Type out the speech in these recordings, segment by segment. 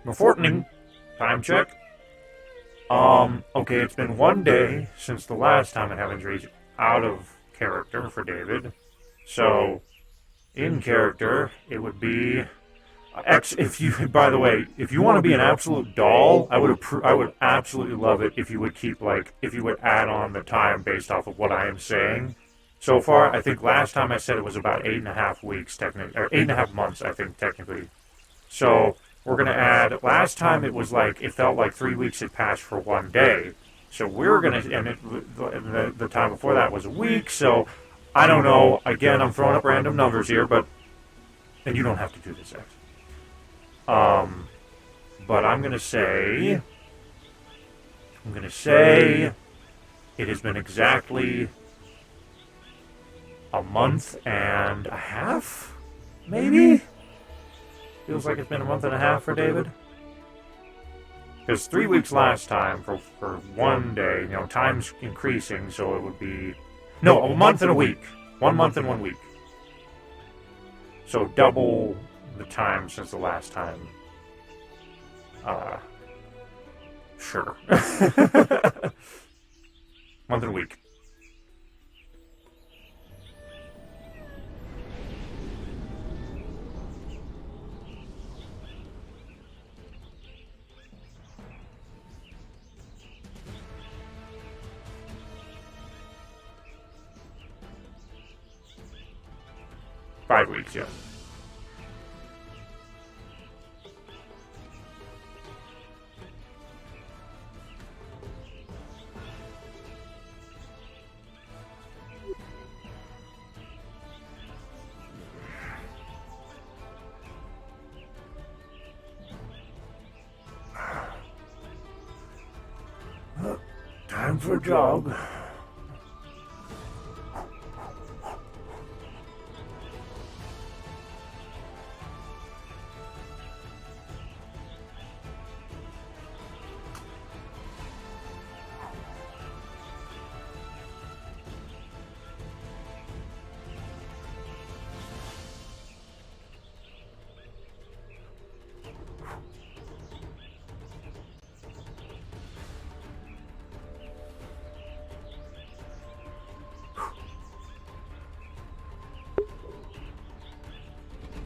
Reporting. Time check. Okay, it's been 1 day since the last time at Heaven's Reach out of character for David. So, in character, it would be if you, by the way, if you want to be an absolute doll, I would absolutely love it if you would if you would add on the time based off of what I am saying. So far, I think last time I said it was about 8.5 weeks, technically, or 8.5 months, I think, technically. So, we're going to add, last time it was like, it felt like 3 weeks had passed for 1 day. So we're going to, and the time before that was a week, so I don't know. Again, I'm throwing up random numbers here, but, and you don't have to do this, X. But I'm going to say it has been exactly a month and a half, maybe? Feels like it's been a month and a half for David. Because 3 weeks last time for 1 day, time's increasing, so it would be... No, a month and a week. 1 month and 1 week. So double the time since the last time. Sure. Month and a week. Five weeks, yes. Time for a jog.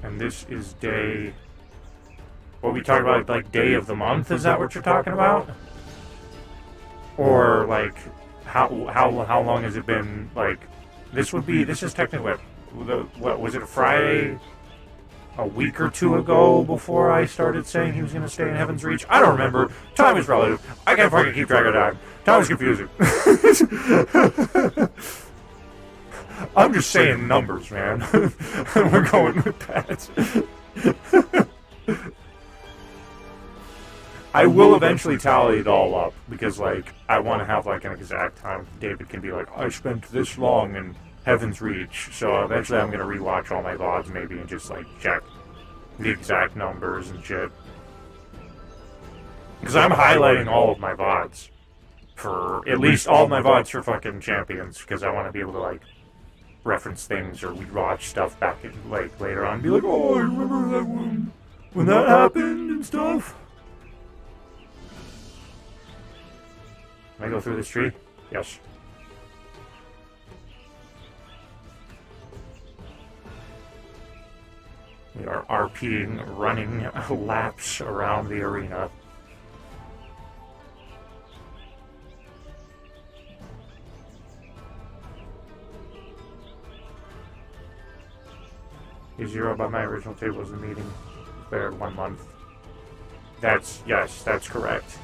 And this is day... What we talked about, like day of the month, is that what you're talking about? Or like how long has it been? Like this is technically what was it, a Friday a week or two ago before I started saying he was going to stay in Heaven's Reach? I don't remember. Time is relative. I can't fucking keep track of time. Time is confusing. I'm just saying numbers, man. We're going with that. I will eventually tally it all up, because, like, I want to have, like, an exact time. David can be like, I spent this long in Heaven's Reach, so eventually I'm going to rewatch all my VODs, maybe, and just, like, check the exact numbers and shit. Because I'm highlighting all of my VODs. For, at least all of my VODs for fucking Champions, because I want to be able to, like, reference things or rewatch stuff back, like, later on, and be like, oh, I remember that one, when that happened and stuff. Can I go through this tree? Yes. We are RPing, running laps around the arena. Is 0 by my original table as the meeting declared 1 month. Yes, that's correct.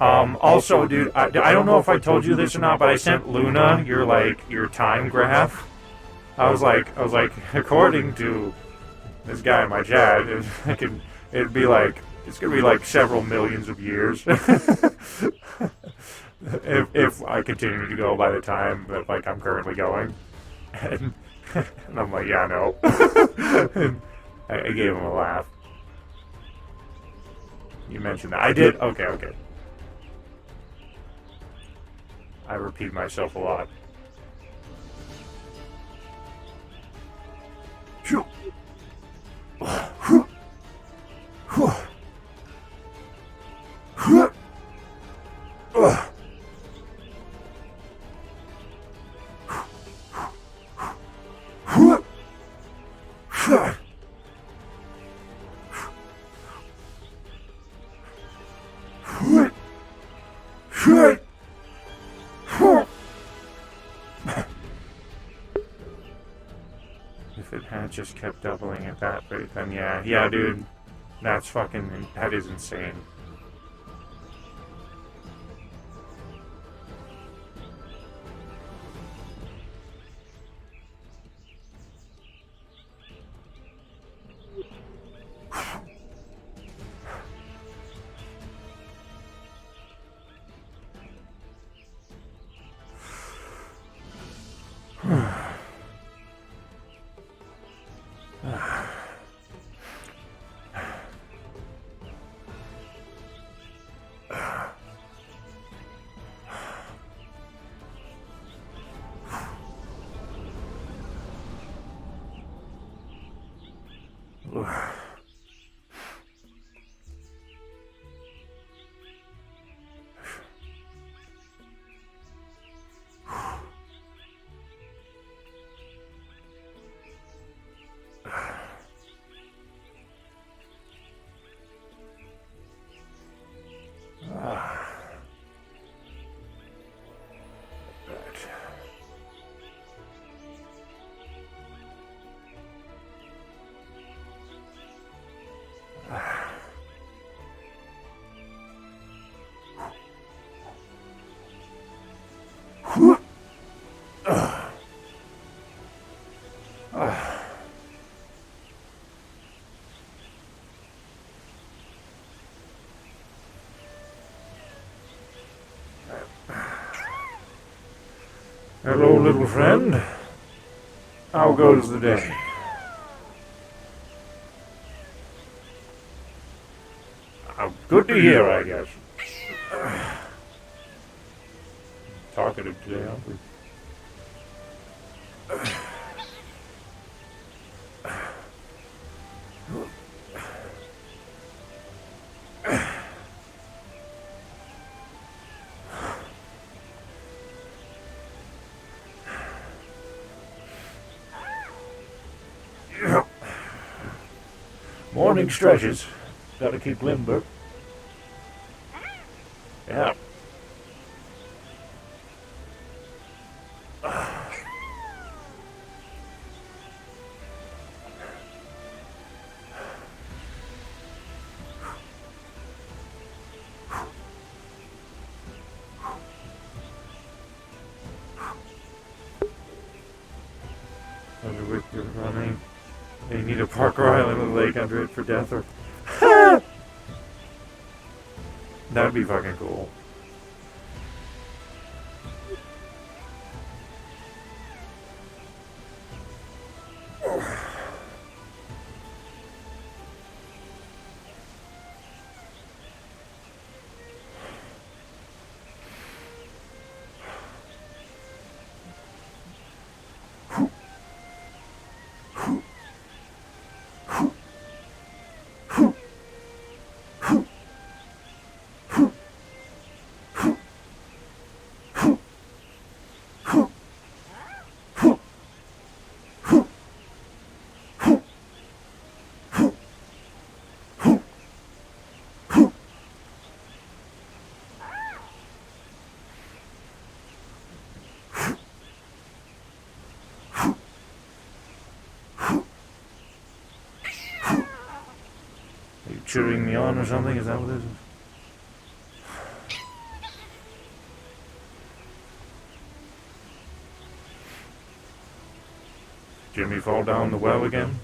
Also, dude, I don't know if I told you this or not, but I sent Luna your time graph. I was like, according to this guy in my chat, it'd be like, it's gonna be like several millions of years if I continue to go by the time that, like, I'm currently going. And I'm like, yeah, no. And I gave him a laugh. You mentioned that. I did? Okay. I repeat myself a lot. just kept doubling at that rate, then yeah, dude. That is insane. Hello, little friend. How goes the day? Good to hear, I guess. Talkative today, aren't we? Morning stretches. Gotta keep limber. Yeah. Running. They need a Parker Island with a lake under it for death or... That'd be fucking cool. Cheering me on or something? Is that what this is? Jimmy fall down the well again?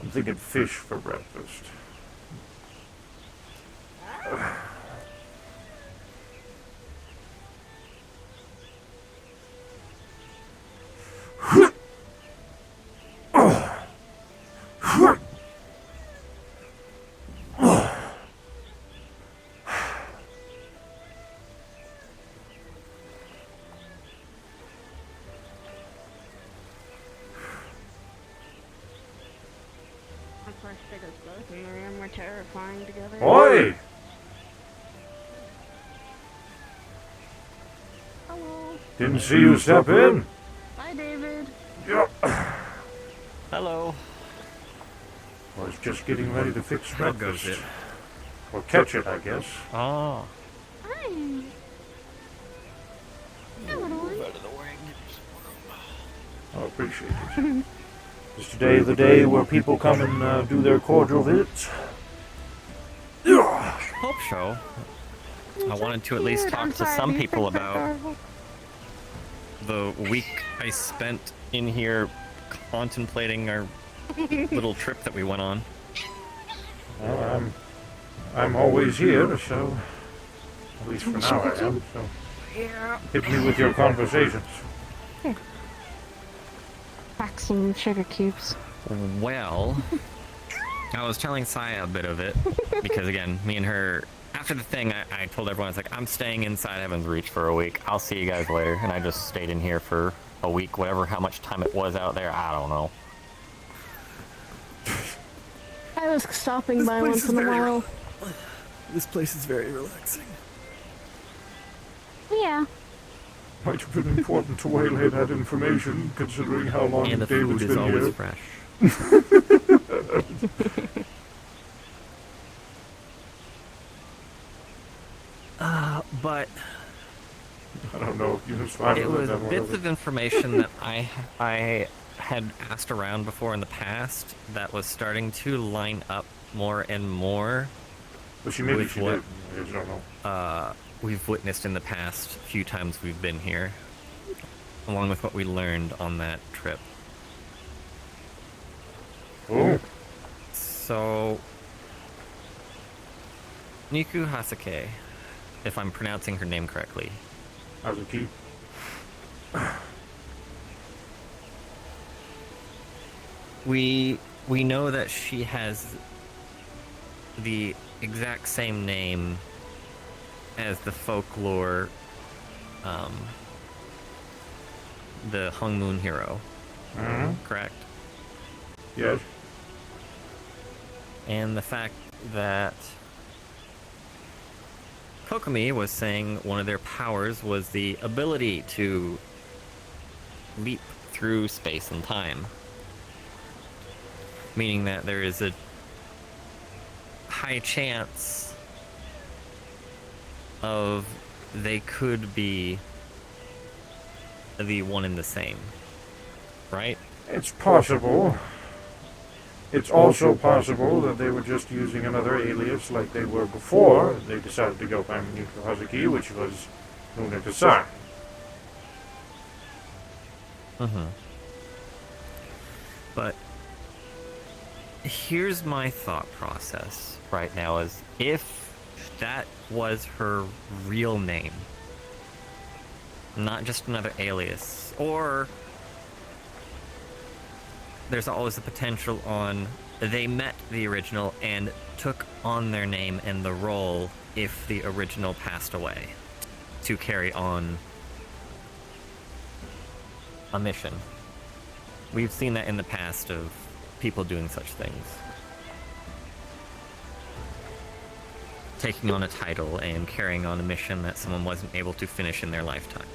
I'm thinking fish for breakfast. First stick us both in the room. We're terrifying together. Oi! Hello. Didn't see you step in. Hi, David. Yep. Hello. Was just getting ready to fix How goes breakfast. it? Or catch it, I guess. Oh. Hi. Hello. I appreciate it. Is today the day where people come and do their cordial visits? Hope so. I wanted to at least talk to some people about the week I spent in here contemplating our little trip that we went on. Well, I'm always here, so at least for now I am. So hit me with your conversations. Pack some sugar cubes. Well, I was telling Saya a bit of it because, again, me and her, after the thing, I told everyone, I was like, I'm staying inside Heaven's Reach for a week. I'll see you guys later. And I just stayed in here for a week, whatever, how much time it was out there, I don't know. I was stopping by once in a while. This place is very relaxing. Yeah. Might have been important to waylay that information, considering how long And the David's food is been always here. fresh. But I don't know if you just find it was that bits of information that I had asked around before in the past that was starting to line up more and more But she maybe with she what did. I just don't know. we've witnessed in the past few times we've been here, along with what we learned on that trip. Oh, So, Niku Hasake, if I'm pronouncing her name correctly, how's it keep? we know that she has the exact same name as the folklore, the Hung Moon hero, correct? Yes. And the fact that Kokomi was saying one of their powers was the ability to leap through space and time. Meaning that there is a high chance of they could be the one and the same. Right? It's possible. It's also possible that they were just using another alias like they were before they decided to go by Niku Hazuki, which was Luna Kasai. But here's my thought process right now is if that was her real name, not just another alias, or there's always the potential on they met the original and took on their name and the role if the original passed away to carry on a mission. We've seen that in the past of people doing such things. Taking on a title and carrying on a mission that someone wasn't able to finish in their lifetime.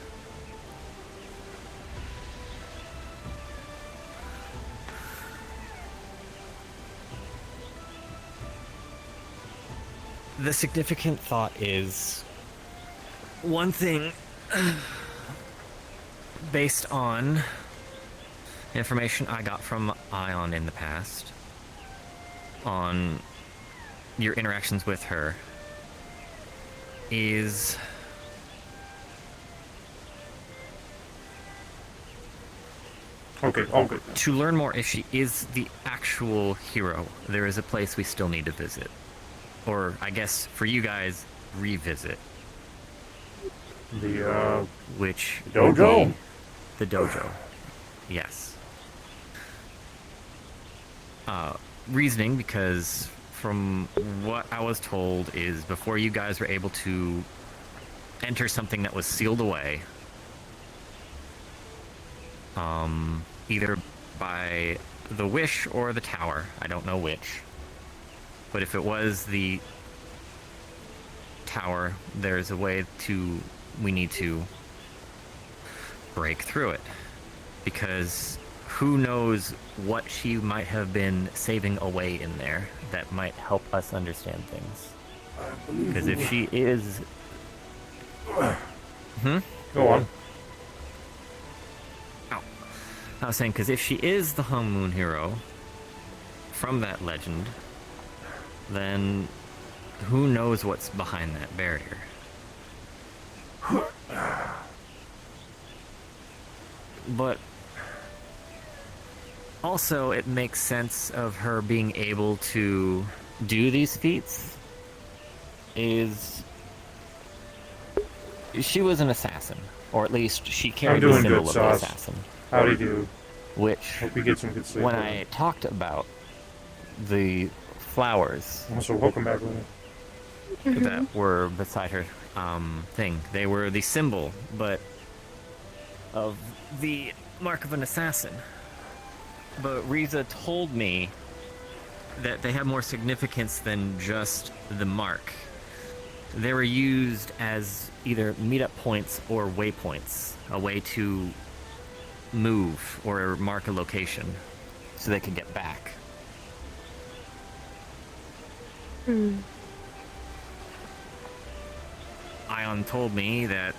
The significant thought is one thing based on information I got from Ion in the past on your interactions with her is Okay, all good. to learn more if she is the actual hero. There is a place we still need to visit. Or, I guess, for you guys, revisit. The, Which dojo? would be the dojo. Yes. Reasoning, because from what I was told is before you guys were able to enter something that was sealed away, either by the wish or the tower. I don't know which. But if it was the tower, there's a way to... We need to break through it. Because who knows what she might have been saving away in there that might help us understand things. Because if she is... Go on. Oh. I was saying, because if she is the Hung Moon hero from that legend, then who knows what's behind that barrier? But also, it makes sense of her being able to do these feats. She was an assassin, or at least she carried the doing symbol good, of Sauce. the assassin. Howdy you do? Which, Hope you get some good sleep. when I talked about the flowers Also, welcome back, Luna. that were beside her thing, they were the symbol, but of the mark of an assassin. But Riza told me that they have more significance than just the mark. They were used as either meetup points or waypoints, a way to move or mark a location so they could get back. Ion told me that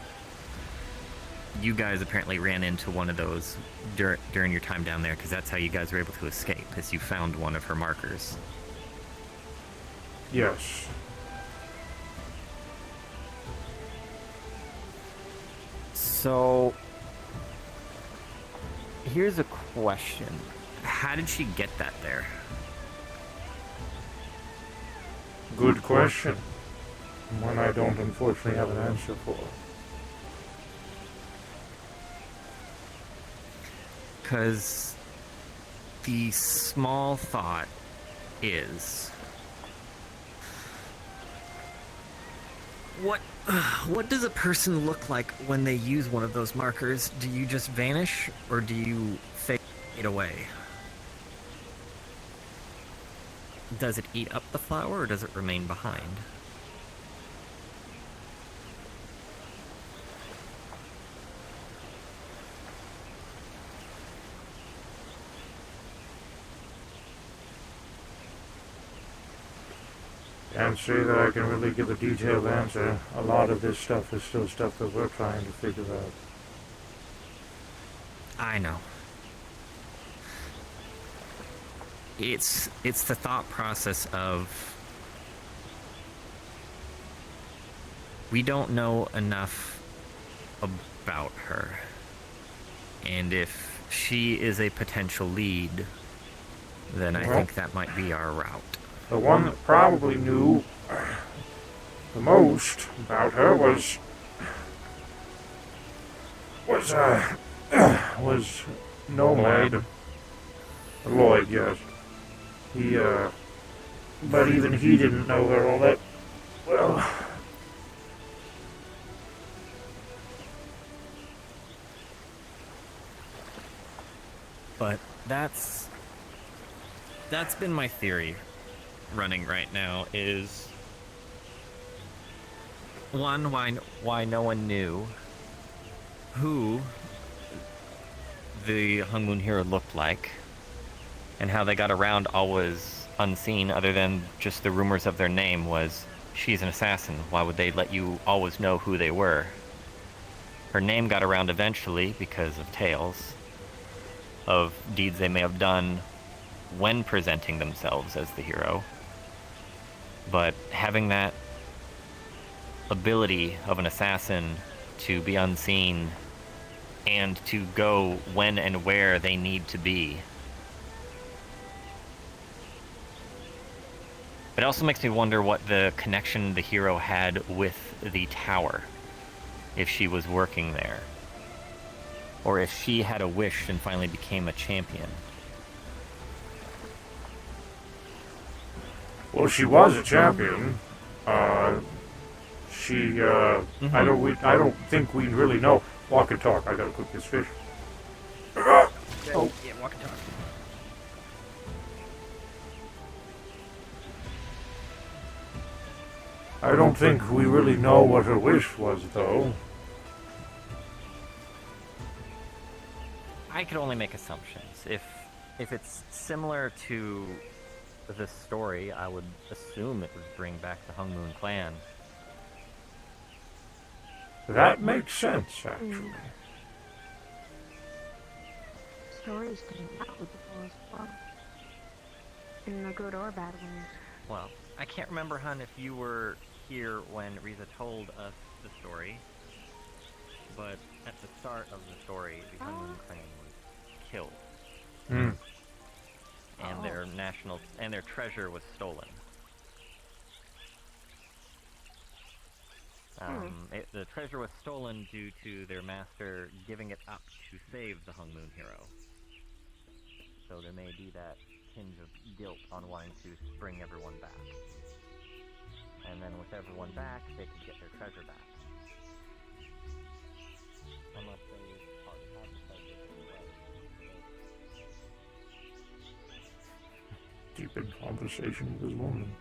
you guys apparently ran into one of those during your time down there, because that's how you guys were able to escape, as you found one of her markers. Yes. So, here's a question. How did she get that there? Good question. One I don't unfortunately have an answer for. Because the small thought is... What does a person look like when they use one of those markers? Do you just vanish, or do you fade away? Does it eat up the flower, or does it remain behind? Can't say that I can really give a detailed answer. A lot of this stuff is still stuff that we're trying to figure out. I know. It's the thought process of... We don't know enough about her. And if she is a potential lead, then I Well- think that might be our route. The one that probably knew the most about her was Nomad. Lloyd, yes. But even he didn't know her all that well. But that's been my theory running right now, is one, why no one knew who the Hung Moon hero looked like, and how they got around all was unseen, other than just the rumors of their name was, she's an assassin, why would they let you always know who they were? Her name got around eventually because of tales of deeds they may have done when presenting themselves as the hero. But having that ability of an assassin to be unseen and to go when and where they need to be. It also makes me wonder what the connection the hero had with the tower, if she was working there, or if she had a wish and finally became a champion. Well, she was a champion. I don't think we really know. Walk and talk. I gotta cook this fish. Oh, yeah, walk and talk. I don't think we really know what her wish was, though. I could only make assumptions. If it's similar to this story, I would assume it would bring back the Hung Moon clan. That makes sense, actually. Stories getting out with the boys. Well, in a good or bad way. Well, I can't remember, hun, if you were here when Riza told us the story, but at the start of the story, the Hung Moon clan was killed, Hmm. and their treasure was stolen. The treasure was stolen due to their master giving it up to save the Hung Moon hero. So there may be that tinge of guilt on wanting to bring everyone back. And then with everyone back, they could get their treasure back. Unless they already have the treasure anyway. Deep in conversation with this woman.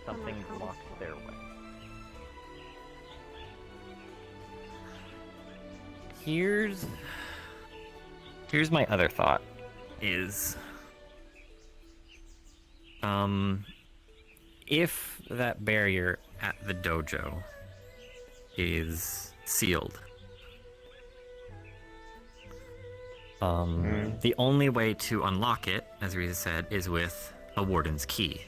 Something blocked their way. Here's my other thought is if that barrier at the dojo is sealed, the only way to unlock it, as Riza said, is with a warden's key.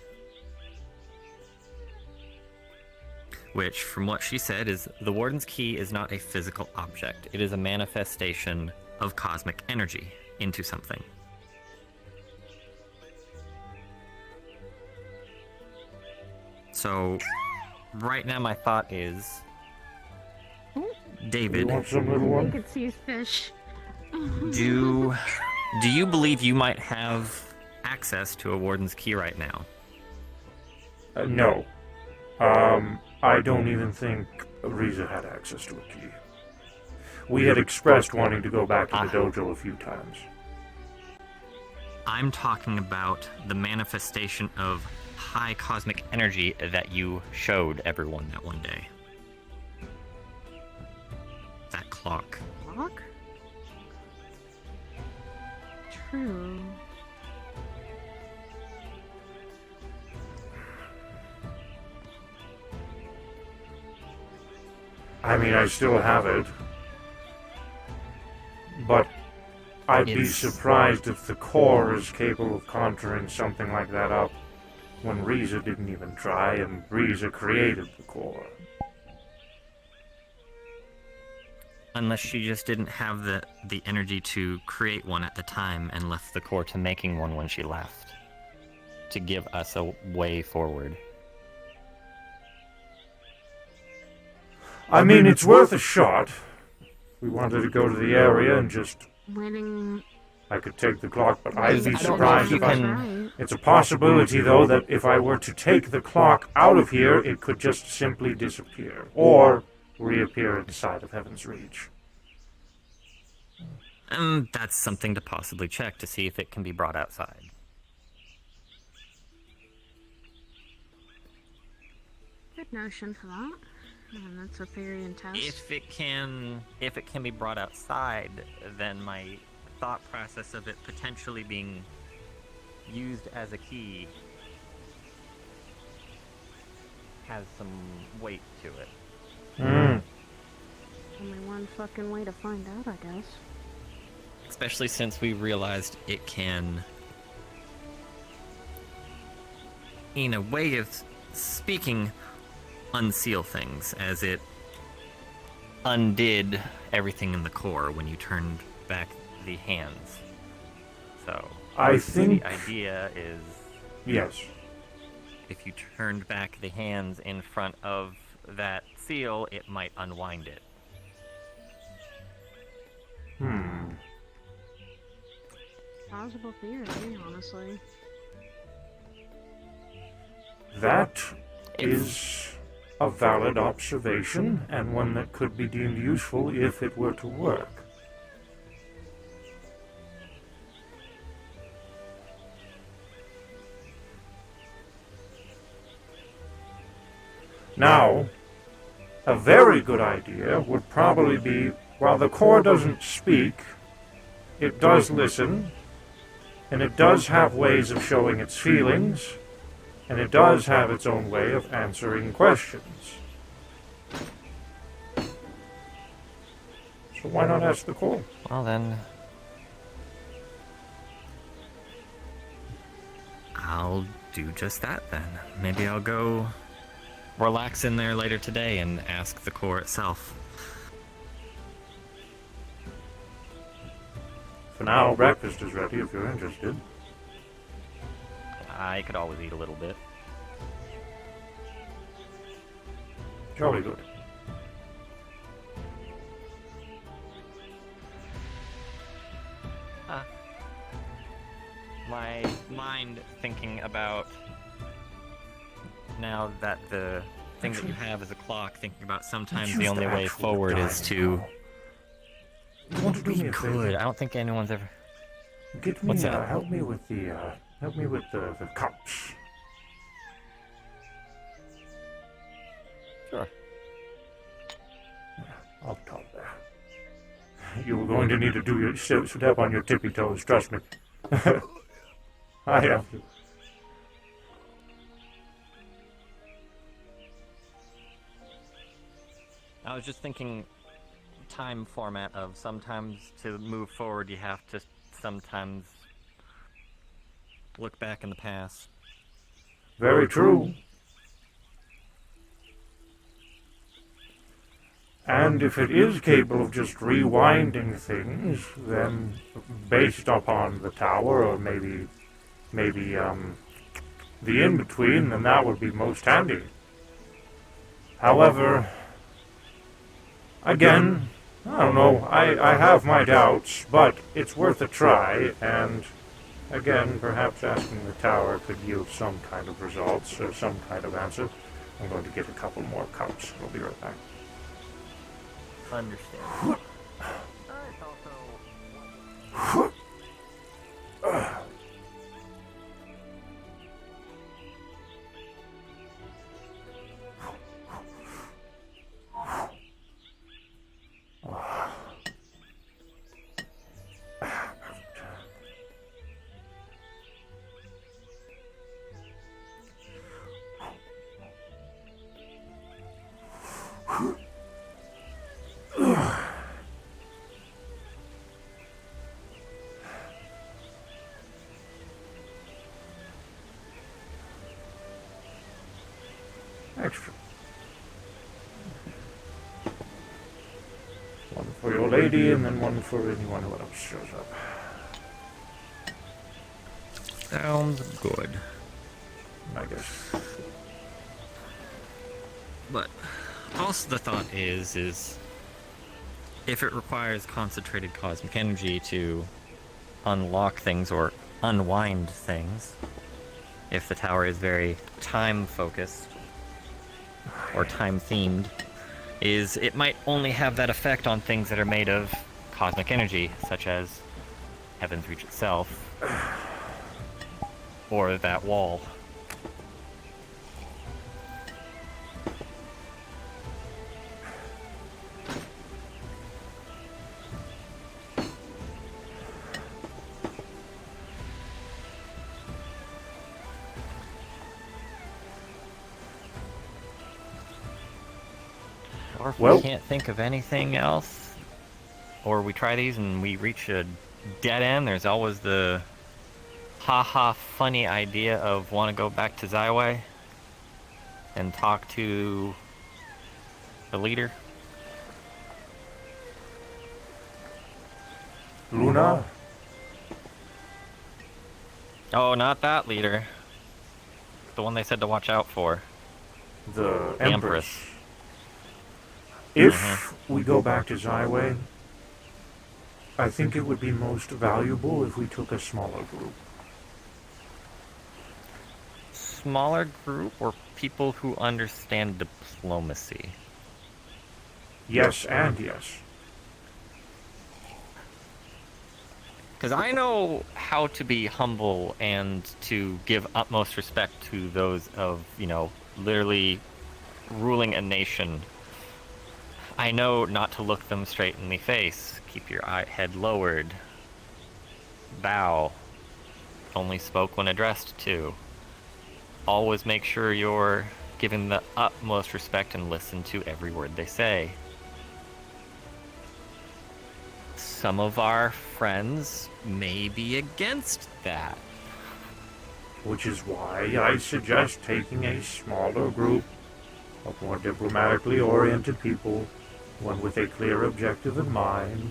Which, from what she said, is the warden's key is not a physical object. It is a manifestation of cosmic energy into something. So, right now my thought is, David, You want some little I one? could see his fish. do you believe you might have access to a warden's key right now? No. I don't even think Riza had access to a key. We had expressed wanting to go back to the dojo a few times. I'm talking about the manifestation of high cosmic energy that you showed everyone that one day. That clock. Clock? True. I mean, I still have it. But I'd be It's- surprised if the core is capable of conjuring something like that up when Riza didn't even try, and Riza created the core. Unless she just didn't have the energy to create one at the time and left the core to making one when she left. To give us a way forward. I mean, it's worth a shot. We wanted to go to the area and just... Waiting. I could take the clock, but I'd I be don't know surprised if if you I... can- It's a possibility, though, that if I were to take the clock out of here, it could just simply disappear. Or reappear inside of Heaven's Reach. That's something to possibly check to see if it can be brought outside. Good notion for that. And that's a theory and test. If it can be brought outside, then my thought process of it potentially being used as a key has some weight to it. Hmm. Only one fucking way to find out, I guess. Especially since we realized it can, in a way of speaking, unseal things, as it undid everything in the core when you turned back the hands. So, I think... the idea is Yes. if you turned back the hands in front of that seal, it might unwind it. Plausible theory, honestly. That If- is a valid observation, and one that could be deemed useful if it were to work. Now, a very good idea would probably be, while the core doesn't speak, it does listen, and it does have ways of showing its feelings, and it does have its own way of answering questions. So why not ask the core? Well then, I'll do just that then. Maybe I'll go relax in there later today and ask the core itself. For now, breakfast is ready if you're interested. I could always eat a little bit. Jolly good. My mind thinking about now that the thing that you have is a clock, thinking about sometimes Let's the use only the way actual forward is dial to. now. You want to do We me a could. favor? I don't think anyone's ever. Get me, What's that? help me with the cups. Sure. Up top there. You were going to need to do your step on your tippy toes, trust me. I have to. I was just thinking time format of sometimes to move forward you have to sometimes look back in the past. Very true. And if it is capable of just rewinding things, then based upon the tower, or maybe the in-between, then that would be most handy. However, again, I don't know, I have my doubts, but it's worth a try, and again, perhaps asking the tower could yield some kind of results, or some kind of answer. I'm going to get a couple more cups. I'll be right back. Understand. Extra. One for your lady, and then one for anyone who else shows up. Sounds good. I guess. But also the thought is if it requires concentrated cosmic energy to unlock things or unwind things, if the tower is very time focused or time themed, is it might only have that effect on things that are made of cosmic energy, such as Heaven's Reach itself or that wall. Or if Well- we can't think of anything else, or we try these and we reach a dead end, there's always the haha funny idea of want to go back to Zyway and talk to the leader. Luna? Oh, not that leader. The one they said to watch out for. The The Empress. If Mm-hmm. we go back to Zyway, I think it would be most valuable if we took a smaller group. smaller group or people who understand diplomacy? Yes and yes. Because I know how to be humble and to give utmost respect to those of, literally ruling a nation. I know not to look them straight in the face. Keep your head lowered. Bow. Only spoke when addressed to. Always make sure you're giving the utmost respect and listen to every word they say. Some of our friends may be against that. Which is why I suggest taking a smaller group of more diplomatically oriented people, one with a clear objective in mind.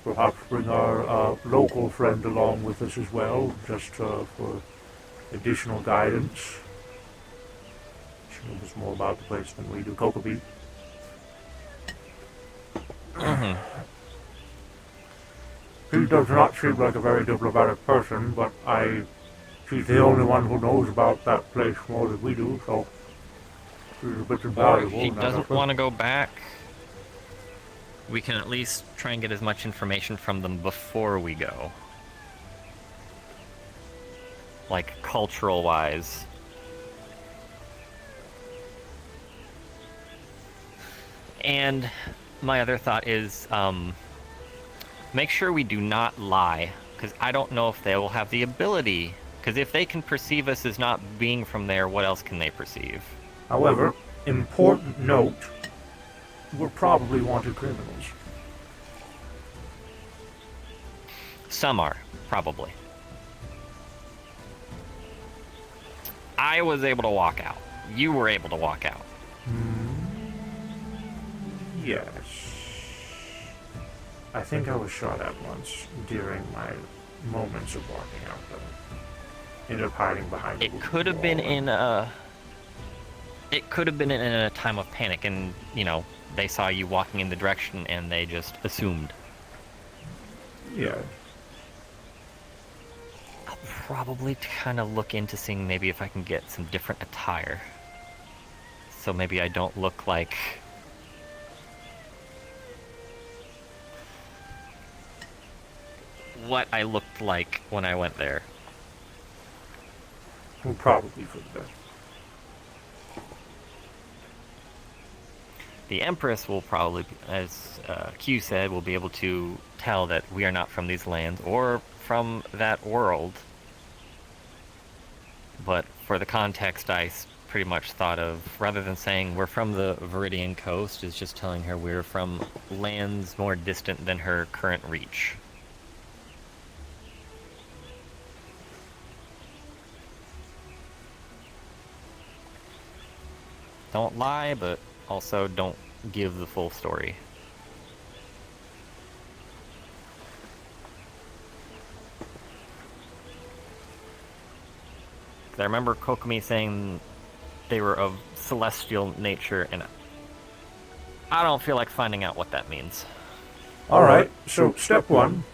Perhaps bring our local friend along with us as well, just for additional guidance. She knows more about the place than we do. Kokobee. She does not seem like a very diplomatic person, but she's the only one who knows about that place more than we do, so she's a bit invaluable. Or if she doesn't want to go back, we can at least try and get as much information from them before we go. Like, cultural-wise. And my other thought is, make sure we do not lie, because I don't know if they will have the ability, because if they can perceive us as not being from there, what else can they perceive? However, important note, we're probably wanted criminals. Some are, probably. I was able to walk out. You were able to walk out. Yes. I think I was shot at once during my moments of walking out, though. Ended up hiding behind It could have been in a... It could have been in a time of panic, and, they saw you walking in the direction, and they just assumed. Yeah. I'll probably kind of look into seeing maybe if I can get some different attire. So maybe I don't look like... what I looked like when I went there. Well, probably for the best. The Empress will probably, as Q said, will be able to tell that we are not from these lands or from that world. But for the context, I pretty much thought of, rather than saying we're from the Viridian Coast, is just telling her we're from lands more distant than her current reach. Don't lie, but also don't give the full story. I remember Kokomi saying they were of celestial nature, and I don't feel like finding out what that means. Alright, so step one,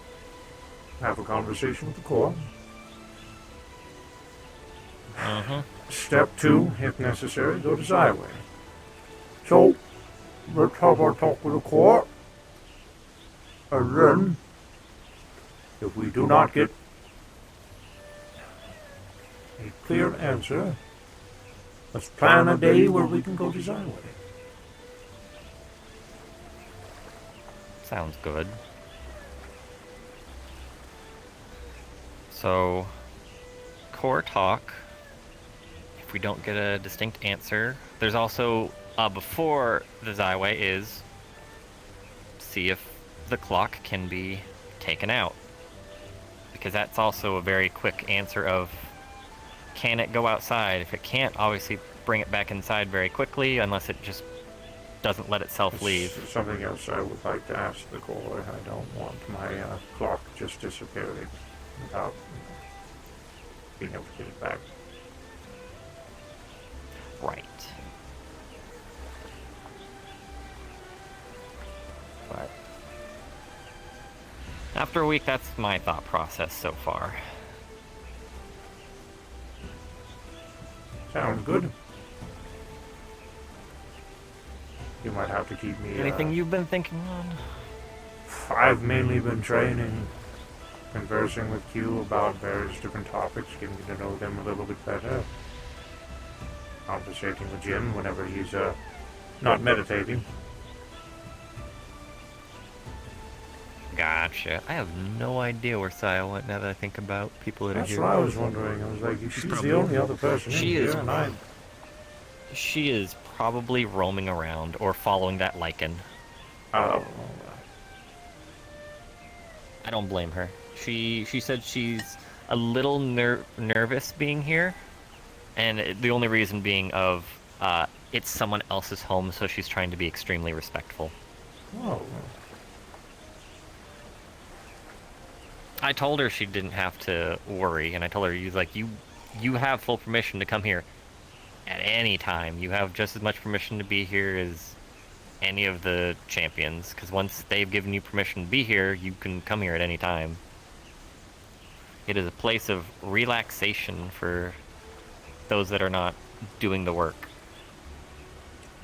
have a conversation with the Corps. Step two, if necessary, go to Zyway. So, let's have our talk with the Corps. And then, if we do not get a clear answer, let's plan a day where we can go to Zyway. Sounds good. So, core talk. If we don't get a distinct answer, there's also, before the Zyway, is see if the clock can be taken out. Because that's also a very quick answer of, can it go outside? If it can't, obviously bring it back inside very quickly, unless it just doesn't let itself leave. Something else I would like to ask the Corps. I don't want my clock just disappearing without being able to get it back. Right. But after after a week, that's my thought process so far. Sounds good. You might have to keep me. Anything you've been thinking on? I've mainly been training, conversing with Q about various different topics, getting to know them a little bit better. Conversating with Jim whenever he's not meditating. Gotcha. I have no idea where Saya went now that I think about people that That's are what here. I was wondering. I was like, she's the only other person She in is- here, and I... She is probably roaming around or following that lichen. Oh, I don't blame her. She said she's a little nervous being here, and the only reason being of it's someone else's home, so she's trying to be extremely respectful. oh. I told her she didn't have to worry, and I told her you have full permission to come here at any time. You have just as much permission to be here as any of the champions, because once they've given you permission to be here, you can come here at any time. It is a place of relaxation for those that are not doing the work.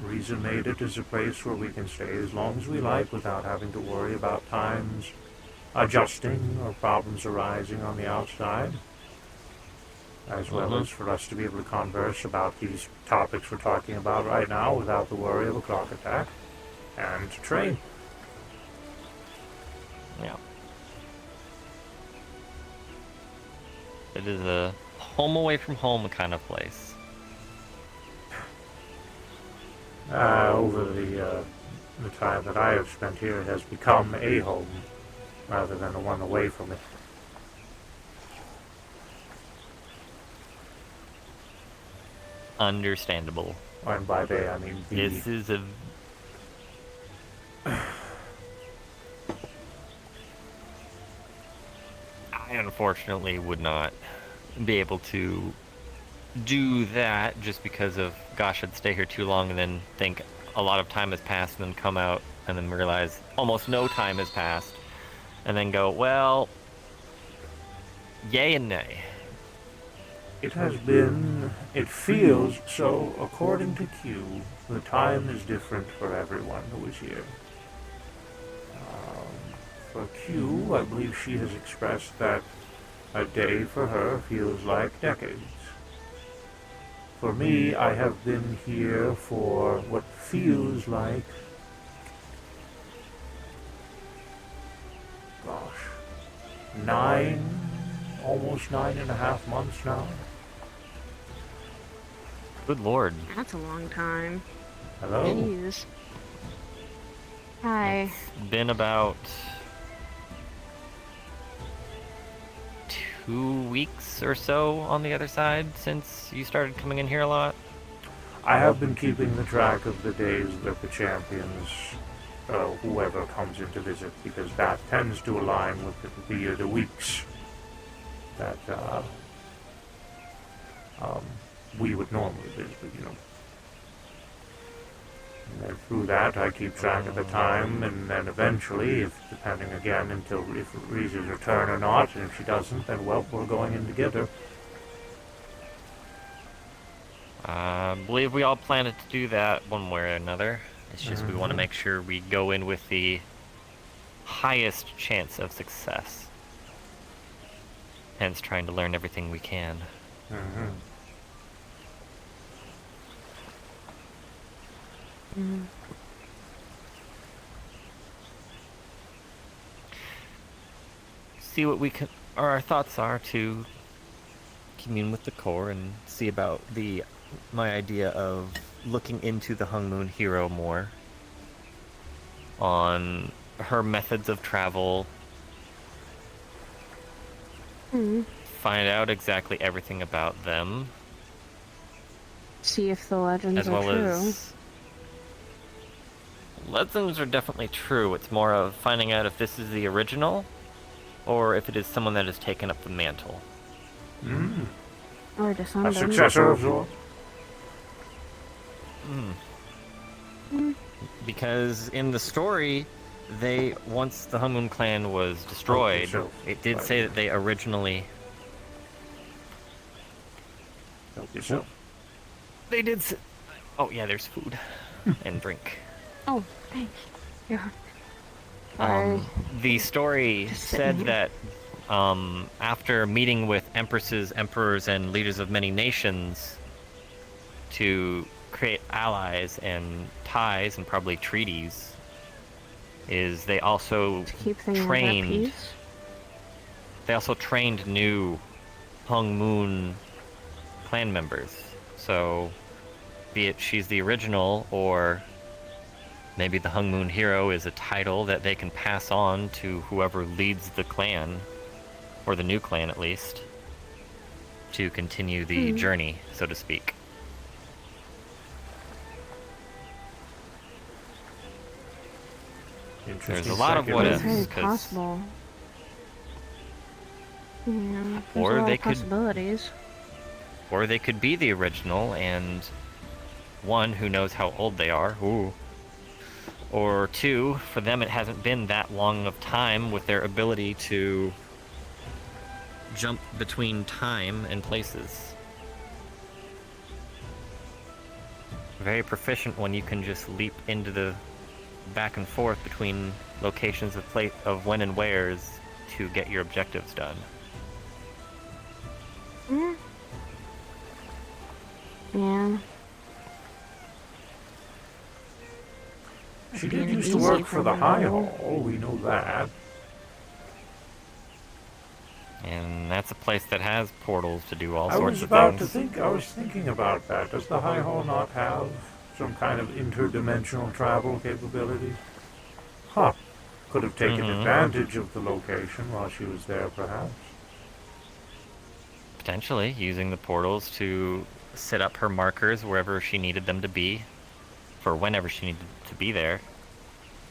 Reason made it as a place where we can stay as long as we like without having to worry about times adjusting or problems arising on the outside, as well as for us to be able to converse about these topics we're talking about right now without the worry of a clock attack, and to train. Yeah. It is a home away from home kind of place. Over the time that I have spent here, it has become a home rather than a one away from it. Understandable. And by they, I mean the... This is a... I unfortunately would not be able to do that just because of, gosh, I'd stay here too long and then think a lot of time has passed and then come out and then realize almost no time has passed and then go, well, yay and nay. It has been, it feels so, according to Q, the time is different for everyone who is here. For Q, I believe she has expressed that a day for her feels like decades. For me, I have been here for what feels like, gosh, almost 9.5 months now. Good lord. That's a long time. Hello? Jeez. Hi. Been about 2 weeks or so on the other side since you started coming in here a lot. I have been keeping the track of the days that the champions, whoever comes in to visit, because that tends to align with the weeks that we would normally visit, you know. And then through that, I keep track of the time, and then eventually, if depending again until if Reese's return or not, and if she doesn't, then well, we're going in together. I believe we all planned to do that one way or another. It's just we want to make sure we go in with the highest chance of success. Hence trying to learn everything we can. Mm-hmm. See what we can, or our thoughts are to commune with the core and see about my idea of looking into the Hung Moon hero more, on her methods of travel, find out exactly everything about them, See if the legends as are well true. as legends are definitely true. It's more of finding out if this is the original or if it is someone that has taken up the mantle. Or A descendants. successor of sorts. Because in the story, They, once the Hung Moon clan was destroyed, so- it did say that they originally... Help yourself. They did s Oh, yeah, there's food and drink. Oh, thanks. Yeah. The story Just sitting said here. that after meeting with empresses, emperors, and leaders of many nations to create allies and ties and probably treaties, is they also To keep things at trained. peace. They also trained new Hung Moon clan members. So, be it she's the original, or maybe the Hung Moon Hero is a title that they can pass on to whoever leads the clan, or the new clan at least, to continue the journey, so to speak. Interesting There's a lot of what speculation. ifs. Very 'cause- possible. Yeah, there's Or a lot they of could- possibilities. Or they could be the original, and one, who knows how old they are, ooh. Or two, for them it hasn't been that long of time with their ability to jump between time and places. Very proficient when you can just leap into the back and forth between locations of when and wheres to get your objectives done. Mm. Yeah. She Being did used to easy work for the them, High though. Hall, we know that. And that's a place that has portals to do all I sorts was of about things. to think, I was thinking about that. Does the High Hall not have some kind of interdimensional travel capabilities? Huh. Could have taken Mhm. advantage of the location while she was there, perhaps. Potentially using the portals to set up her markers wherever she needed them to be, for whenever she needed to be there.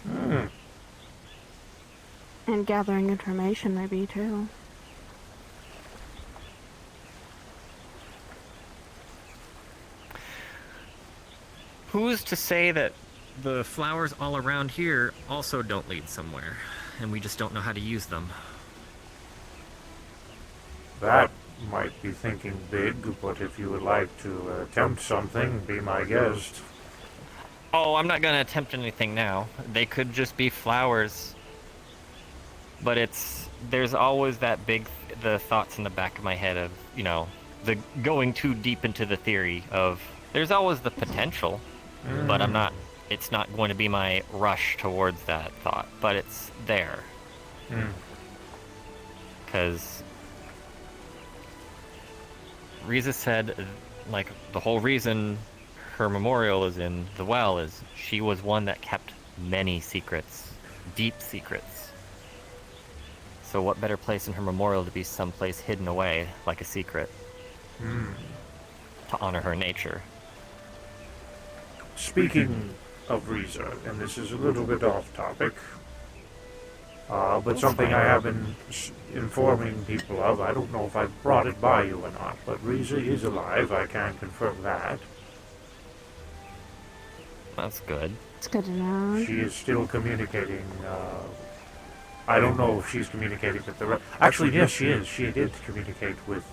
Hmm. And gathering information, maybe, too. Who's to say that the flowers all around here also don't lead somewhere, and we just don't know how to use them? That might be thinking big, but if you would like to attempt something, be my guest. Oh, I'm not gonna attempt anything now. They could just be flowers. But there's always that the thoughts in the back of my head of, the going too deep into the theory of, there's always the potential, but it's not going to be my rush towards that thought, but it's there. Because Riza said, like, the whole reason her memorial is in the well is she was one that kept many secrets, deep secrets. So what better place in her memorial to be someplace hidden away, like a secret, to honor her nature. Speaking of Riza, and this is a little bit off topic, but something I have been informing people of. I don't know if I've brought it by you or not, but Riza is alive. I can confirm that. That's good. It's good to know. She is still communicating. I don't know if she's communicating with the actually, yes, she is. She did communicate with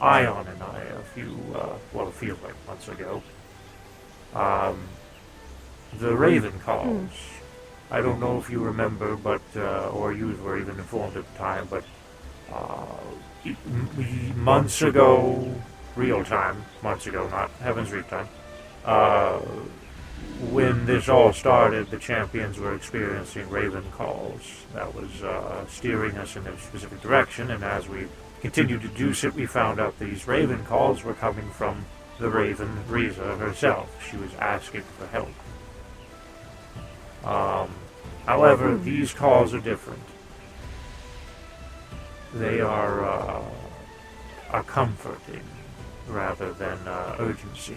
Ion and I it feels like months ago. The Raven calls. I don't know if you remember, but or you were even informed at the time, but months ago, real time, months ago, not Heaven's Reap time, when this all started, the champions were experiencing Raven calls. That was steering us in a specific direction, and as we continued to do so, we found out these Raven calls were coming from the Raven Riza herself. She was asking for help. However, these calls are different. They are comforting rather than urgency.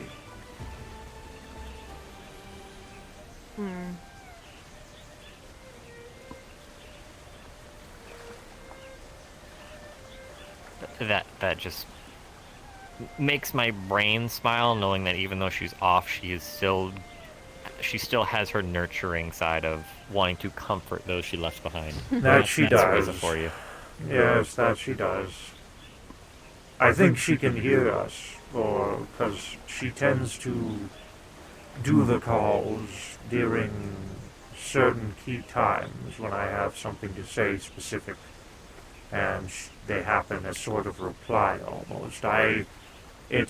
That just makes my brain smile, knowing that even though she's off, she is still she still has her nurturing side of wanting to comfort those she left behind. That she That's does. Rosa for you. Yes, that she does. I think she can hear us, or because she tends to do the calls during certain key times when I have something to say specific, and they happen as sort of reply almost. I do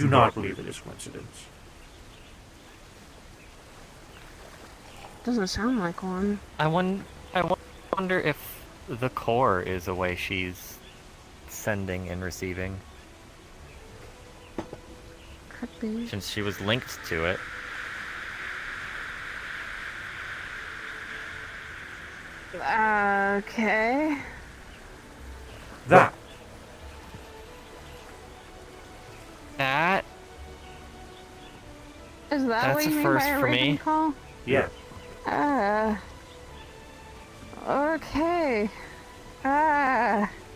not believe it is coincidence. Doesn't sound like one. I wonder if the core is a way she's sending and receiving, Could be. since she was linked to it. Okay. That. That Is that That's what a you mean first by a for rhythm me. call? Yeah. Okay.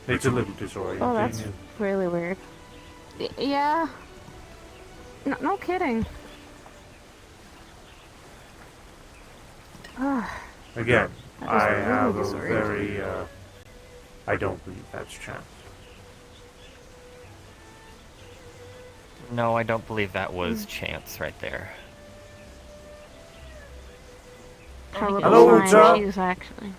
It's a little disorienting. Oh, that's really weird. Yeah. No kidding. Again, That is I really have a disorienting. very, I don't believe that's chance. No, I don't believe that was chance right there. Her little Hello, sign, sir. she's actually.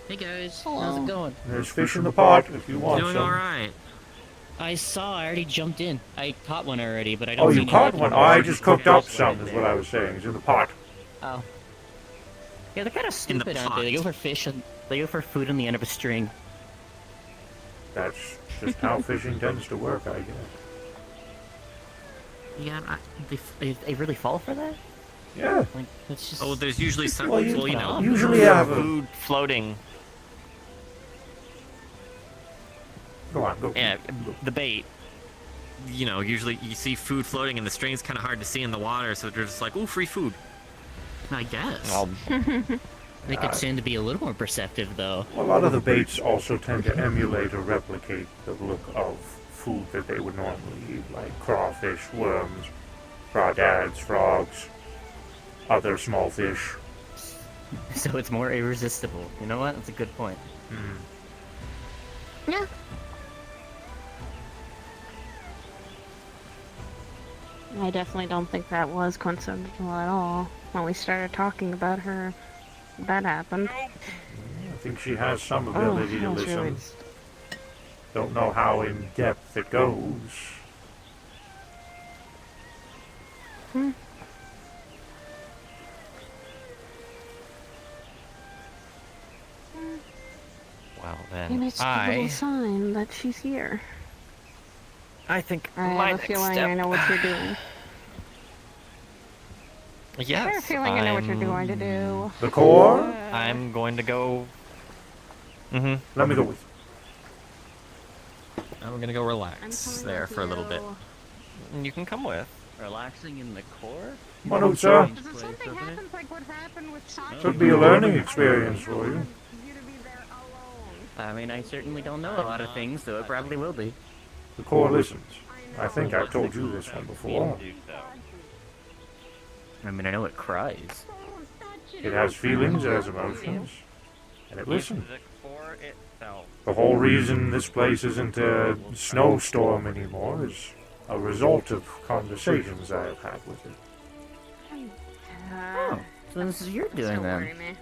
Hey guys, Hello. how's it going? There's fish in the pot if you want Doing some. alright. I saw, I already jumped in. I caught one already, but I don't Oh, see you any caught left one? in Oh, I there. just cooked up some, is what I was saying. It's in the pot. Oh. Yeah, they're kind of In the stupid, aren't they? They pot. go for fish and they go for food on the end of a string. That's just how fishing tends to work, I guess. Yeah, they really fall for that? Yeah. Like, that's just... Oh, there's usually some. Well, Well, you you know, usually have a... food floating. Go on, go. Yeah, the bait. You know, usually you see food floating and the string's kind of hard to see in the water, so they're just like, "Ooh, free food." I guess. Well, They could stand to be a little more perceptive, though. A lot of the baits also tend to emulate or replicate the look of food that they would normally eat, like crawfish, worms, crawdads, frogs, other small fish. So it's more irresistible. You know what? That's a good point. Yeah. I definitely don't think that was coincidental at all. When we started talking about her, that happened. I think she has some Oh, ability to that's listen. really... Don't know how in depth it goes. well And then, it's a little sign that she's here. I think I my have a next feeling step. I know what you're doing. I have a Yes, feeling I know what you're going to do. The core? I'm going to go. Let me go with you. I'm gonna go I'm relax coming there with for a little bit. you. You can come with. Relaxing in the core? Come on out, sir. Because if something happens like what happened with Sasha, Could be a learning experience for you. you to be there alone. I mean, I certainly don't know a lot of things, so it probably will be. The core listens. I think I've told you this one before. I mean, I know it cries. It has feelings, it has emotions, and it listens. The core itself. The whole reason this place isn't a snowstorm anymore is a result of conversations I have had with it. Oh, so this is your doing Don't worry, then. man.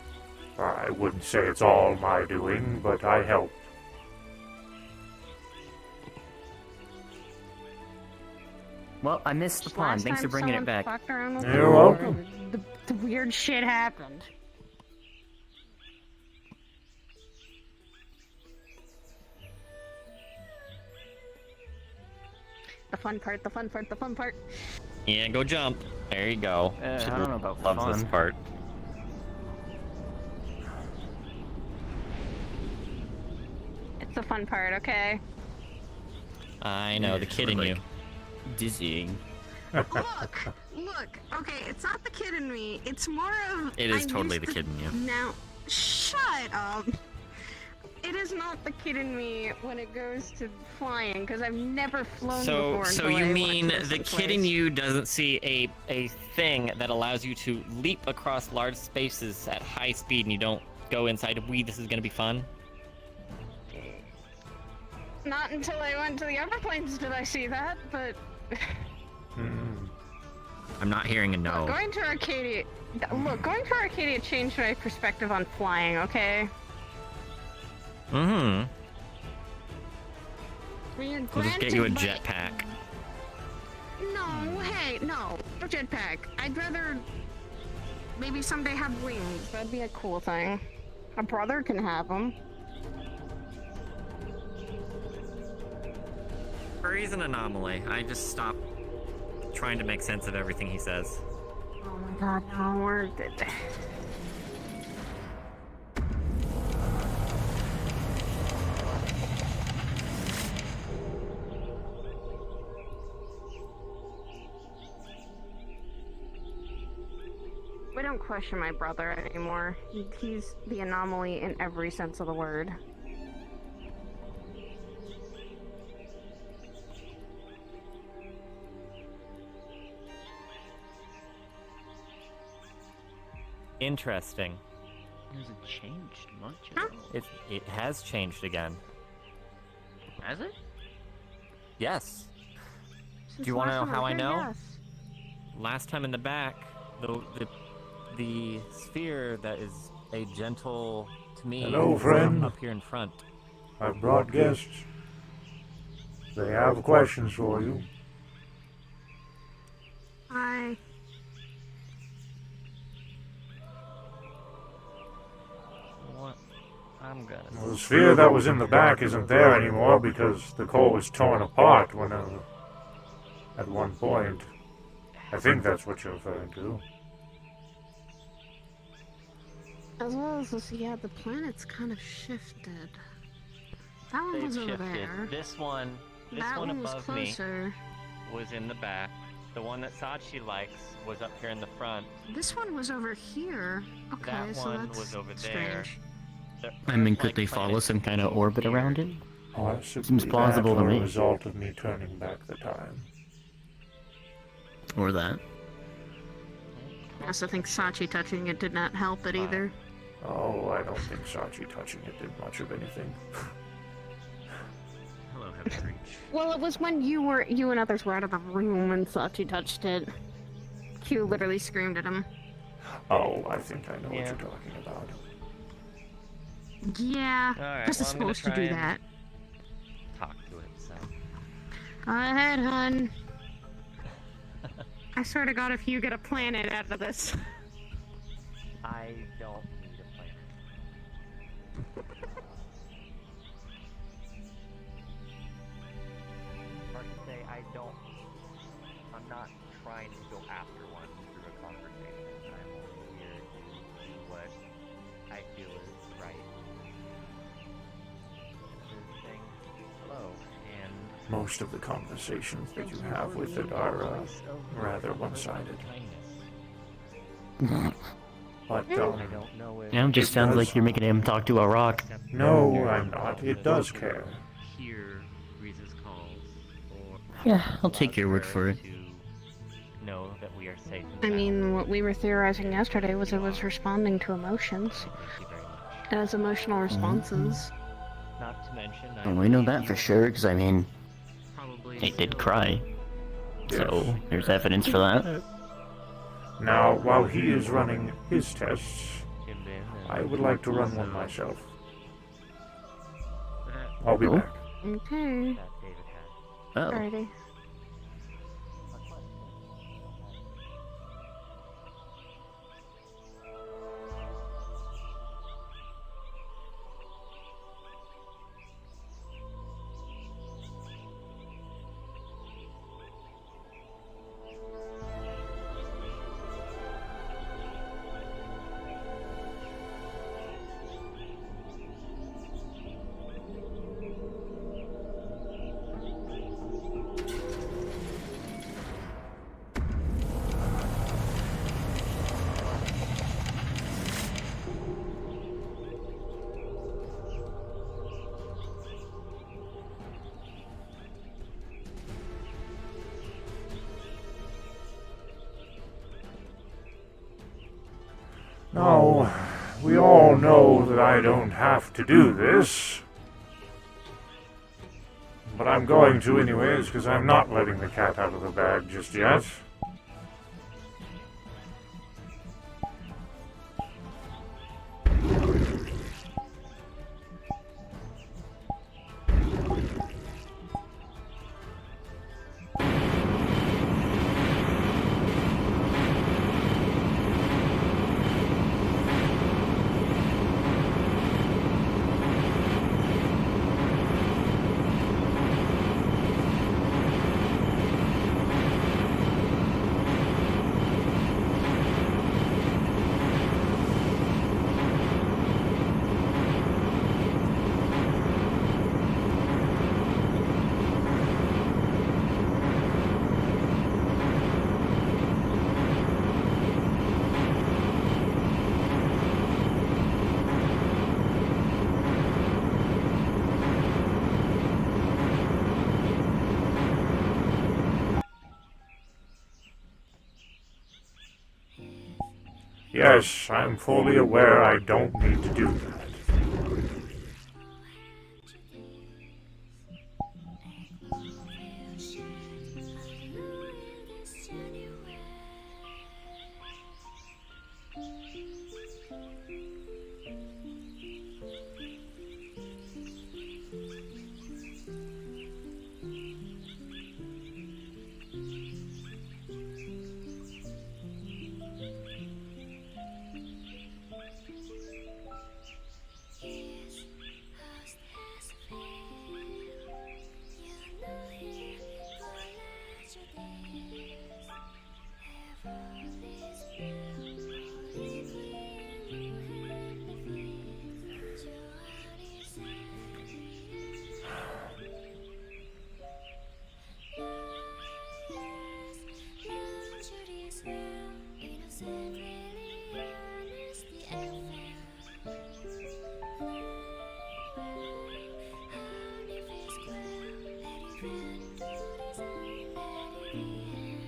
I wouldn't say it's all my doing, but I help. Well, I missed the pond. Last Thanks for time bringing it someone back. fucked around with You're the core, welcome. The weird shit happened. The fun part, the fun part, the fun part. Yeah, go jump. There you go. I She don't know about loves this fun. part. It's the fun part, okay? I know, the kid in you. Dizzying. Look, okay, it's not the kid in me. It's more of. It is I'm totally used the to- kid in you. Now, shut up. it is not the kid in me when it goes to flying, because I've never flown So, before. so until you I mean went to the this kid in place. you doesn't see a thing that allows you to leap across large spaces at high speed, and you don't go inside of this is gonna be fun? Not until I went to the upper planes did I see that, but I'm not hearing a no. going to Arcadia. Look, going to Arcadia changed my perspective on flying. Okay. Mm-hmm. When you're We'll just get you a granted by- jetpack. No, hey, no jetpack. I'd rather maybe someday have wings. That'd be a cool thing. My brother can have them. Furry's an anomaly. I just stop trying to make sense of everything he says. Oh my god, no, we're... We don't question my brother anymore. He's the anomaly in every sense of the word. Interesting. It hasn't changed much. Huh? It has changed again. Has it? Yes. Since you wanna last know time how was I here, know? yes. Last time in the back, the sphere that is a gentle to me. Hello, was friend. Up here in front. I've brought guests. They have questions for you. Hi. What? I'm gonna. Well, the sphere that was in the back isn't there anymore because the core was torn apart at one point. I think that's what you're referring to. As well as this, yeah, the planet's kind of shifted. That one They've was over shifted. there. This one That one was above me closer. was in the back. The one that Sachi likes was up here in the front. This one was over here. Okay, That so one that's was over there. strange. The I mean, could Earth-like they follow planet some kind of over orbit here. around it? Possibly Seems plausible that to or me. a result of me turning back the time. Or that? I also think Sachi touching it did not help it either. Oh, I don't think Sachi touching it did much of anything. Hello, Heaven's Reach. Well, it was when you and others were out of the room and Sachi touched it. Q literally screamed at him. Oh, I think I know what Yeah. you're talking about. Yeah, Alright, Chris is well, I'm gonna supposed to try do and that. Talk to it, so. Go ahead, hun. I swear to God, if you get a planet out of this. I don't need a plan. Hard to say, I'm not trying to go after one through a conversation. I'm only here to do what I feel is right. Another thing, hello, and Most of the conversations that you have with it are rather one-sided. But, I don't know if Yeah, it just sounds like you're making him talk to a rock. no, I'm not. It does care. hear Reese's calls, or Yeah, I'll take your word for it. to know that we are safe. I mean, what we were theorizing yesterday was it was responding to emotions. Thank you very much. It has emotional responses. Not to mention, Oh, we know that for sure, because I mean, Probably it did still cry. So, there's evidence for that. Now, while he is running his tests, Jim Bin and I would like to run one myself. I'll be Oh. back. Okay. that David had. Oh. Alrighty. Now, we all know that I don't have to do this. But I'm going to anyways, because I'm not letting the cat out of the bag just yet. Yes, I'm fully aware I don't need to do that.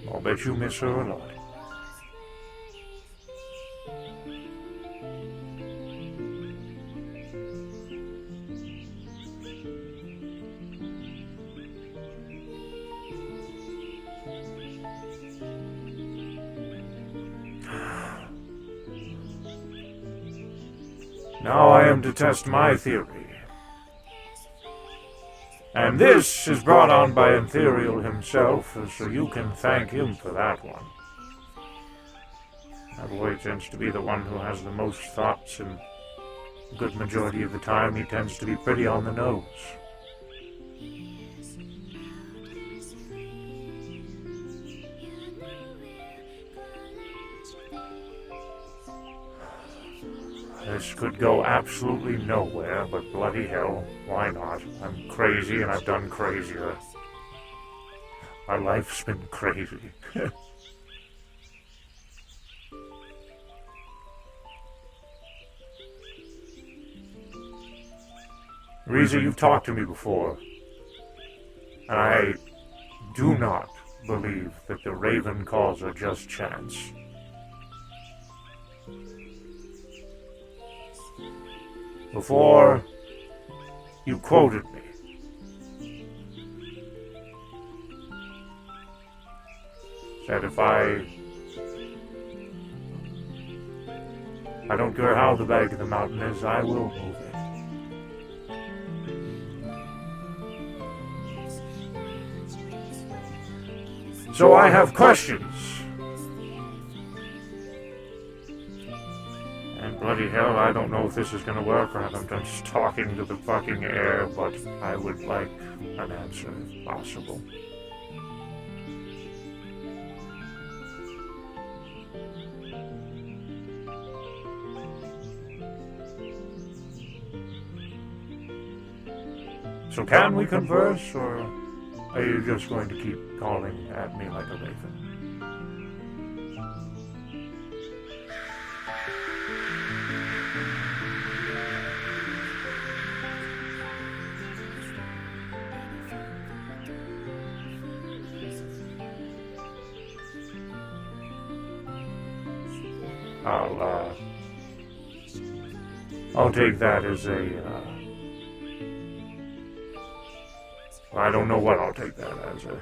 I'll bet you miss her a lot. Now I am to test my theory. And this is brought on by Ethereal himself, so you can thank him for that one. That boy tends to be the one who has the most thoughts, and a good majority of the time he tends to be pretty on the nose. This could go absolutely nowhere, but bloody hell, why not? I'm crazy and I've done crazier. My life's been crazy. Riza, you've talked to me before, and I do not believe that the Raven calls are just chance. Before, you quoted me. Said if I don't care how the bag of the mountain is, I will move it. So I have questions. And bloody hell, I don't know if this is gonna work or if I'm just talking to the fucking air, but I would like an answer if possible. So can we converse, or are you just going to keep calling at me like a raven? I'll take that as a, I don't know what I'll take that as a...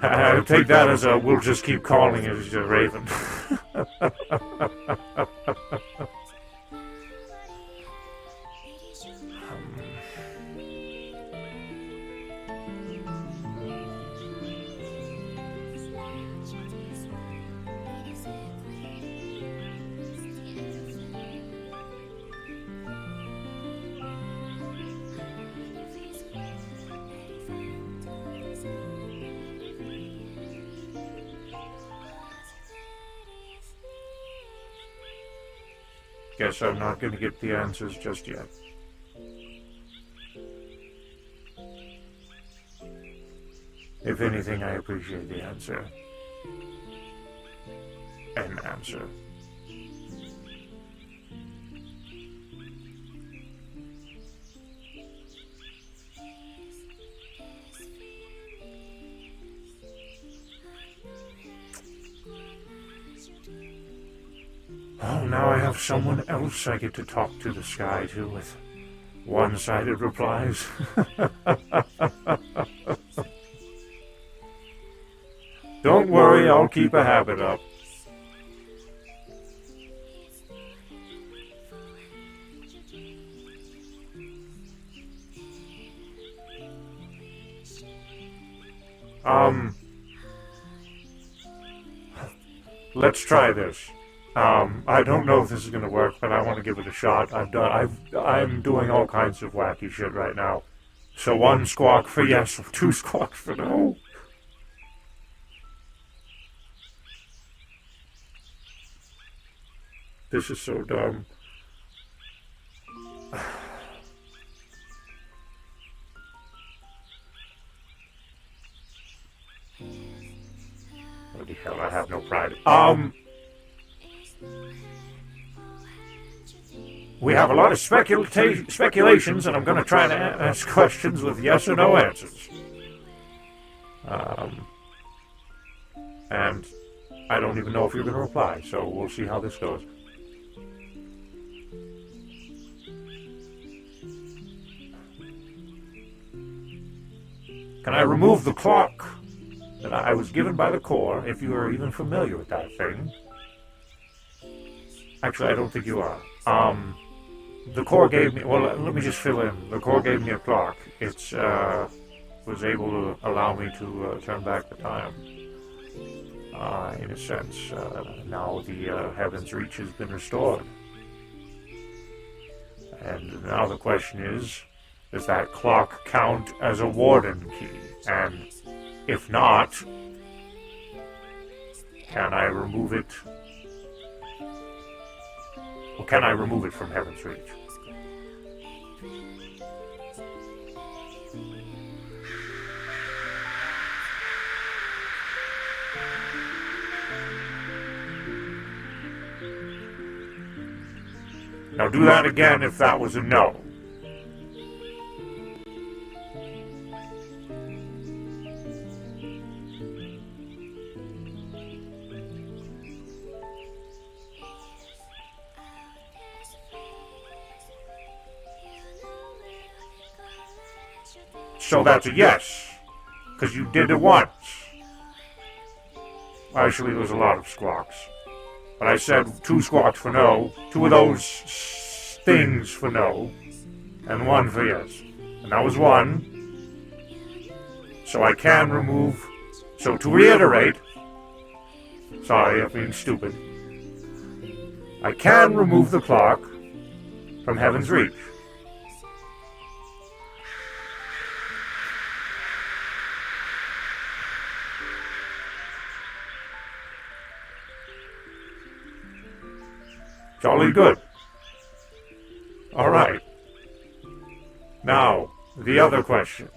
I'll take that as a, we'll just keep calling it a Raven. Guess I'm not going to get the answers just yet. If anything, I appreciate the answer. An answer. Oh, now I have someone else I get to talk to the sky to with one-sided replies. Don't worry, I'll keep a habit up. Let's try this. I don't know if this is going to work, but I want to give it a shot. I'm doing all kinds of wacky shit right now. So 1 squawk for yes, 2 squawks for no. This is so dumb. Bloody hell, I have no pride. We have a lot of speculations, and I'm going to try to ask questions with yes or no answers. And I don't even know if you're going to reply, so we'll see how this goes. Can I remove the clock that I was given by the Corps, if you are even familiar with that thing? Actually, I don't think you are. The Corps gave me, well, let me just fill in. The Corps gave me a clock. It's, was able to allow me to turn back the time. In a sense, now the Heaven's Reach has been restored. And now the question is, does that clock count as a warden key? And if not, can I remove it? Or can I remove it from Heaven's Reach? Now do that again if that was a no. So that's a yes, because you did it once. Actually, there was a lot of squawks. But I said 2 squawks for no, 2 of those things for no, and 1 for yes. And that was 1. So I can remove... So to reiterate... Sorry, I'm being stupid. I can remove the clock from Heaven's Reach. Jolly good. All right. Now, the other question.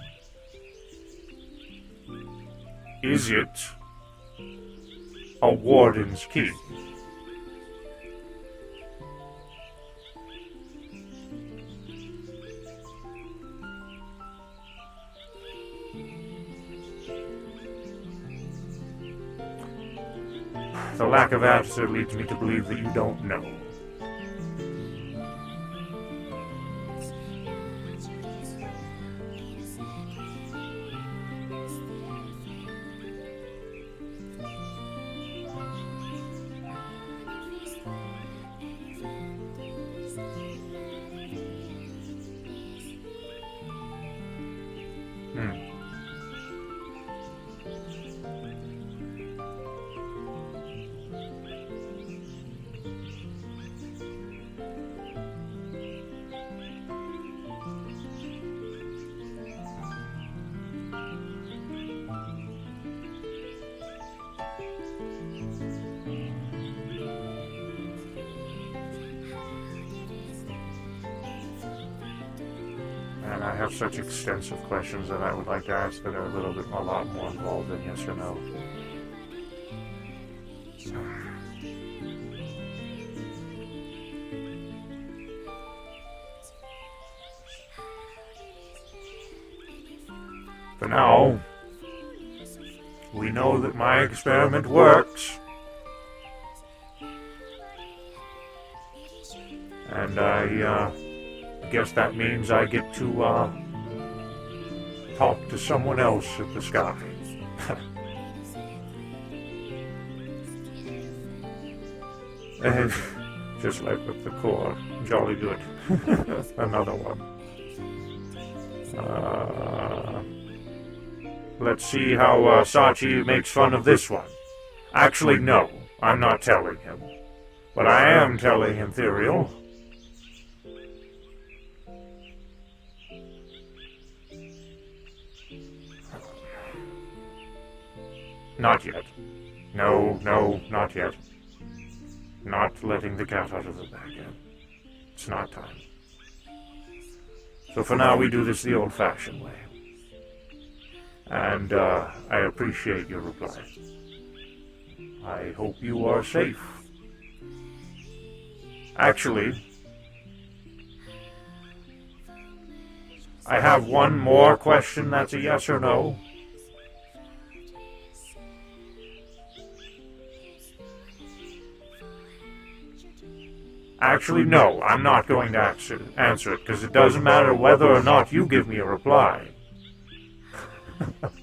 Is it a warden's key? The lack of answer leads me to believe that you don't know. And I have such extensive questions that I would like to ask that are a little bit, a lot more involved than yes or no. For now, we know that my experiment works. And I guess that means I get to talk to someone else at the sky. And just like with the core, jolly good. Another one. Let's see how Sachi makes fun of this one. Actually, no, I'm not telling him. But I am telling Ethereal. Not yet. No, not yet. Not letting the cat out of the bag yet. It's not time. So for now, we do this the old-fashioned way. And I appreciate your reply. I hope you are safe. Actually, I have one more question that's a yes or no. Actually, no, I'm not going to answer it, because it doesn't matter whether or not you give me a reply.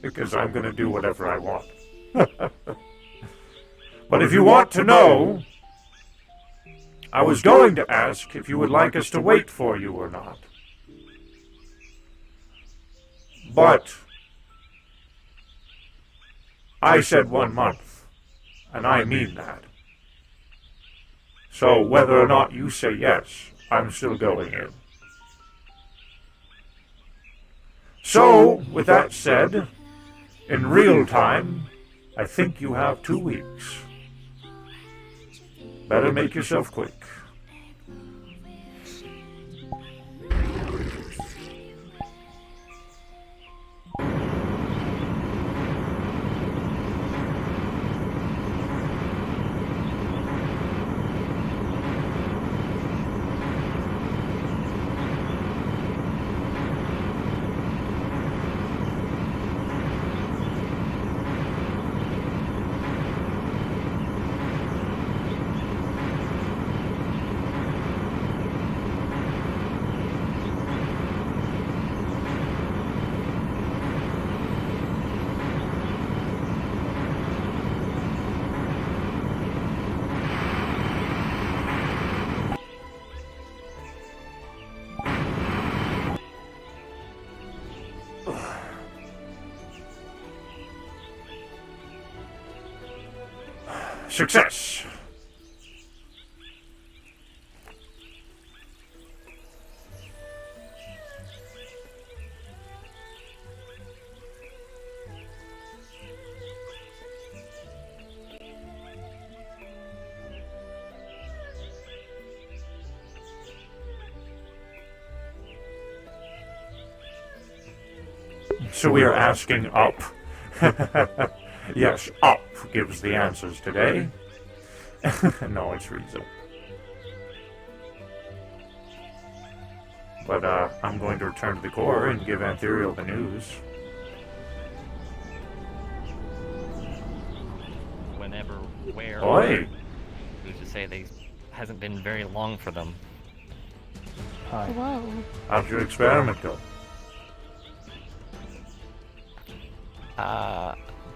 Because I'm going to do whatever I want. But if you want to know, I was going to ask if you would like us to wait for you or not. But I said 1 month, and I mean that. So whether or not you say yes, I'm still going in. So, with that said, in real time, I think you have 2 weeks. Better make yourself quick. Success! So we are asking up. Yes, up gives the answers today. No, it's Riza. But I'm going to return to the core and give Ethereal the news. Whenever, where, Oi! who's to say they hasn't been very long for them. Whoa. How'd your experiment go?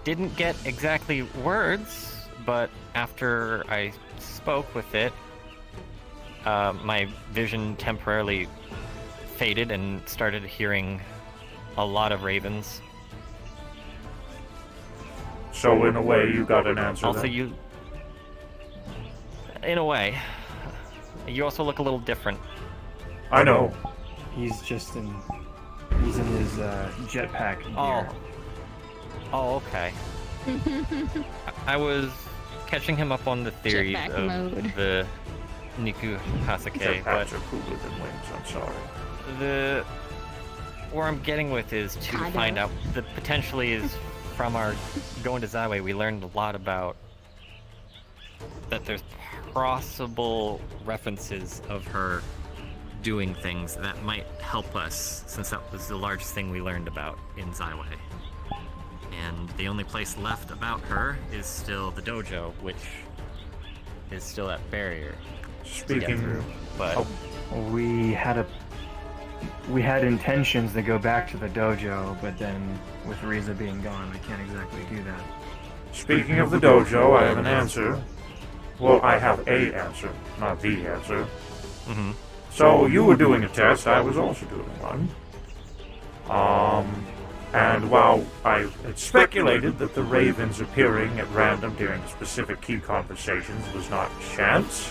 Didn't get exactly words, but after I spoke with it, my vision temporarily faded and started hearing a lot of ravens. So in a way, you got an answer. Also, then. in a way, you also look a little different. I know. He's just in. He's in his jetpack gear. Oh, okay. I was catching him up on the theories Jetpack of mode. the Niku Hasake, Jetpacks but are cooler than wings. I'm sorry. where I'm getting with is to Kinda. find out the potentially is from our going to Zyway, we learned a lot about that there's possible references of her doing things that might help us, since that was the largest thing we learned about in Zyway. And the only place left about her is still the dojo, which is still that barrier to get Speaking. through. But Oh. We had intentions to go back to the dojo, but then with Riza being gone, we can't exactly do that. Speaking of the dojo, I have an answer. Well, I have a answer, not the answer. hmm So you were doing a test, I was also doing one. And while I had speculated that the ravens appearing at random during specific key conversations was not chance,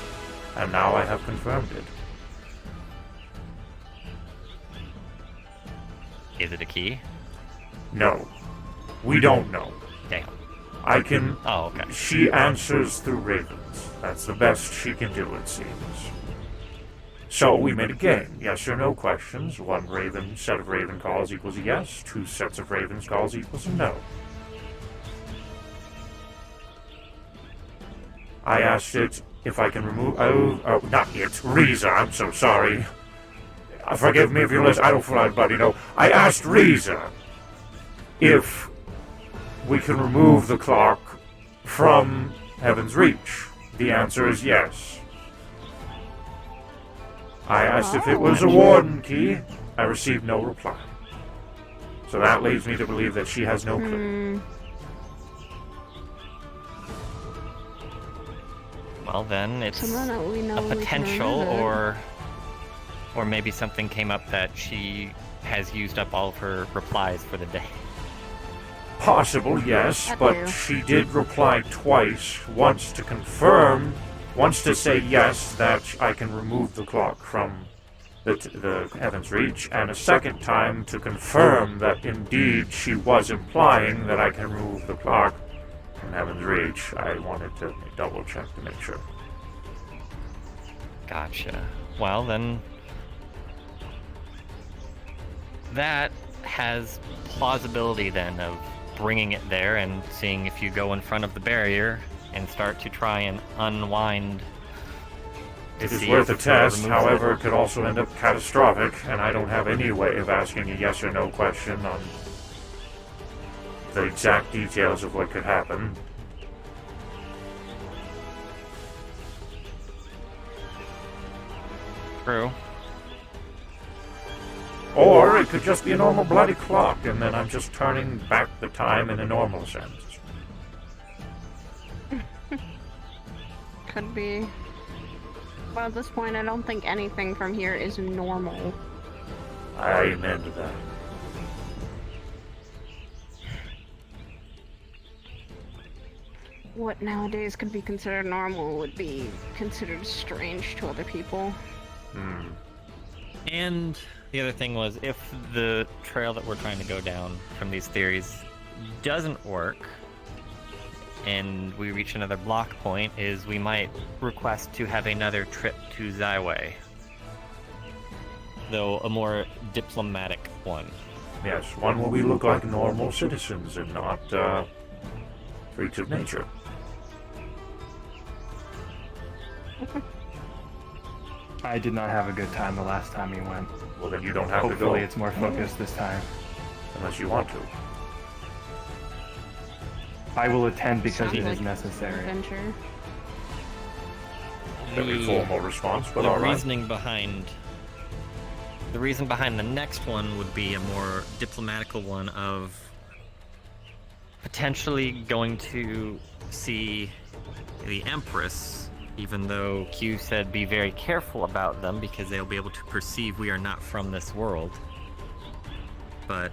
and now I have confirmed it. Is it a key? No. We don't know. Damn. I can... Oh, okay. She answers through ravens. That's the best she can do, it seems. So we made a game. Yes or no questions. One raven set of raven calls equals a yes. Two sets of ravens calls equals a no. I asked it if I can remove... Oh, not it. Riza, I'm so sorry. Forgive me if you're listening. I don't feel like buddy, no. I asked Riza if we can remove the clock from Heaven's Reach. The answer is yes. I asked if it was a warden key. I received no reply. So that leads me to believe that she has no clue. Well, then it's So now that we know a we can potential, remove it. or maybe something came up that she has used up all of her replies for the day. Possible, yes, That but too. she did reply twice. Once to confirm, once to say yes, that I can remove the clock from the Heaven's Reach, and a second time to confirm that indeed she was implying that I can remove the clock from Heaven's Reach. I wanted to double check to make sure. Gotcha. Well, then that has plausibility then of bringing it there and seeing if you go in front of the barrier and start to try and unwind. to It is see worth a if it test, removes however, it. it could also end up catastrophic, and I don't have any way of asking a yes or no question on the exact details of what could happen. True. Or it could just be a normal bloody clock, and then I'm just turning back the time in a normal sense. Could be. Well, at this point, I don't think anything from here is normal. Amen to that. What nowadays could be considered normal would be considered strange to other people. And the other thing was, if the trail that we're trying to go down from these theories doesn't work, and we reach another block point, is we might request to have another trip to Zyway. Though a more diplomatic one. Yes, one where we look like normal citizens and not, freaks of nature. I did not have a good time the last time he went. Well, then you don't have to go Hopefully it's more focused this time. unless you want to. I will attend because Sounds it is like necessary. Adventure. Very formal response, but the alright. reasoning behind the reason behind the next one would be a more diplomatical one of potentially going to see the Empress, even though Q said be very careful about them because they'll be able to perceive we are not from this world. But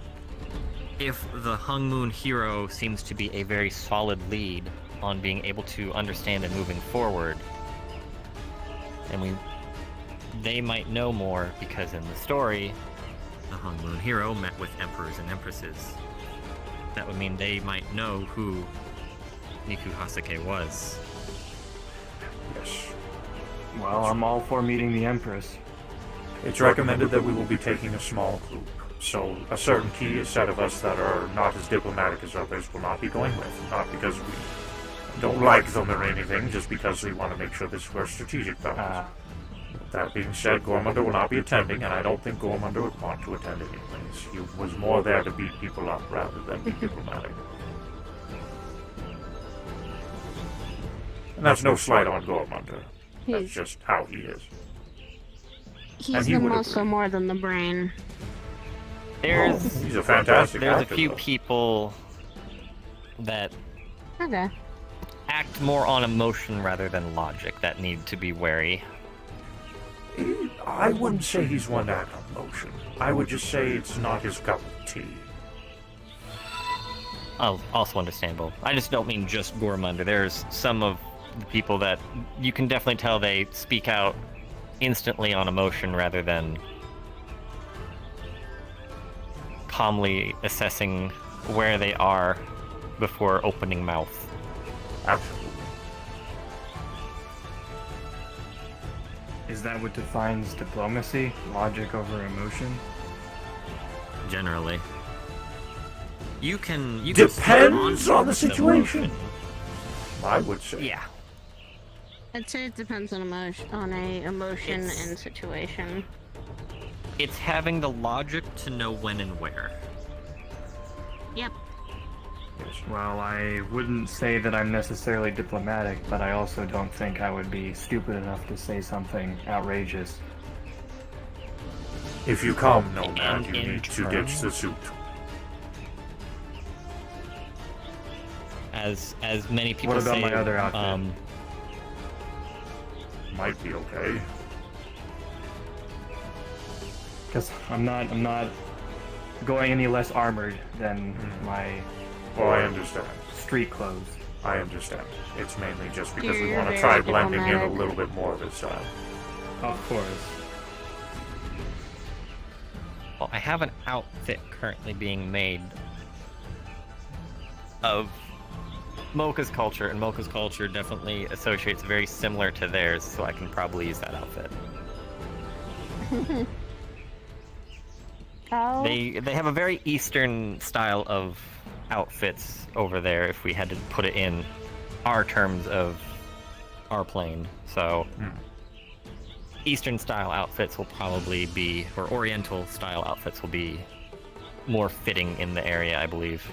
if the Hung Moon hero seems to be a very solid lead on being able to understand and moving forward, and they might know more because in the story, the Hung Moon hero met with emperors and empresses. That would mean they might know who Niku Hasake was. Yes. Well, I'm all for meeting the Empress. It's recommended that we will be taking a small group, so a certain key set of us that are not as diplomatic as others will not be going with. Not because we don't like them or anything, just because we want to make sure this is for strategic balance. That being said, Gormunder will not be attending, and I don't think Gormunder would want to attend anyways. He was more there to beat people up rather than be diplomatic. And that's no slight on Gormunder. That's He's, just how he is. he's and he the would muscle agree. more than the brain. He's a fantastic There's actor, a few though. people that Okay. act more on emotion rather than logic that need to be wary. I wouldn't say he's one to act on emotion. I would just say it's not his cup of tea. Oh, also understandable. I just don't mean just Gormunder. There's some of the people that you can definitely tell they speak out instantly on emotion rather than calmly assessing where they are before opening mouth. Absolutely. Is that what defines diplomacy? Logic over emotion? Generally, you can spot Depends on the the situation. emotion. I would say. Yeah, I'd say it depends on a emotion It's- and situation. it's having the logic to know when and where. Yep. Yes. Well, I wouldn't say that I'm necessarily diplomatic, but I also don't think I would be stupid enough to say something outrageous. If you come, Nomad, And you in need to turn- ditch the suit. As many people What about say, my other outfit? Might be okay. Because I'm not going any less armored than my Well, I understand. street clothes. I understand. It's mainly just because we You're want to very try blending in a diplomatic. little bit more this time. Of course. well, I have an outfit currently being made of Mocha's culture, and Mocha's culture definitely associates very similar to theirs, so I can probably use that outfit. Oh. They have a very Eastern style of outfits over there, if we had to put it in our terms of our plane. So Eastern style outfits will probably be, or Oriental style outfits will be more fitting in the area, I believe.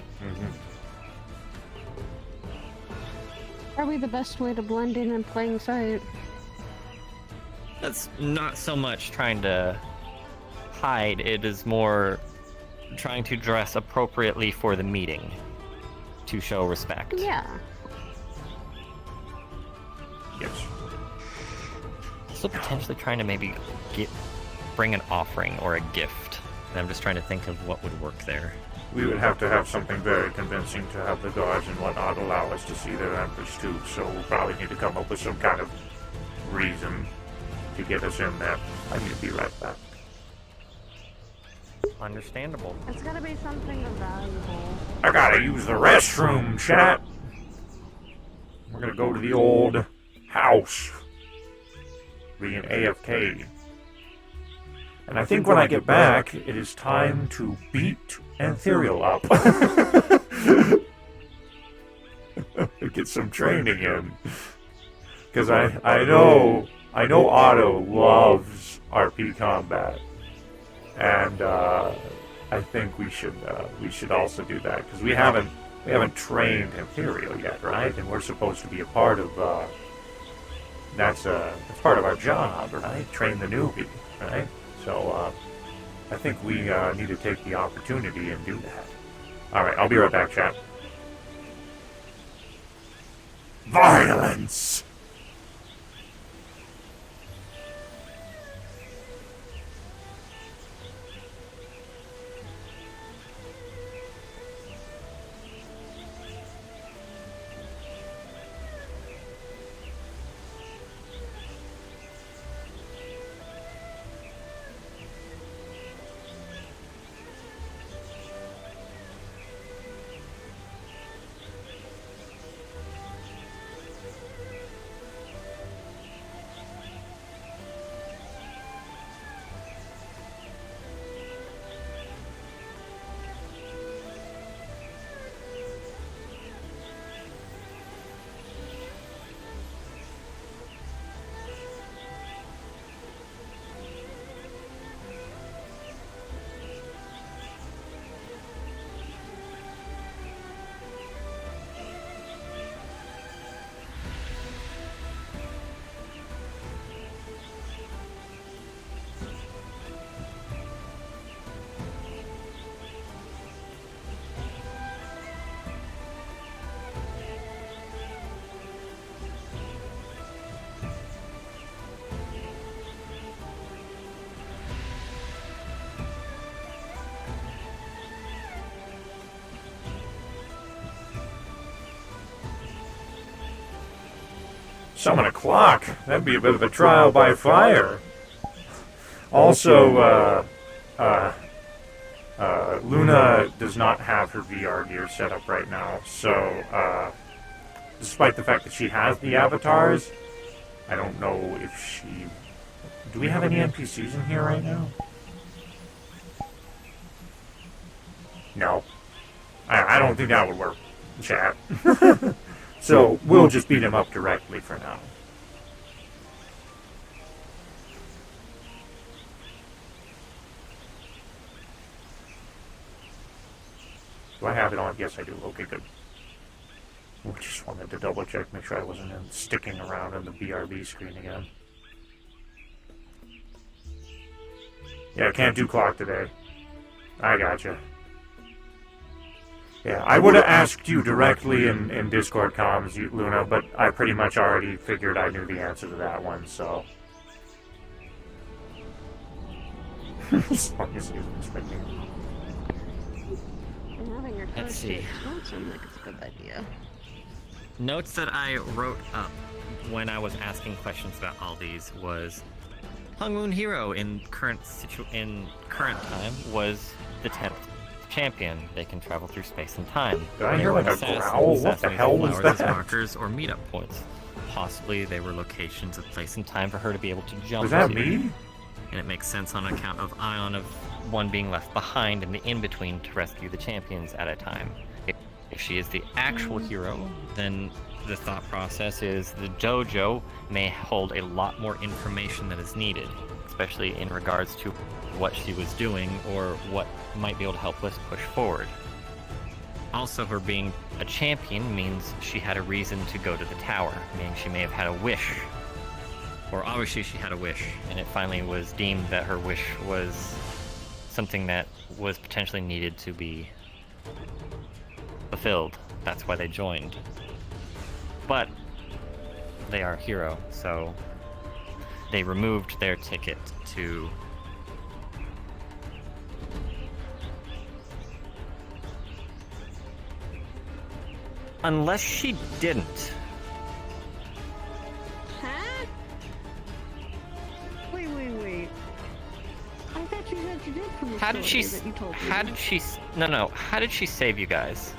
Probably the best way to blend in plain sight. That's not so much trying to hide, it is more trying to dress appropriately for the meeting to show respect. Yeah. Yes. Also potentially trying to maybe bring an offering or a gift. And I'm just trying to think of what would work there. We would have to have something very convincing to have the guards and whatnot allow us to see their empress too, so we'll probably need to come up with some kind of reason to get us in there. I need to be right back. Understandable. It's gotta be something of valuable. I gotta use the restroom, chat. We're gonna go to the old house. Being AFK. And I think when I get back, it is time to beat Ethereal up. Get some training in. Because I know Otto loves RP combat. And I think we should also do that. Because we haven't trained Ethereal yet, right? And we're supposed to be a part of that's part of our job, right? Train the newbie, right? So, I think we need to take the opportunity and do that. Alright, I'll be right back, chat. Violence! Summon a clock. That'd be a bit of a trial by fire. Also, Luna does not have her VR gear set up right now, so, despite the fact that she has the avatars, I don't know if she... Do we have any NPCs in here right now? No. I don't think that would work, chat. So, we'll just beat him up directly for now. Do I have it on? Yes, I do. Okay, good. I just wanted to double check, make sure I wasn't sticking around in the BRB screen again. Yeah, I can't do clock today. I gotcha. Yeah, I would have asked you directly in Discord comms, Luna, but I pretty much already figured I knew the answer to that one, so... As long as you expect me. Having your Let's coach see. take notes sounds like it's a good idea. Notes that I wrote up when I was asking questions about all these was Hung Moon Hero in current time was the 10th champion. They can travel through space and time. Did I hear like a growl? What the hell was As that? markers or meetup points. Possibly they were locations of place and time for her to be able to jump Was that to. me? And it makes sense on account of Ion of one being left behind in the in-between to rescue the champions at a time. If she is the actual hero, then the thought process is the dojo may hold a lot more information that is needed, especially in regards to what she was doing or what might be able to help us push forward. Also, her being a champion means she had a reason to go to the tower, meaning she may have had a wish. Or obviously she had a wish, and it finally was deemed that her wish was something that was potentially needed to be fulfilled. That's why they joined. But they are a hero, so they removed their ticket to unless she didn't. Huh? Wait. I thought you said you did from the How did she story that you told me. how did she save you guys?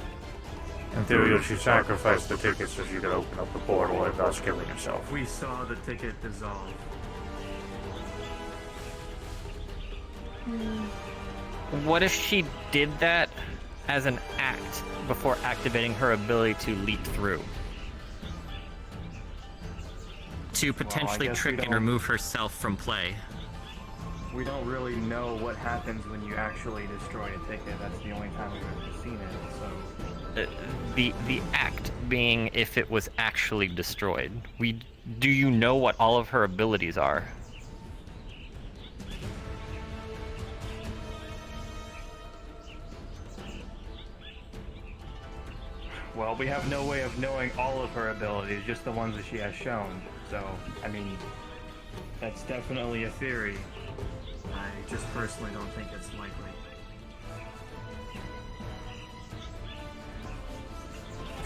In theory, she sacrificed the ticket so she could open up the portal and thus killing herself. We saw the ticket dissolve. What if she did that as an act before activating her ability to leap through? To potentially guess we trick and don't- remove herself from play. We don't really know what happens when you actually destroy a ticket. That's the only time we've ever seen it, so... The act being if it was actually destroyed. Do you know what all of her abilities are? Well, we have no way of knowing all of her abilities, just the ones that she has shown. So, I mean, that's definitely a theory. I just personally don't think it's likely.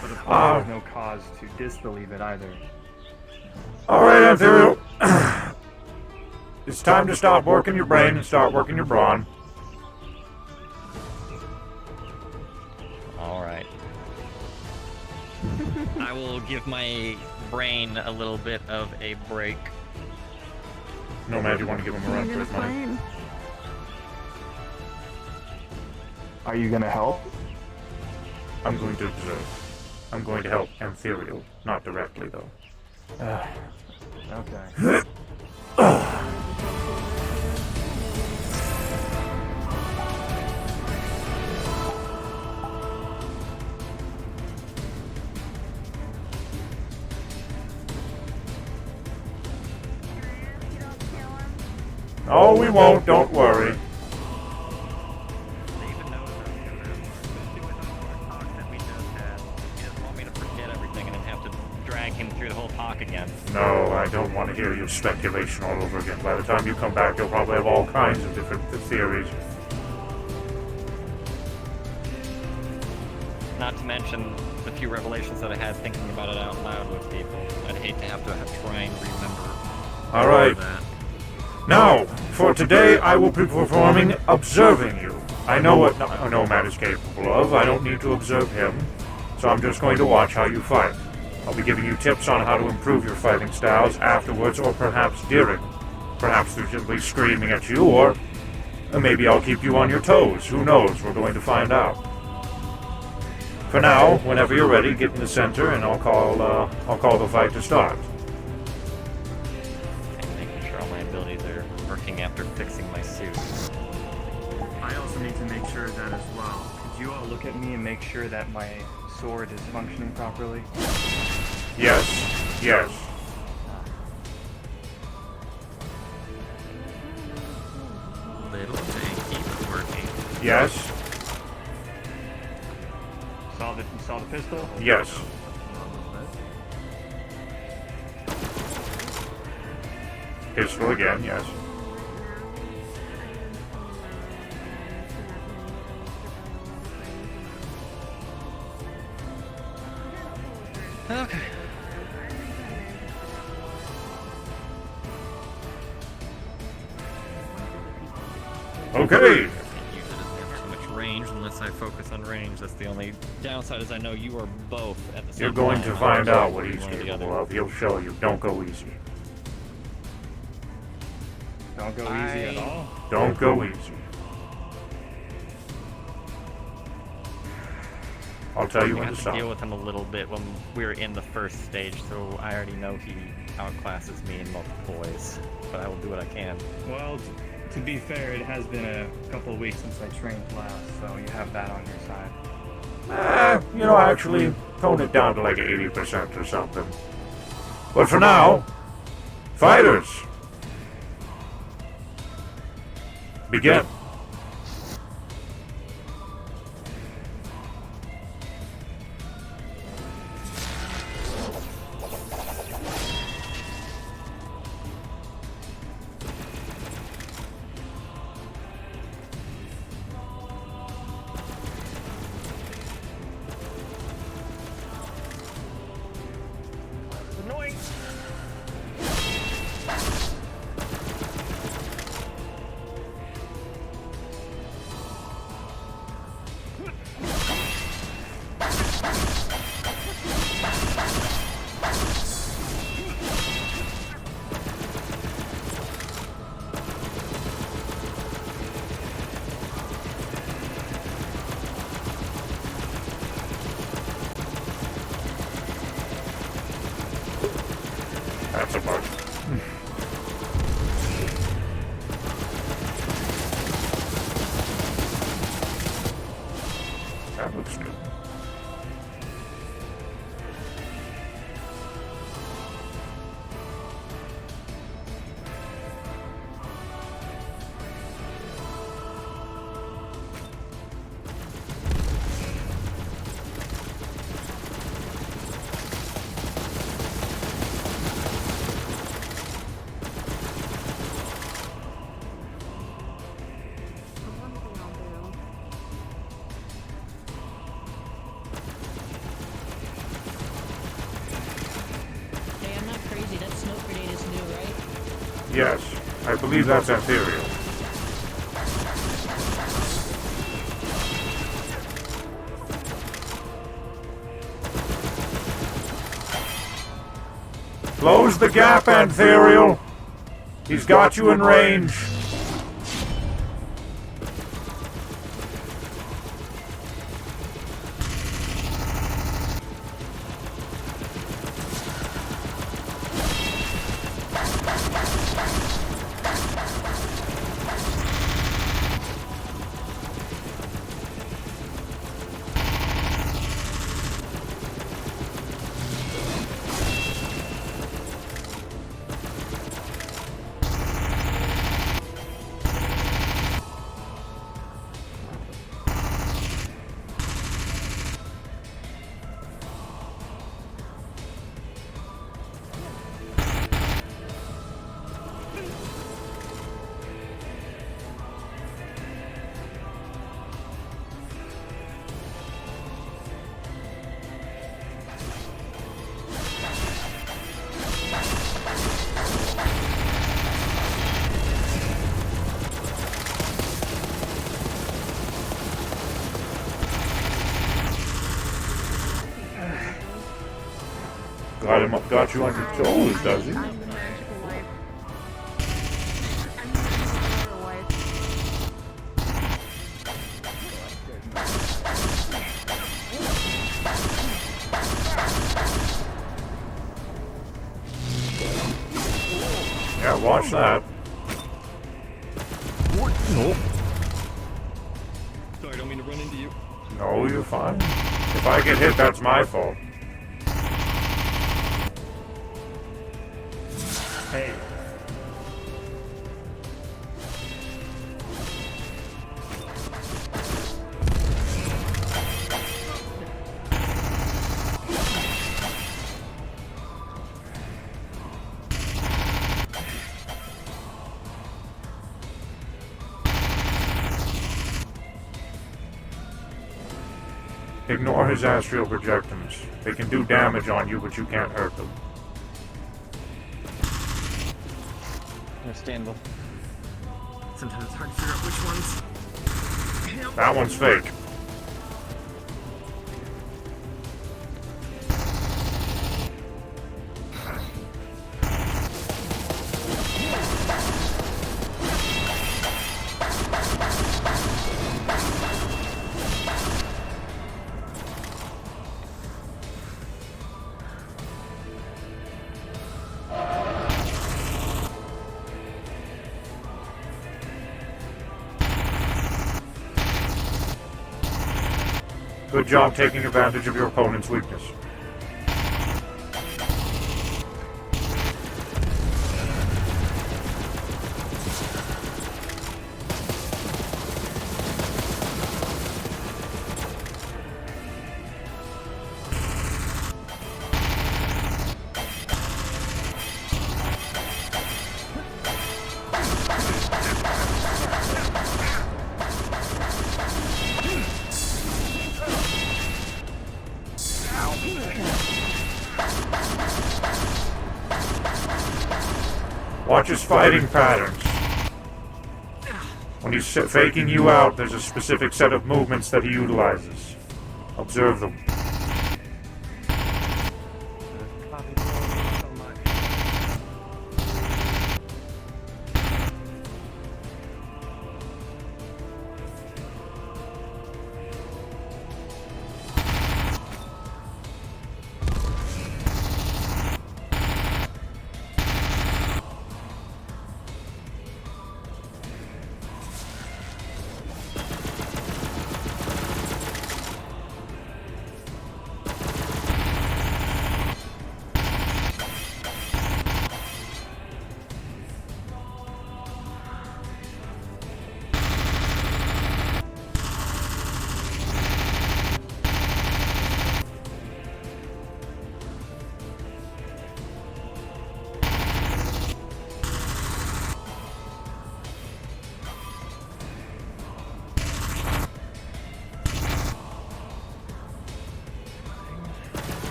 But of course, there's no cause to disbelieve it either. Alright, Ethereal. It's time to stop working your brain and start working your brawn. Alright. I will give my brain a little bit of a break. Nomad, you want to give him a run for You're his gonna money? play? Are you gonna help? I'm going to observe. I'm going to help Ethereal, not directly though. Okay. No, we won't, don't worry. They even know about the other, especially with all our talk that we just had. He doesn't want me to forget everything and then have to drag him through the whole talk again. No, I don't want to hear your speculation all over again. By the time you come back, you'll probably have all kinds of different theories. Not to mention the few revelations that I had thinking about it out loud with people. I'd hate to have try and remember All right. that. Now, for today, I will be performing Observing You. I know what a Nomad is capable of. I don't need to observe him, so I'm just going to watch how you fight. I'll be giving you tips on how to improve your fighting styles afterwards, or perhaps during. Perhaps through simply screaming at you, or maybe I'll keep you on your toes. Who knows? We're going to find out. For now, whenever you're ready, get in the center, and I'll call the fight to start. And making sure all my abilities are working after fixing my suit. I also need to make sure of that as well. Could you all look at me and make sure that my sword is functioning properly? Yes, yes. Little thing, keep working. Yes, You saw the pistol? yes. Pistol again, yes. Okay. Okay. Can't use it as we have too much range unless I focus on range. That's the only downside is I know you are both at the same You're going time. to find out what he's One or the capable other. of. He'll show you. Don't go easy. Don't go easy at all. Don't go easy. I'll tell you We when had to to deal stop. with him a little bit when we were in the first stage, so I already know he outclasses me in multiple ways. But I will do what I can. Well, to be fair, it has been a couple of weeks since I trained last, so you have that on your side. Actually, tone it down to like 80% or something. But for now, fighters, begin. Annoying! That's a bug. That looks good. Hey, I'm not crazy. That smoke grenade is new, right? Yes, I believe that's ethereal. Close the gap, Antherial. He's got you in range. got you on your toes, does he? I'm the magical wife. I'm the magical wife. Yeah, watch that. Nope. Sorry, I don't mean to run into you. No, you're fine. If I get hit, that's my fault. Hey. Ignore his astral projections. They can do damage on you, but you can't hurt them. Understandable. Sometimes it's hard to figure out which ones. That one's fake. Good job taking advantage of your opponent's weakness. Watch his fighting patterns. When he's faking you out, there's a specific set of movements that he utilizes. Observe them.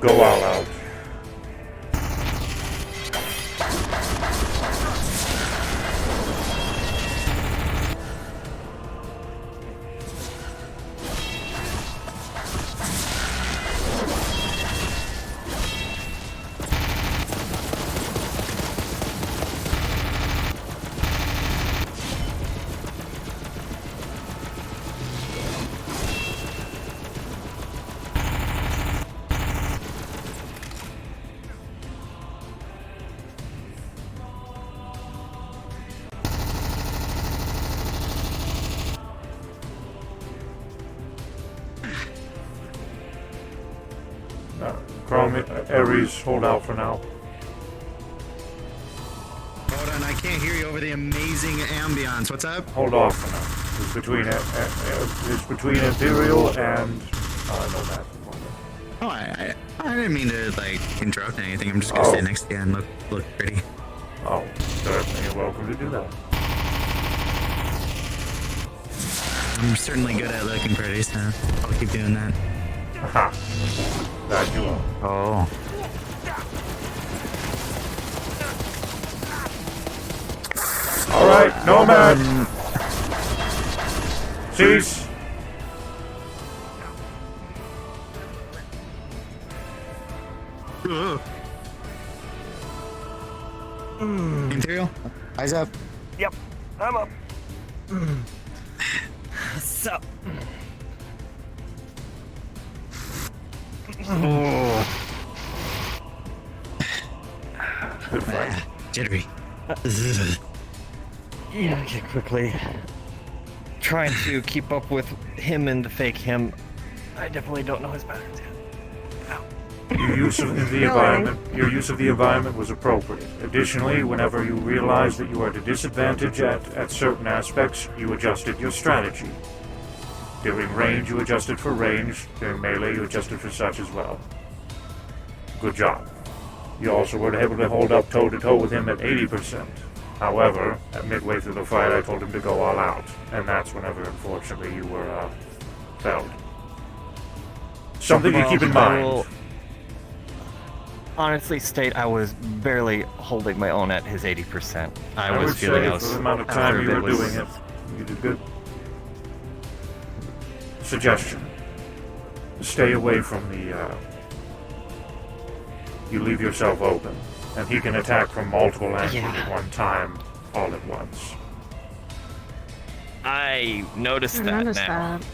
Go all out. Chrome, Ares, hold out for now. Hold on, I can't hear you over the amazing ambience. What's up? Hold off for now. It's between Imperial and Nomad. Oh, I didn't mean to like interrupt anything. I'm just gonna Oh. stand next to you and look pretty. Oh, certainly you're welcome to do that. I'm certainly good at looking pretty, so I'll keep doing that. Aha. That you are. Oh. Alright, Nomad! Cease! Ugh. Imperial, eyes up. Yep, I'm up. So. Good fight. Jittery. Yeah, okay, quickly. Trying to keep up with him and the fake him. I definitely don't know his patterns yet. Your use of the environment was appropriate. Additionally, whenever you realized that you are at a disadvantage at certain aspects, you adjusted your strategy. During range, you adjusted for range. During melee, you adjusted for such as well. Good job. You also were able to hold up toe-to-toe with him at 80%. However, at midway through the fight, I told him to go all out, and that's whenever, unfortunately, you were, felled. Something to keep in I mind. will honestly state I was barely holding my own at his 80%. I would was feeling say I was for the amount of after time a you bit were was- doing it, you did good. Suggestion. Stay away from the, you leave yourself open, and he can attack from multiple angles at one time, all at once. I noticed I that noticed now. that.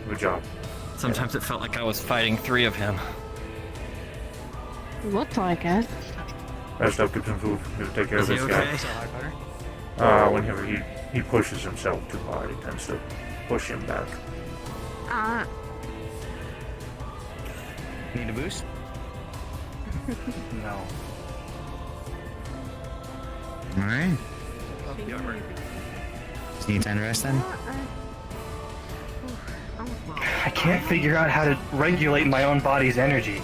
Good job. Sometimes it felt like I was fighting 3 of him. Looked like it. Rest up, get some food. We'll take care Is of he this okay? guy. Whenever he pushes himself too hard, he tends to push him back. Need a boost? No. Alright. Just need time to rest then? I can't figure out how to regulate my own body's energy.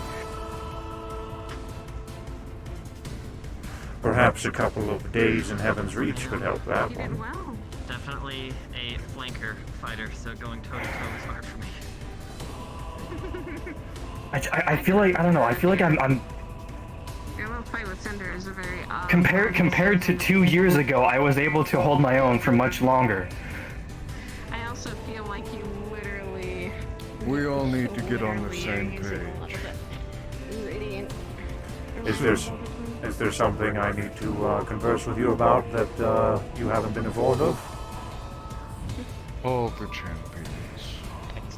Perhaps a couple of days in Heaven's Reach could help that You one. did well. Definitely a flanker fighter, so going toe to toe is hard for me. I feel like, I don't know, I feel like I'm Your little fight with Cinder is a very odd. compared to 2 years ago, I was able to hold my own for much longer. I also feel like you literally. We all need to get on the literally same are using a lot page. of that radiant- Is there something I need to converse with you about that you haven't been informed of? All the champions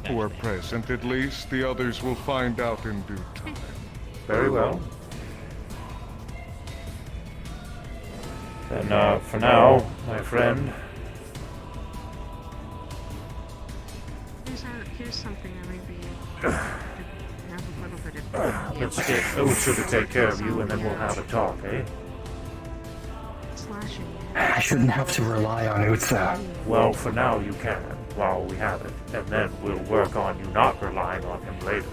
who are present, at least, the others will find out in due time. Very well. Then, for now, my friend, Here's something that maybe could have a little bit of let's get Ucha to take care of you, and then we'll have a talk, eh? slashing. I shouldn't have to rely on Utsa. Well, for now you can, while we have it, and then we'll work on you not relying on him later.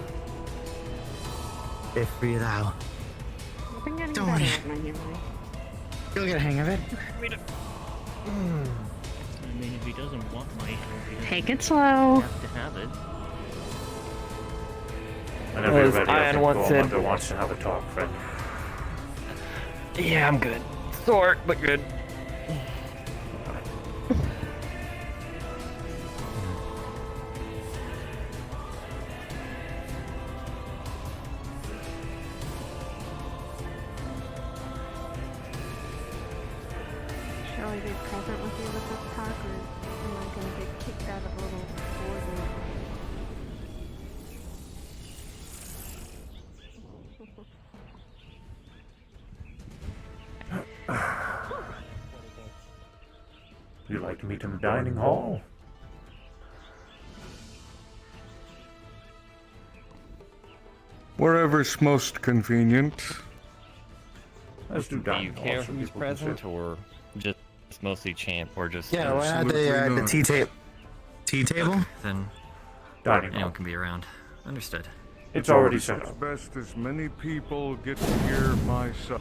If we thou. I've been getting Don't better worry. at my healing. You'll get a hang of it. I mean, if he doesn't want my help, he doesn't Take it slow. have to have it. Whenever you're As ready, I Ian think once said- Gormunder wants to have a talk, friend. Yeah, I'm good. Sore, but good. Shall I be present with you with this talk, or am I gonna get kicked out of a little board? Would you like to meet in the dining hall? Wherever's most convenient. Let's do Do you dining hall care so who's people can present, sit. or just mostly champ, or just Yeah, why not Absolutely the not. tea table? Tea table? Then Dining hall. anyone can be around. Understood. It's already set It's up. best as many people get to hear my side.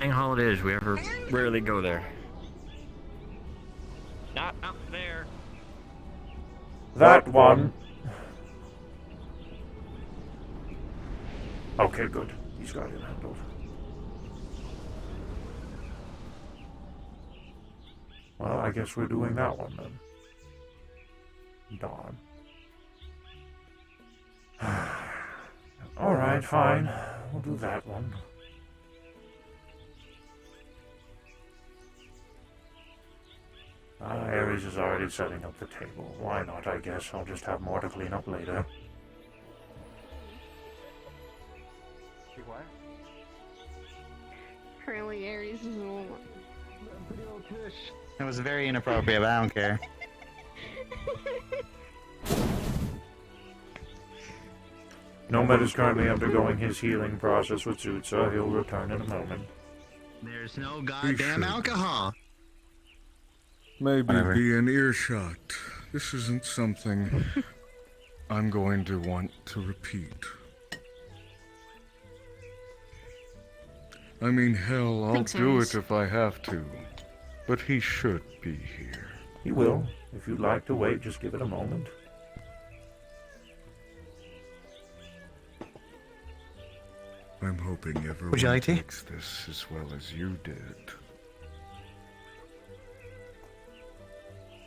Hang hall it is. We ever rarely go there. Not up there. That one. Okay, good. He's got it handled. Well, I guess we're doing that one then. Dawn. Alright, fine. We'll do that one. Ares is already setting up the table. Why not, I guess. I'll just have more to clean up later. Apparently Ares is the one. That was very inappropriate, but I don't care. Nomad is currently undergoing his healing process with Zutza. He'll return in a moment. There's no should. goddamn alcohol. Maybe Whatever. be an earshot. This isn't something I'm going to want to repeat. I mean, hell, I'll Makes do sense. it if I have to. But he should be here. He will. If you'd like to wait, just give it a moment. I'm hoping everyone Would you like tea? takes this as well as you did.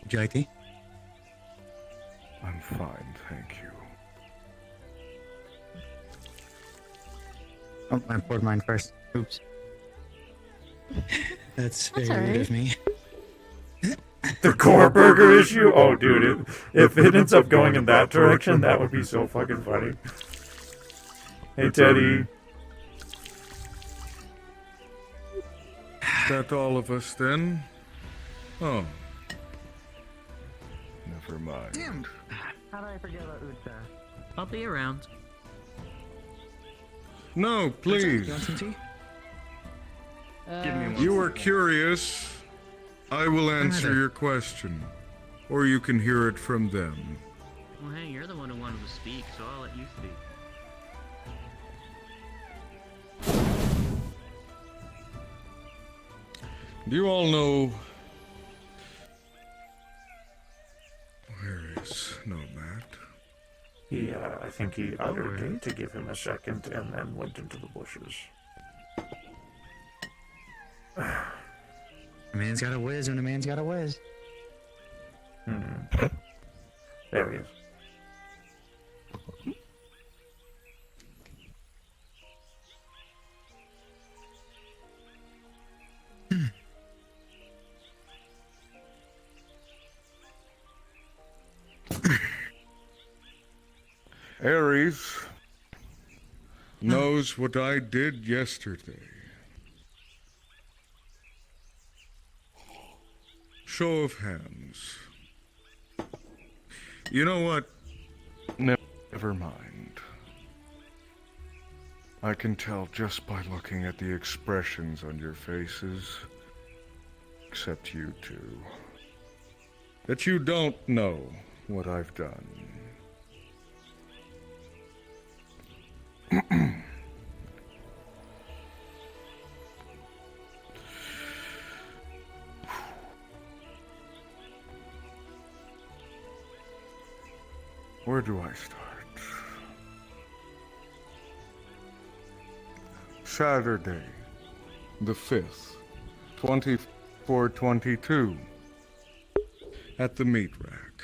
Would you like tea? I'm fine, thank you. Oh, I poured mine first. Oops. That's very That's rude alright. of me. The core burger issue? Oh, dude, if it ends up going in that direction, that would be so fucking funny. Hey, Teddy. That all of us then? Oh. Never mind. Damn. I'll be around. No, please. You want some tea? Give me one. You are curious. I will answer Another. your question. Or you can hear it from them. Well, hey, you're the one who wanted to speak, so I'll let you speak. Do you all know... Where is Nomad? I think he uttered it to give him a second and then went into the bushes. A man's got a whiz when a man's got a whiz. There he is. Ares knows what I did yesterday. Show of hands. You know what? Never mind. I can tell just by looking at the expressions on your faces, except you two, that you don't know what I've done. Where do I start? Saturday, the 5th, 2422, at the meat rack.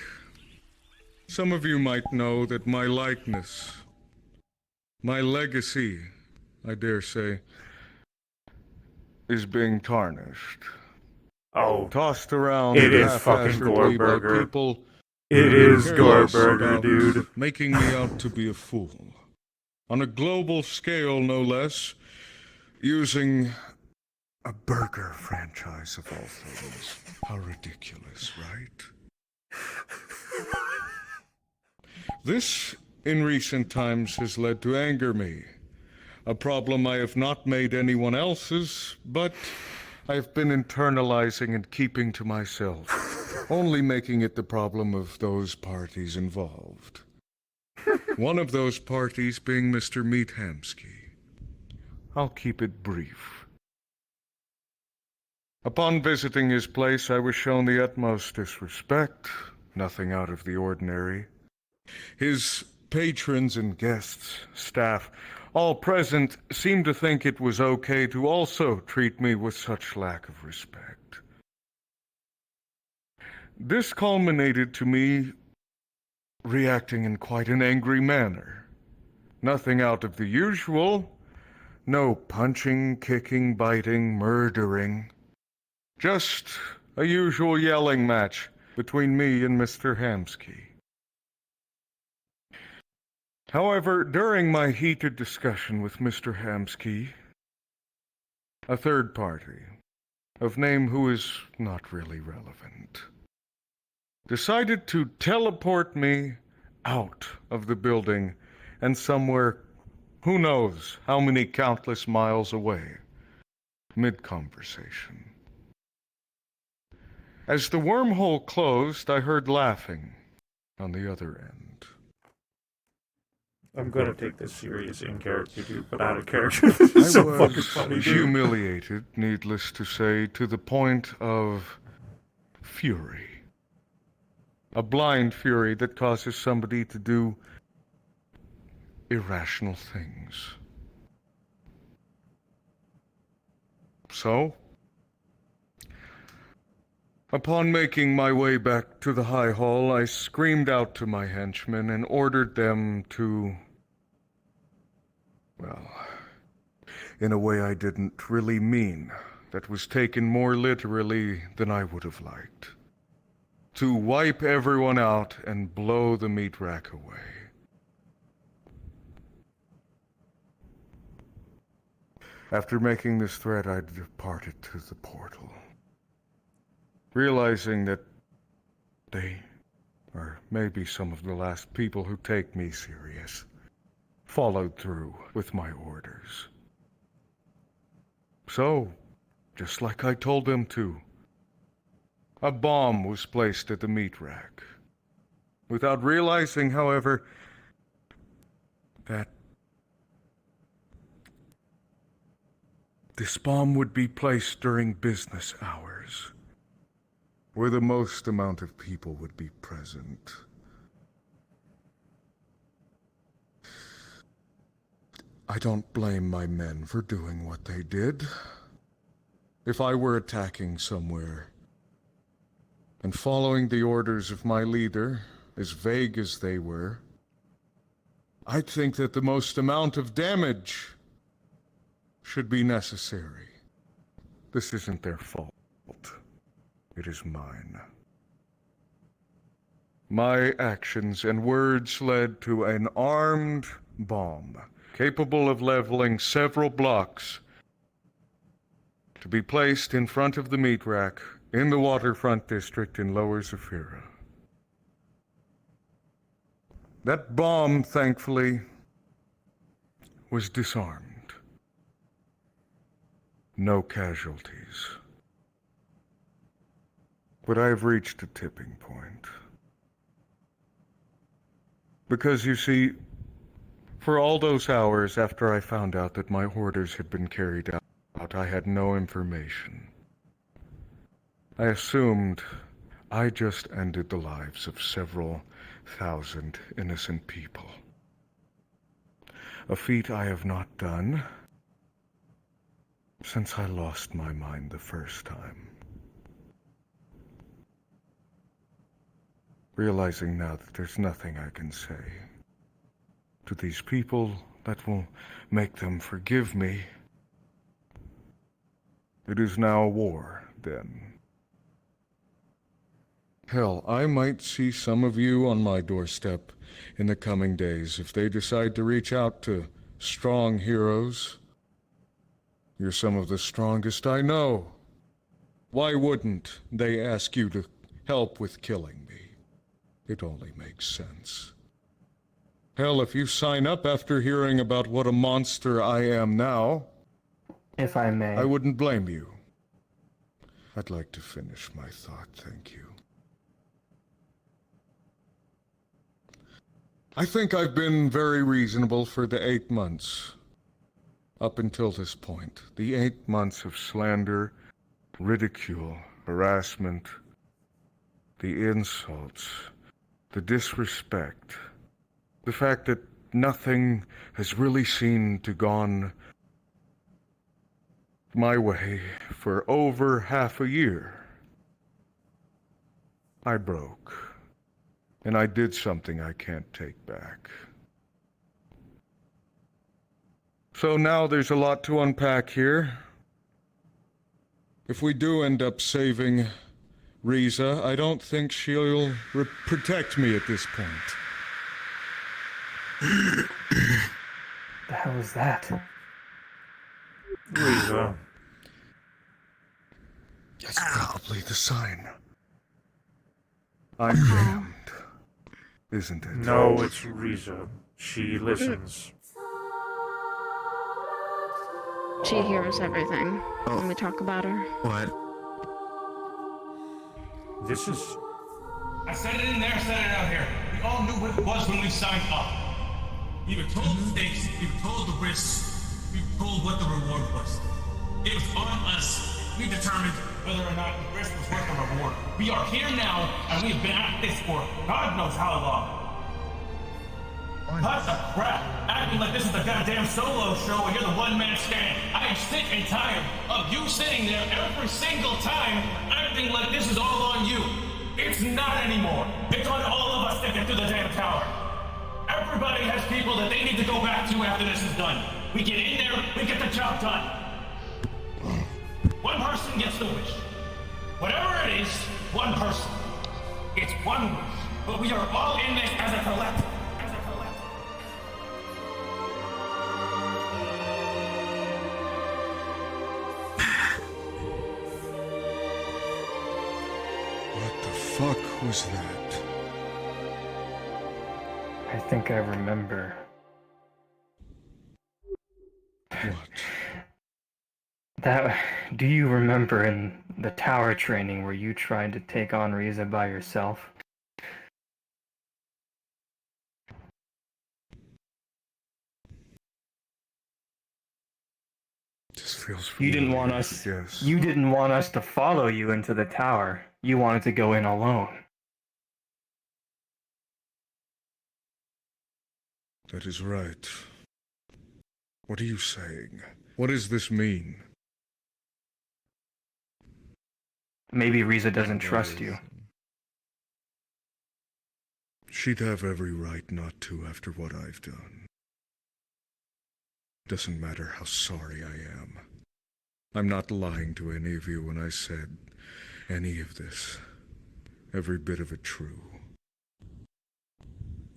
Some of you might know that my likeness, my legacy, I dare say, is being tarnished. Oh, Tossed around It is fucking haphazardly by Goreburger. people it is careless Goreburger, about dude. making me out to be a fool. On a global scale, no less. Using a burger franchise of all things. How ridiculous, right? This, in recent times, has led to anger me. A problem I have not made anyone else's, but I have been internalizing and keeping to myself, only making it the problem of those parties involved. One of those parties being Mr. Meathamsky. I'll keep it brief. Upon visiting his place, I was shown the utmost disrespect, nothing out of the ordinary. His patrons and guests, staff, all present seemed to think it was okay to also treat me with such lack of respect. This culminated to me reacting in quite an angry manner. Nothing out of the usual. No punching, kicking, biting, murdering. Just a usual yelling match between me and Mr. Hamsky. However, during my heated discussion with Mr. Hamsky, a third party, of name who is not really relevant, decided to teleport me out of the building and somewhere, who knows how many countless miles away, mid-conversation. As the wormhole closed, I heard laughing on the other end. I'm gonna take this serious in character, dude, but out of character. This is so I fucking was funny, dude. humiliated, needless to say, to the point of fury. A blind fury that causes somebody to do irrational things. So, upon making my way back to the High Hall, I screamed out to my henchmen and ordered them to, well, in a way I didn't really mean, that was taken more literally than I would have liked. To wipe everyone out and blow the meat rack away. After making this threat, I departed to the portal, realizing that they are maybe some of the last people who take me serious, followed through with my orders. So, just like I told them to, a bomb was placed at the meat rack. Without realizing, however, that this bomb would be placed during business hours, where the most amount of people would be present. I don't blame my men for doing what they did. If I were attacking somewhere, and following the orders of my leader, as vague as they were, I'd think that the most amount of damage should be necessary. This isn't their fault. It is mine. My actions and words led to an armed bomb, capable of leveling several blocks, to be placed in front of the meat rack in the waterfront district in Lower Zafira. That bomb, thankfully, was disarmed. No casualties. But I've reached a tipping point. Because, you see, for all those hours after I found out that my orders had been carried out, I had no information. I assumed I just ended the lives of several thousand innocent people. A feat I have not done since I lost my mind the first time. Realizing now that there's nothing I can say to these people that will make them forgive me. It is now a war, then. Hell, I might see some of you on my doorstep in the coming days if they decide to reach out to strong heroes. You're some of the strongest I know. Why wouldn't they ask you to help with killing me? It only makes sense. Hell, if you sign up after hearing about what a monster I am now, If I may. I wouldn't blame you. I'd like to finish my thought, thank you. I think I've been very reasonable for the 8 months. Up until this point. The 8 months of slander, ridicule, harassment, the insults, the disrespect, the fact that nothing has really seemed to gone my way for over half a year. I broke, and I did something I can't take back. So now there's a lot to unpack here. If we do end up saving Riza, I don't think she'll protect me at this point. The hell is that? Riza. That's probably the sign. I'm damned, isn't it? No, it's Riza. She listens. She hears everything when we talk about her. What? This is... I said it in there, I said it out here. We all knew what it was when we signed up. We were told the stakes, we were told the risks, we were told what the reward was. It was on us. We determined whether or not the risk was worth the reward. We are here now, and we have been at this for God knows how long. Cut the crap! Acting like this is a goddamn solo show and you're the one-man stand. I am sick and tired of you sitting there every single time acting like this is all on you. It's not anymore. It's on all of us to get to the damn tower. Everybody has people that they need to go back to after this is done. We get in there, we get the job done. One person gets the wish. Whatever it is, one person. It's one wish. But we are all in this as a collective. What the fuck was that? I think I remember. What? Do you remember in the tower training where you tried to take on Riza by yourself? This feels You didn't want familiar, us. Yes. You didn't want us to follow you into the tower. You wanted to go in alone. That is right. What are you saying? What does this mean? Maybe Riza doesn't trust you. She'd have every right not to after what I've done. Doesn't matter how sorry I am. I'm not lying to any of you when I said any of this. Every bit of it true.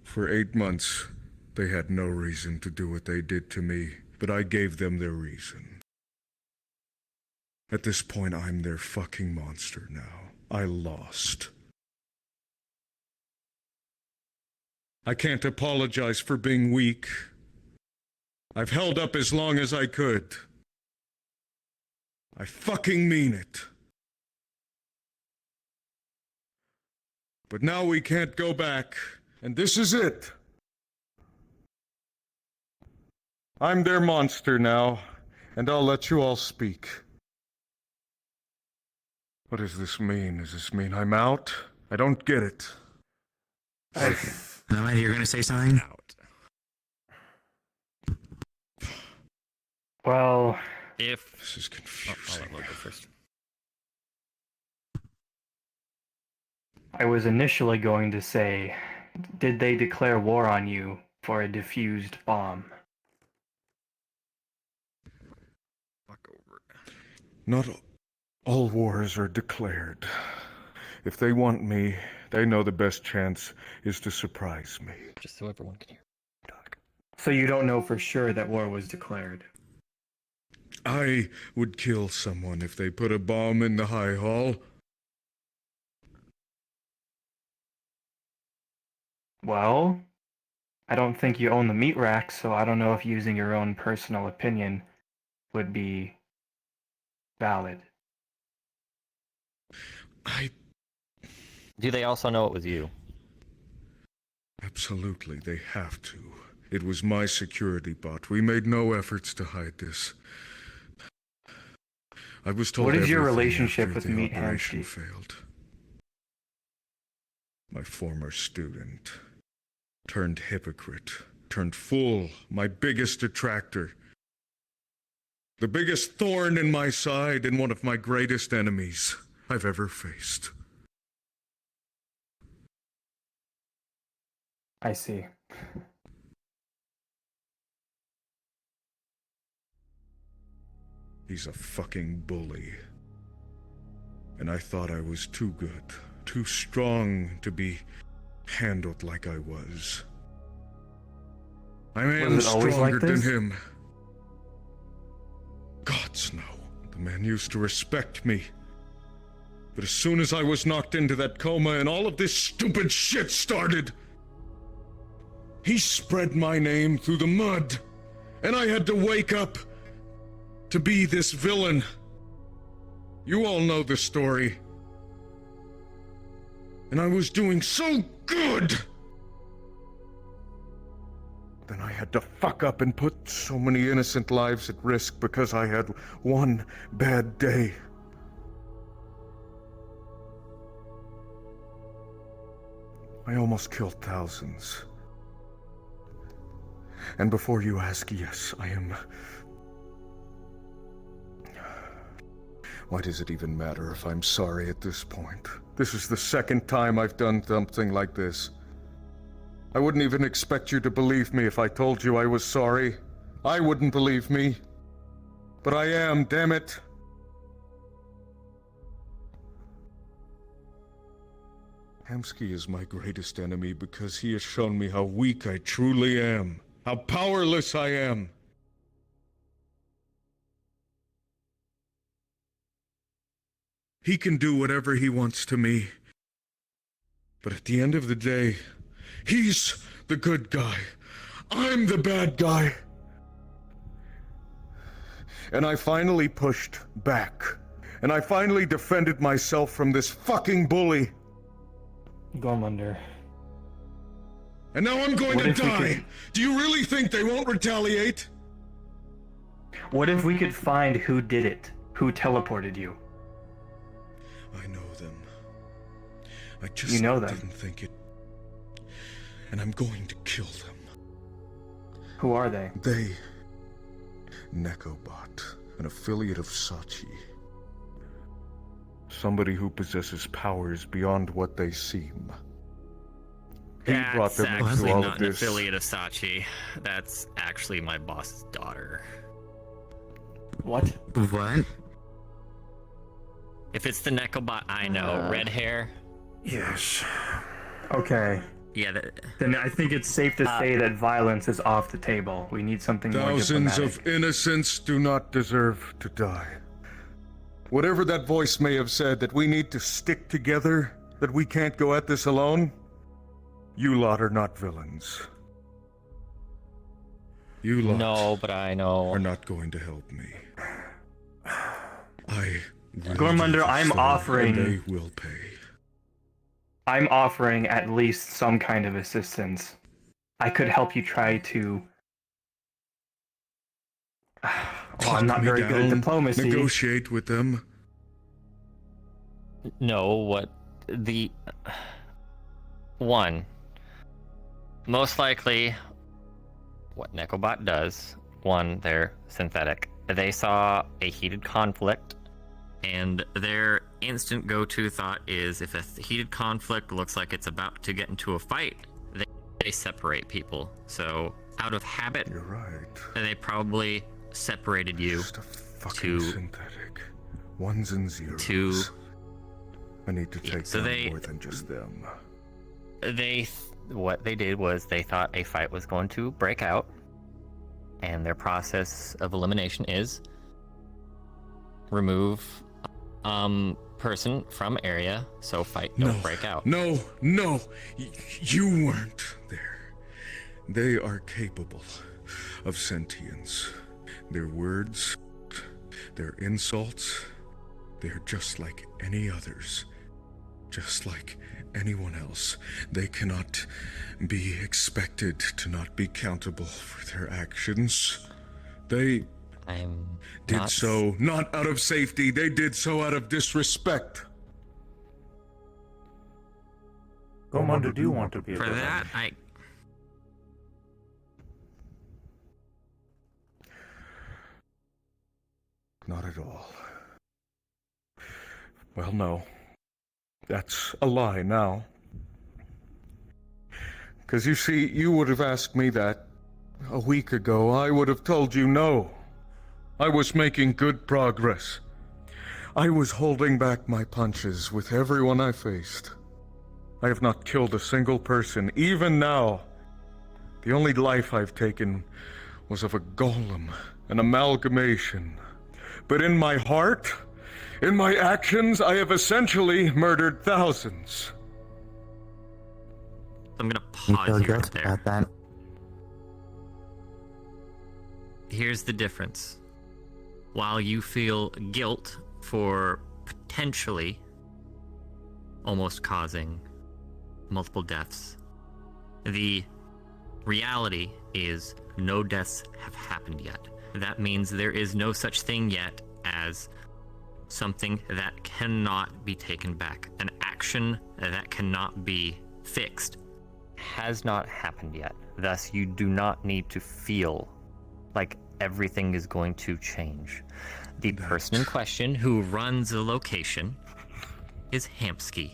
For 8 months, they had no reason to do what they did to me, but I gave them their reason. At this point, I'm their fucking monster now. I lost. I can't apologize for being weak. I've held up as long as I could. I fucking mean it. But now we can't go back, and this is it. I'm their monster now, and I'll let you all speak. What does this mean? Does this mean I'm out? I don't get it. Nomad, you're gonna say something? Well, If This is I'll confusing. let Lo go first. I was initially going to say, did they declare war on you for a defused bomb? Fuck over it. Not all wars are declared. If they want me, they know the best chance is to surprise me. Just so everyone can hear. So you don't know for sure that war was declared? I would kill someone if they put a bomb in the High Hall. Well, I don't think you own the meat rack, so I don't know if using your own personal opinion would be valid. Do they also know it was you? Absolutely, they have to. It was my security bot. We made no efforts to hide this. I was told What is your everything relationship after with the Meat operation Hamsky? failed. My former student. Turned hypocrite. Turned fool. My biggest detractor. The biggest thorn in my side and one of my greatest enemies I've ever faced. I see. He's a fucking bully. And I thought I was too good, too strong to be handled like I was. I am Was it always stronger like than this? him. Gods no. The man used to respect me. But as soon as I was knocked into that coma and all of this stupid shit started, he spread my name through the mud. And I had to wake up to be this villain. You all know the story. And I was doing so good! Then I had to fuck up and put so many innocent lives at risk because I had one bad day. I almost killed thousands. And before you ask, yes, I am... Why does it even matter if I'm sorry at this point? This is the second time I've done something like this. I wouldn't even expect you to believe me if I told you I was sorry. I wouldn't believe me. But I am, damn it. Hamsky is my greatest enemy because he has shown me how weak I truly am. How powerless I am. He can do whatever he wants to me. But at the end of the day, he's the good guy. I'm the bad guy. And I finally pushed back. And I finally defended myself from this fucking bully. Gormunder. And now I'm going What to if we die. could- Do you really think they won't retaliate? What if we could find who did it? Who teleported you? I know them. I just You know them? didn't think it. And I'm going to kill them. Who are they? They... Nekobot, an affiliate of Sachi. Somebody who possesses powers beyond what they seem. He brought That's them into actually all not of an this. affiliate of Sachi. That's actually my boss's daughter. What? What? If it's the Nekobot I know, red hair. Yes. Okay. Yeah, Then I think it's safe to say that violence is off the table. We need something more Thousands diplomatic. of innocents do not deserve to die. Whatever that voice may have said, that we need to stick together, that we can't go at this alone, you lot are not villains. You lot no, but I know. are not going to help me. I will Gormunder, do this I'm thing, offering- and they will pay. I'm offering at least some kind of assistance. I could help you try to... Well, I'm not Talk me very good at down, diplomacy. Negotiate with them. No, what the one most likely what Nekobot does, one, they're synthetic. They saw a heated conflict, and their instant go-to thought is if a heated conflict looks like it's about to get into a fight, they separate people. So out of habit, You're right. they probably separated you Just a fucking to- synthetic. Ones and zeros. to- I need to Yeah, take so down they- more than just them. What they did was they thought a fight was going to break out, and their process of elimination is remove person from area, so fight, don't break out. No, you weren't there. They are capable of sentience. Their words, their insults, they're just like any others. Just like anyone else. They cannot be expected to not be accountable for their actions. They did so not out of safety, they did so out of disrespect. Gormunder do want to be a For villain. that, Not at all. Well, no. That's a lie now. Because you see, you would have asked me that a week ago. I would have told you no. I was making good progress. I was holding back my punches with everyone I faced. I have not killed a single person, even now. The only life I've taken was of a golem, an amalgamation. But in my heart, in my actions, I have essentially murdered thousands. I'm gonna You pause feel you right guilty there. about that? Here's the difference. While you feel guilt for potentially almost causing multiple deaths, the reality is no deaths have happened yet. That means there is no such thing yet as something that cannot be taken back. An action that cannot be fixed Has not happened yet. Thus, you do not need to feel like everything is going to change. The person in question who runs the location is Hampsky.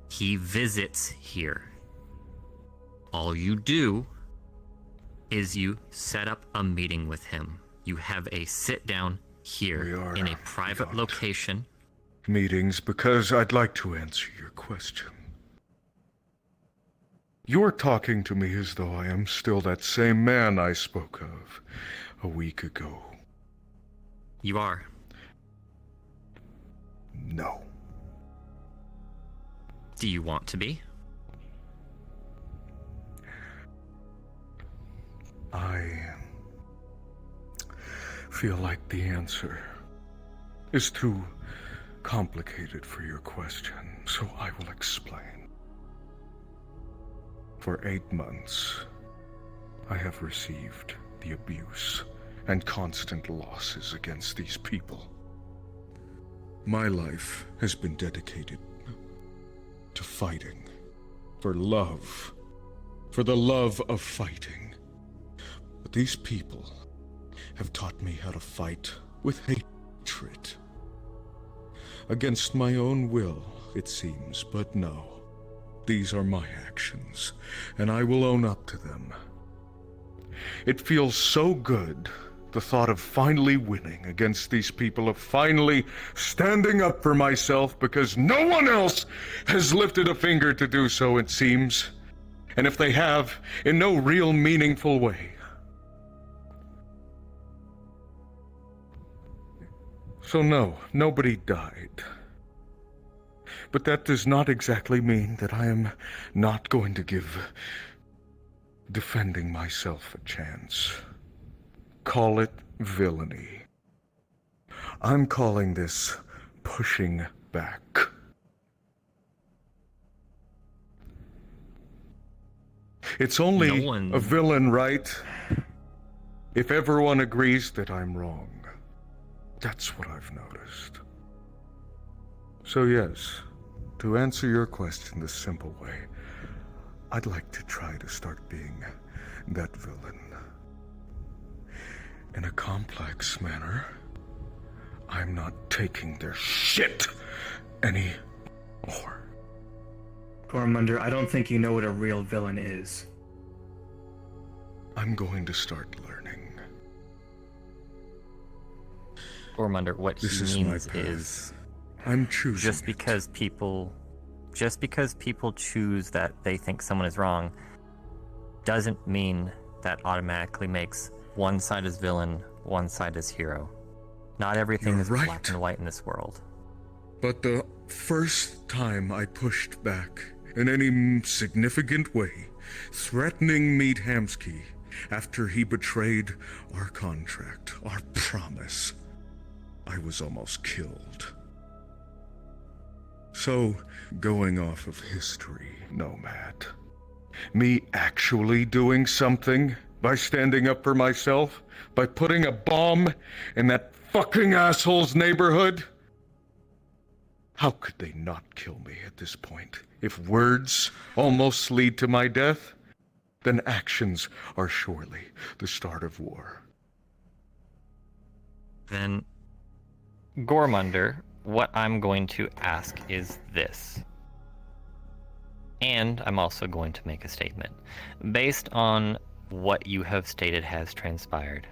He visits here. All you do is you set up a meeting with him. You have a sit down here in a private location. Meetings because I'd like to answer your question. You're talking to me as though I am still that same man I spoke of a week ago. You are. No. Do you want to be? I feel like the answer is too complicated for your question, so I will explain. For 8 months, I have received the abuse and constant losses against these people. My life has been dedicated to fighting, for love, for the love of fighting. But these people have taught me how to fight with hatred. Against my own will, it seems, but no. These are my actions, and I will own up to them. It feels so good, the thought of finally winning against these people, of finally standing up for myself, because no one else has lifted a finger to do so, it seems. And if they have, in no real meaningful way. So no, nobody died. But that does not exactly mean that I am not going to give defending myself a chance. Call it villainy. I'm calling this pushing back. It's only a villain, right? If everyone agrees that I'm wrong. That's what I've noticed. So yes, to answer your question the simple way, I'd like to try to start being that villain. In a complex manner, I'm not taking their shit anymore. Gormunder, I don't think you know what a real villain is. I'm going to start learning. Gormunder, what This he is my means path. is I'm choosing just because people choose that they think someone is wrong doesn't mean that automatically makes one side is villain, one side is hero. Not everything You're is right. black and white in this world. But the first time I pushed back in any significant way, threatening Meat Hamsky after he betrayed our contract, our promise, I was almost killed. So, going off of history, Nomad, me actually doing something by standing up for myself, by putting a bomb in that fucking asshole's neighborhood? How could they not kill me at this point? If words almost lead to my death, then actions are surely the start of war. Then Gormunder, what I'm going to ask is this. And I'm also going to make a statement. Based on what you have stated has transpired.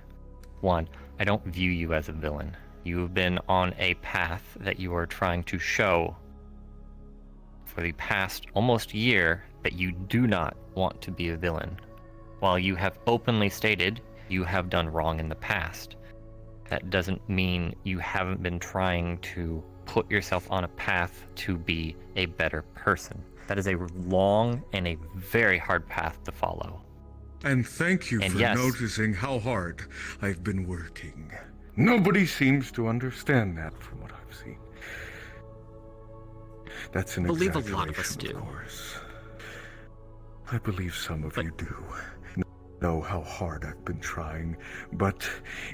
1, I don't view you as a villain. You have been on a path that you are trying to show for the past almost year that you do not want to be a villain. While you have openly stated you have done wrong in the past, that doesn't mean you haven't been trying to put yourself on a path to be a better person. That is a long and a very hard path to follow. And thank you And for yes. noticing how hard I've been working. Nobody seems to understand that from what I've seen. That's an Believe a exaggeration, lot of us do. course. I believe some of you do. Know how hard I've been trying, but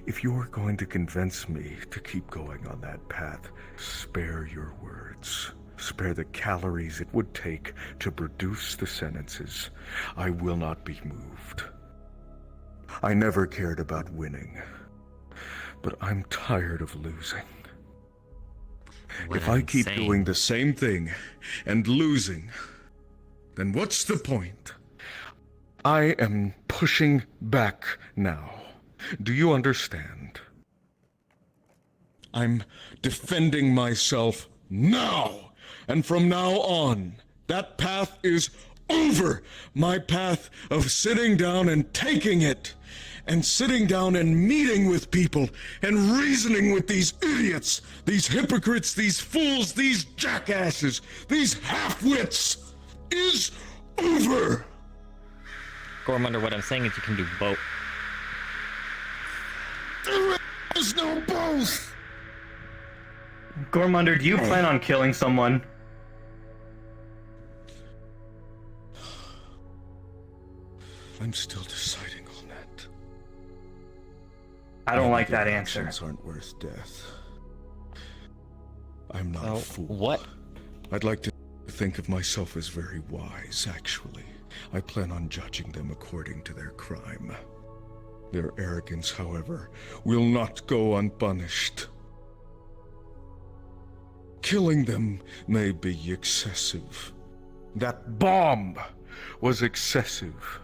if you're going to convince me to keep going on that path, spare your words. Spare the calories it would take to produce the sentences. I will not be moved. I never cared about winning, but I'm tired of losing. what If I I'm keep saying- doing the same thing and losing, then what's the point? I am pushing back now. Do you understand? I'm defending myself now. And from now on, that path is over. My path of sitting down and taking it. And sitting down and meeting with people and reasoning with these idiots, these hypocrites, these fools, these jackasses, these half-wits is over. Gormunder, what I'm saying is you can do both. There is no both. Gormunder, do you plan on killing someone? I'm still deciding on that. I don't like that answer. Actions aren't worth death. I'm not Oh, a fool. what? I'd like to think of myself as very wise, actually. I plan on judging them according to their crime. Their arrogance, however, will not go unpunished. Killing them may be excessive. That bomb was excessive.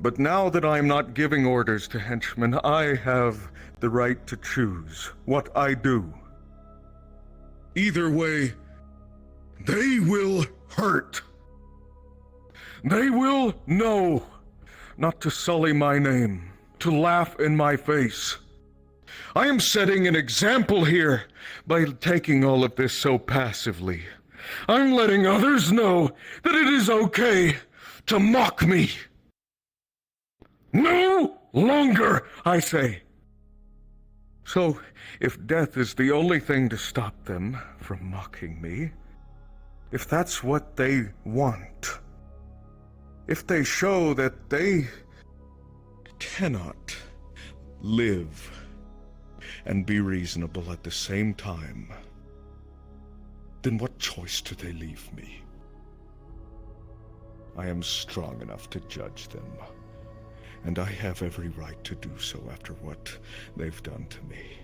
But now that I'm not giving orders to henchmen, I have the right to choose what I do. Either way, they will hurt. They will know not to sully my name, to laugh in my face. I am setting an example here by taking all of this so passively. I'm letting others know that it is okay to mock me. No longer, I say. So, if death is the only thing to stop them from mocking me, if that's what they want, if they show that they cannot live and be reasonable at the same time, then what choice do they leave me? I am strong enough to judge them, and I have every right to do so after what they've done to me.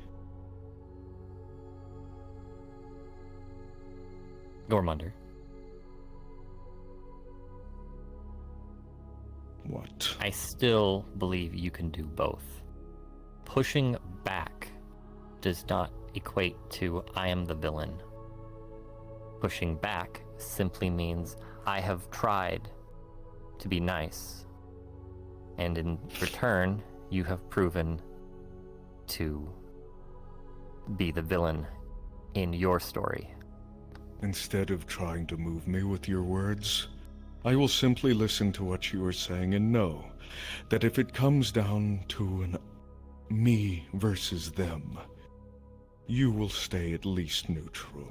Gormunder. What? I still believe you can do both. Pushing back does not equate to I am the villain. Pushing back simply means I have tried to be nice, and in return, you have proven to be the villain in your story. Instead of trying to move me with your words, I will simply listen to what you are saying and know that if it comes down to an me versus them, you will stay at least neutral.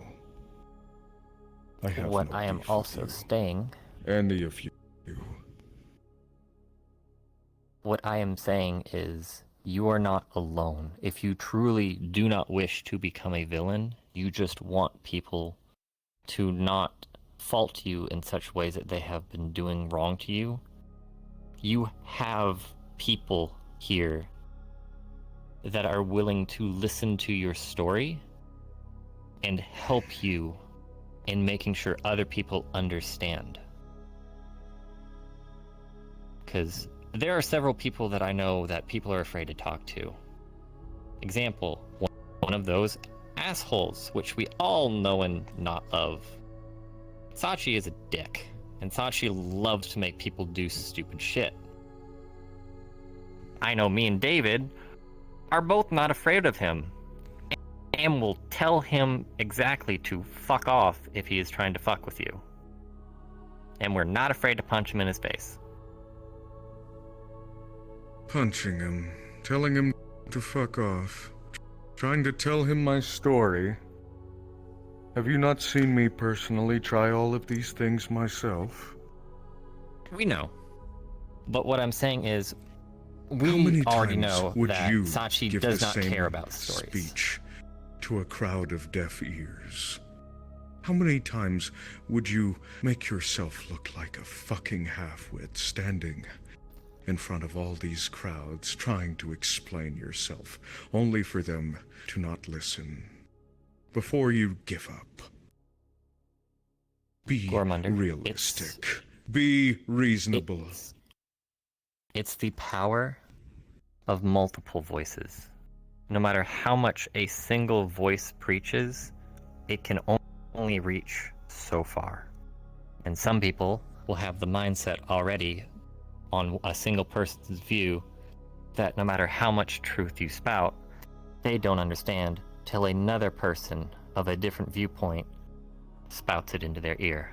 I have What no I am beef with also you. saying, Any of you. what I am saying is, you are not alone. If you truly do not wish to become a villain, you just want people to not fault you in such ways that they have been doing wrong to you. You have people here that are willing to listen to your story and help you in making sure other people understand. Because there are several people that I know that people are afraid to talk to. Example, one of those assholes, which we all know and not love. Sachi is a dick, and Sachi loves to make people do stupid shit. I know me and David are both not afraid of him, and will tell him exactly to fuck off if he is trying to fuck with you. And we're not afraid to punch him in his face. Punching him, telling him to fuck off, trying to tell him my story. Have you not seen me personally try all of these things myself? We know. But what I'm saying is, How we many already times know would that you Sachi give does the not same care about stories. speech to a crowd of deaf ears? How many times would you make yourself look like a fucking half-wit standing in front of all these crowds trying to explain yourself, only for them to not listen? Before you give up, be Gormunder, realistic. Be reasonable. It's the power of multiple voices. No matter how much a single voice preaches, it can only reach so far. And some people will have the mindset already on a single person's view that no matter how much truth you spout, they don't understand till another person of a different viewpoint spouts it into their ear.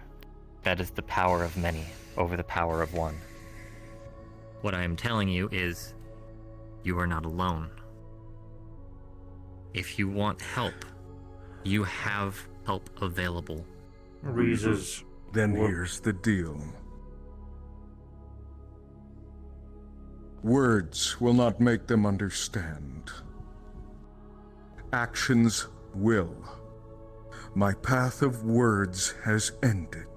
That is the power of many over the power of one. What I am telling you is, you are not alone. If you want help, you have help available. Reese's. Then here's the deal. Words will not make them understand. Actions will. My path of words has ended.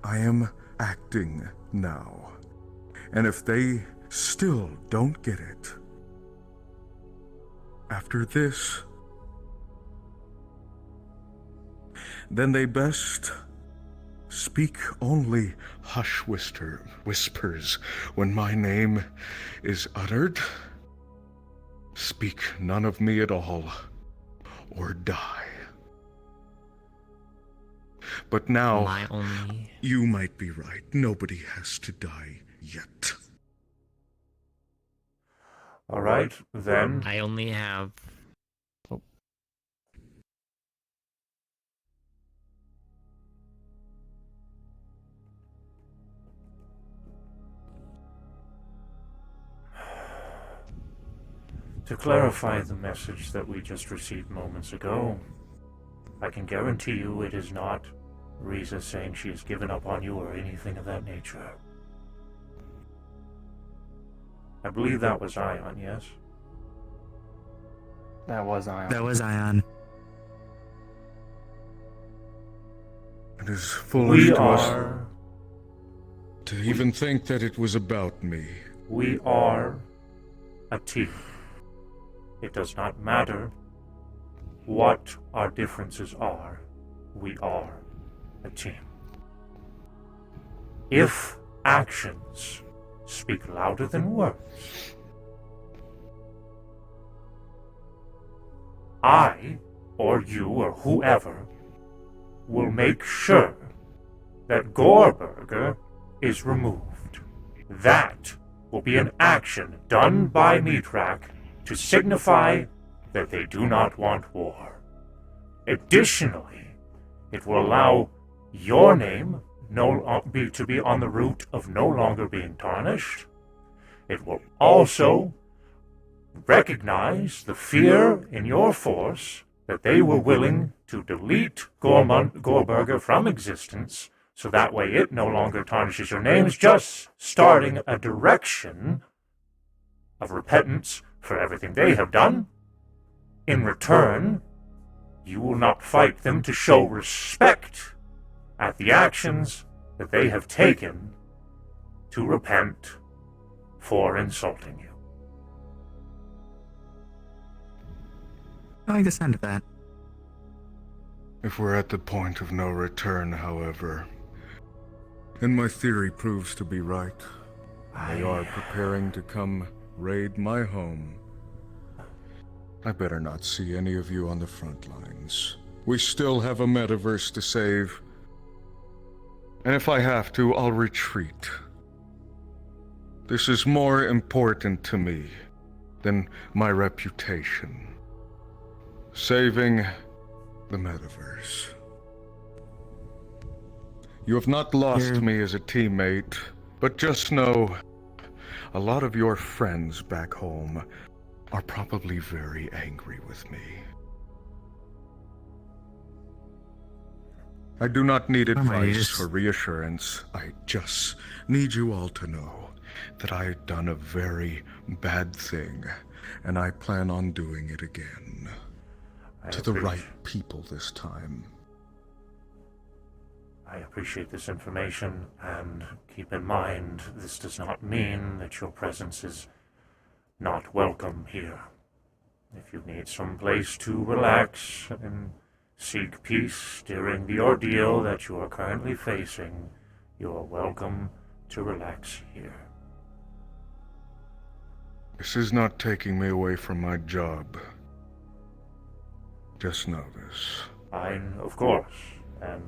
I am acting now. And if they still don't get it, after this, then they best speak only hush whispers when my name is uttered. Speak none of me at all, or die. But now, you might be right. Nobody has to die yet. All right, then. I only have... To clarify the message that we just received moments ago, I can guarantee you it is not Riza saying she has given up on you or anything of that nature. I believe that was Ion, yes? That was Ion. That was Ion. It is foolish We to us are... to even think that it was about me. We are a team. It does not matter what our differences are. We are a team. If actions speak louder than words, I, or you, or whoever, will make sure that Goreburger is removed. That will be an action done by Mithrak to signify that they do not want war. Additionally, it will allow your name to be on the route of no longer being tarnished. It will also recognize the fear in your force that they were willing to delete Gorburger from existence, so that way it no longer tarnishes your names, just starting a direction of repentance for everything they have done. In return, you will not fight them to show respect at the actions that they have taken to repent for insulting you. I like the sound of that. If we're at the point of no return, however, and my theory proves to be right, they are preparing to come raid my home. I better not see any of you on the front lines. We still have a metaverse to save. And if I have to, I'll retreat. This is more important to me than my reputation. Saving the metaverse. You have not lost me as a teammate, but just know a lot of your friends back home are probably very angry with me. I do not need advice or reassurance. I just need you all to know that I have done a very bad thing, and I plan on doing it again. To the right people this time. I appreciate this information, and keep in mind, this does not mean that your presence is not welcome here. If you need some place to relax and seek peace during the ordeal that you are currently facing, you are welcome to relax here. This is not taking me away from my job. Just know this. Fine, of course, and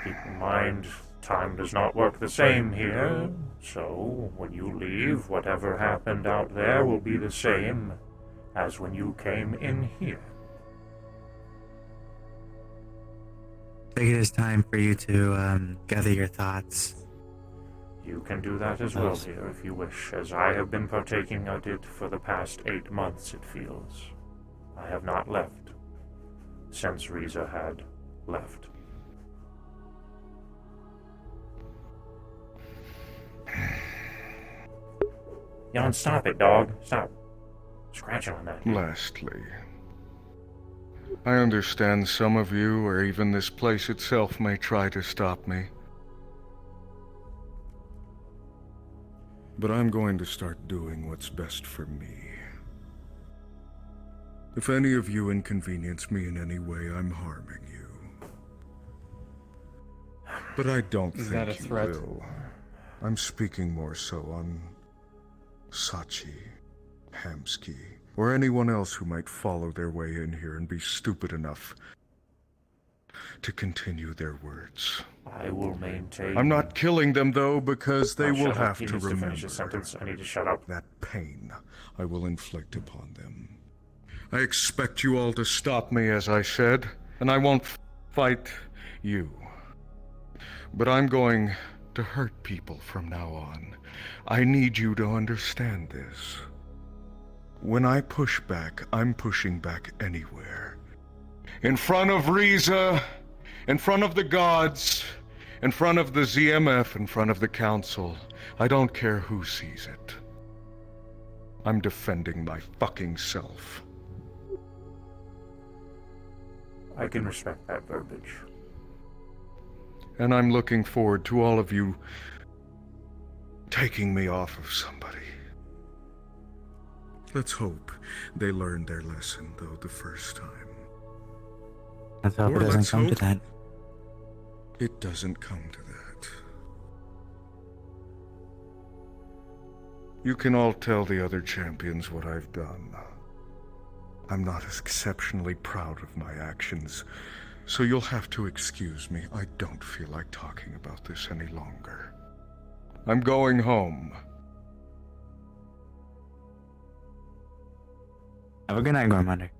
keep in mind, time does not work the same here, so when you leave, whatever happened out there will be the same as when you came in here. I think it is time for you to gather your thoughts. You can do that as well here if you wish, as I have been partaking of it for the past 8 months, it feels. I have not left since Riza had left. Jan, stop it, dog. Stop scratching on that. Lastly, I understand some of you, or even this place itself, may try to stop me. But I'm going to start doing what's best for me. If any of you inconvenience me in any way, I'm harming you. But I don't think that a threat? you will. I'm speaking more so on Sachi, Hamsky, or anyone else who might follow their way in here and be stupid enough to continue their words. I will maintain... I'm not killing them, though, because they will shut up. have He to needs remember finish his sentence. I need to shut up. that pain I will inflict upon them. I expect you all to stop me, as I said, and I won't fight you. But I'm going to hurt people from now on. I need you to understand this. When I push back, I'm pushing back anywhere. In front of Riza, in front of the gods, in front of the ZMF, in front of the council. I don't care who sees it. I'm defending my fucking self. I can respect that verbiage. And I'm looking forward to all of you taking me off of somebody. Let's hope they learned their lesson, though, the first time. Let's hope Or it doesn't let's come to hope that. it doesn't come to that. You can all tell the other champions what I've done. I'm not as exceptionally proud of my actions, so you'll have to excuse me. I don't feel like talking about this any longer. I'm going home. Have a good night, Gormander.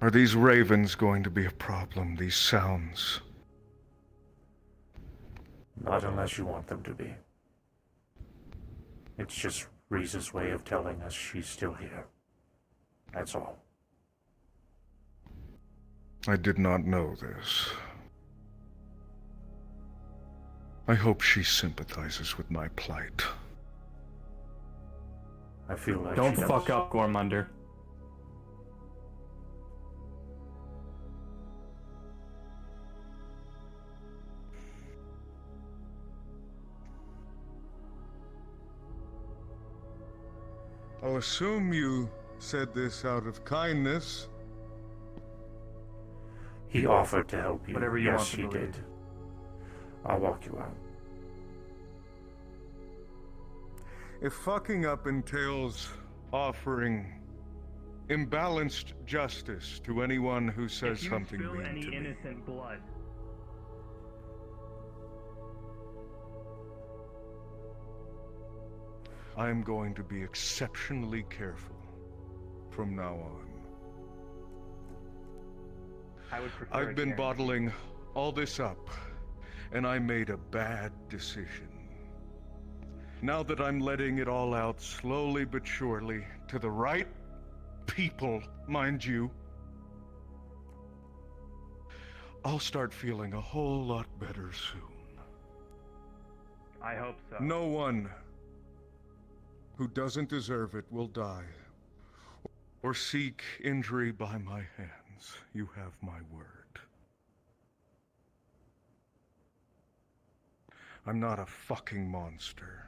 Are these ravens going to be a problem, these sounds? Not unless you want them to be. It's just Riza's way of telling us she's still here. That's all. I did not know this. I hope she sympathizes with my plight. I feel like Don't she does. fuck up, Gormunder. I'll assume you said this out of kindness. He offered to help you. Whatever you yes, want to he believe. did. I'll walk you out. If fucking up entails offering imbalanced justice to anyone who says If you something spill mean any to me, innocent blood, I'm going to be exceptionally careful from now on. I would prefer. I've been bottling all this up, and I made a bad decision. Now that I'm letting it all out slowly but surely to the right people, mind you, I'll start feeling a whole lot better soon. I hope so. No one who doesn't deserve it will die or seek injury by my hands. You have my word. I'm not a fucking monster.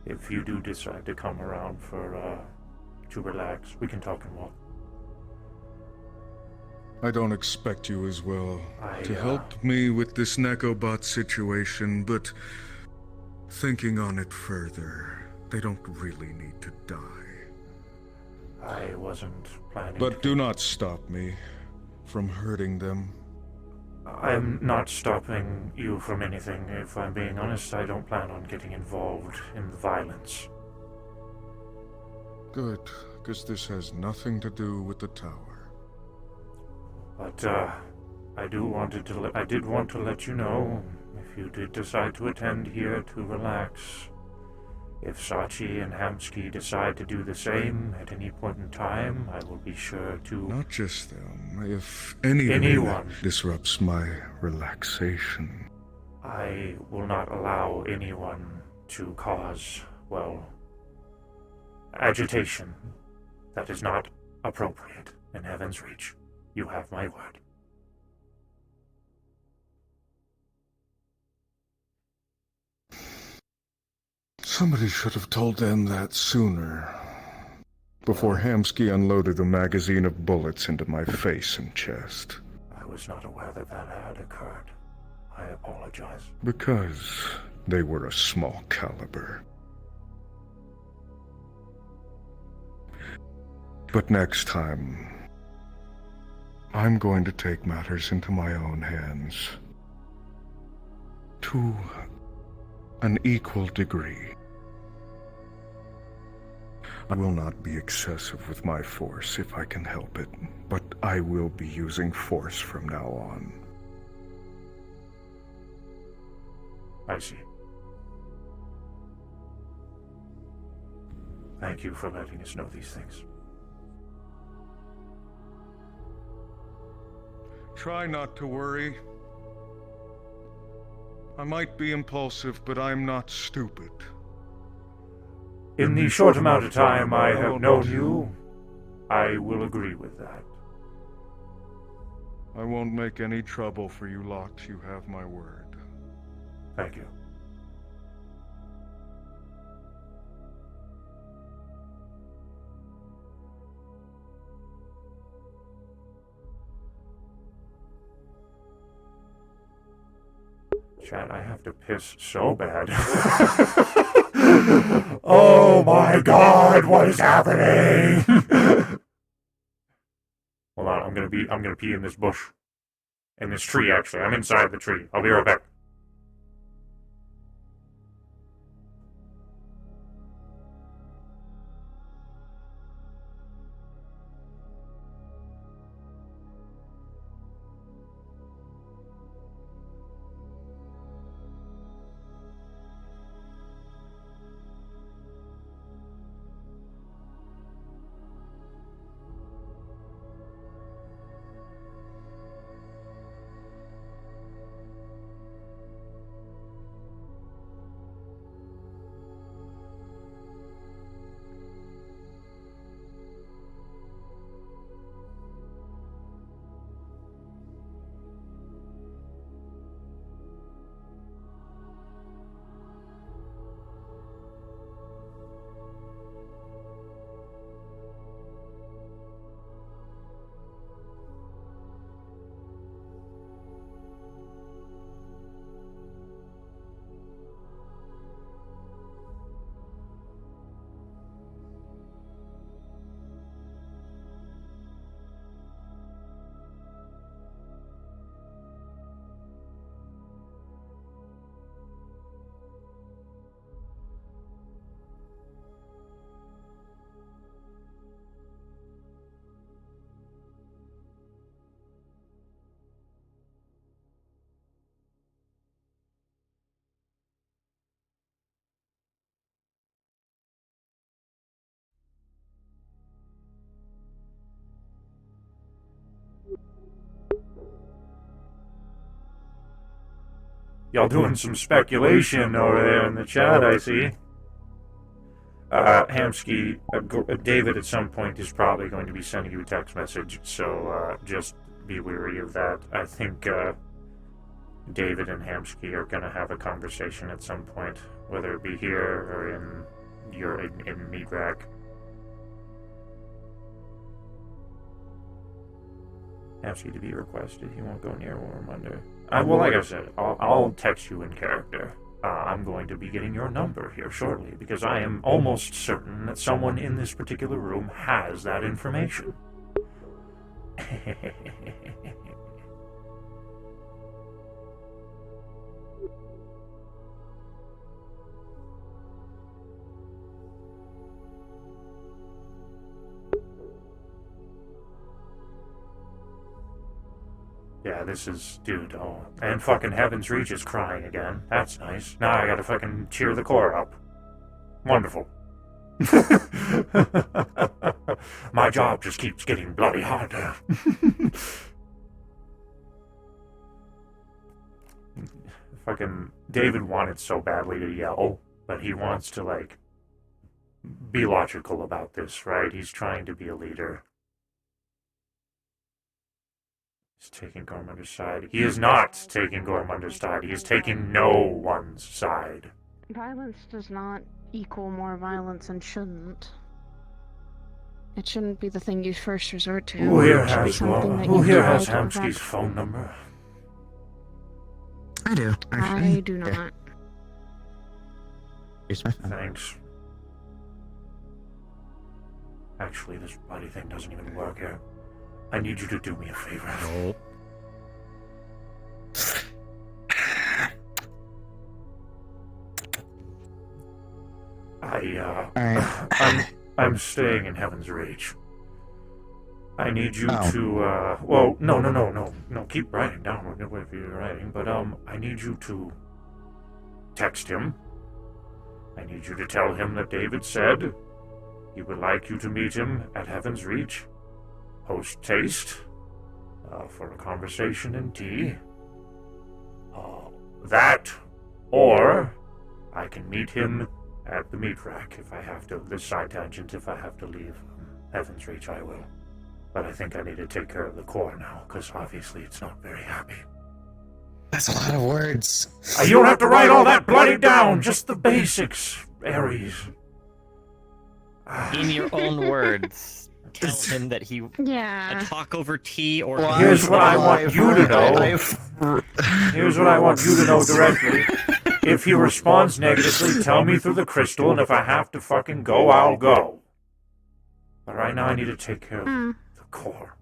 If you do decide to come around to relax, we can talk and walk. I don't expect you as well to I help me with this Nekobot situation, but thinking on it further, they don't really need to die. I wasn't planning But do not stop me from hurting them. I'm not stopping you from anything. If I'm being honest, I don't plan on getting involved in the violence. Good, because this has nothing to do with the tower. But, I did want to let you know, if you did decide to attend here to relax, if Sachi and Hamsky decide to do the same at any point in time, I will be sure to... Not just them. If anyone disrupts my relaxation. I will not allow anyone to cause, well, agitation that is not appropriate in Heaven's Reach. You have my word. Somebody should have told them that sooner. Before Hamsky unloaded a magazine of bullets into my face and chest. I was not aware that that had occurred. I apologize. Because they were a small caliber. But next time, I'm going to take matters into my own hands. To an equal degree. I will not be excessive with my force if I can help it, but I will be using force from now on. I see. Thank you for letting us know these things. Try not to worry. I might be impulsive, but I'm not stupid. In the short amount of time I have known you, I will agree with that. I won't make any trouble for you lot, you have my word. Thank you. Chad, I have to piss so bad. Oh my god, what is happening? Hold on, I'm gonna pee in this bush. In this tree, actually. I'm inside the tree. I'll be right back. Y'all doing some speculation over there in the chat, I see. Hamsky, David at some point is probably going to be sending you a text message, so just be wary of that. I think David and Hamsky are going to have a conversation at some point, whether it be here or in Meat Rack. Hamsky to be requested. He won't go near Warm Under. Well, like I said, I'll text you in character. I'm going to be getting your number here shortly, because I am almost certain that someone in this particular room has that information. Yeah, this is, dude, oh. And fucking Heaven's Reach is crying again. That's nice. Now I gotta fucking cheer the core up. Wonderful. My job just keeps getting bloody harder. Fucking David wanted so badly to yell, but he wants to, like, be logical about this, right? He's trying to be a leader. He's taking Gormunder's side. He is not taking Gormunder's side. He is taking no one's side. Violence does not equal more violence and shouldn't. It shouldn't be the thing you first resort to. Who here It should be has something that Who you here try has to Hamsky's prevent. phone number? I do, actually. I do not. Here's my phone. Thanks. Actually, this bloody thing doesn't even work here. I need you to do me a favor. No. Alright. I'm staying in Heaven's Reach. I need you Oh. to, well, no, keep writing down whatever you're writing, but, I need you to text him. I need you to tell him that David said he would like you to meet him at Heaven's Reach, post-taste, for a conversation and tea. That, or I can meet him at the meat rack if I have to, this side tangent, if I have to leave Heaven's Reach, I will. But I think I need to take care of the core now, because obviously it's not very happy. That's a lot of words. You don't have to write all that bloody down, just the basics, Ares. In your own words, tell him that he Yeah. a talk over tea or Here's what I want you to know. Here's what I want you to know directly. If he responds negatively, tell me through the crystal, and if I have to fucking go, I'll go. But right now I need to take care of the core.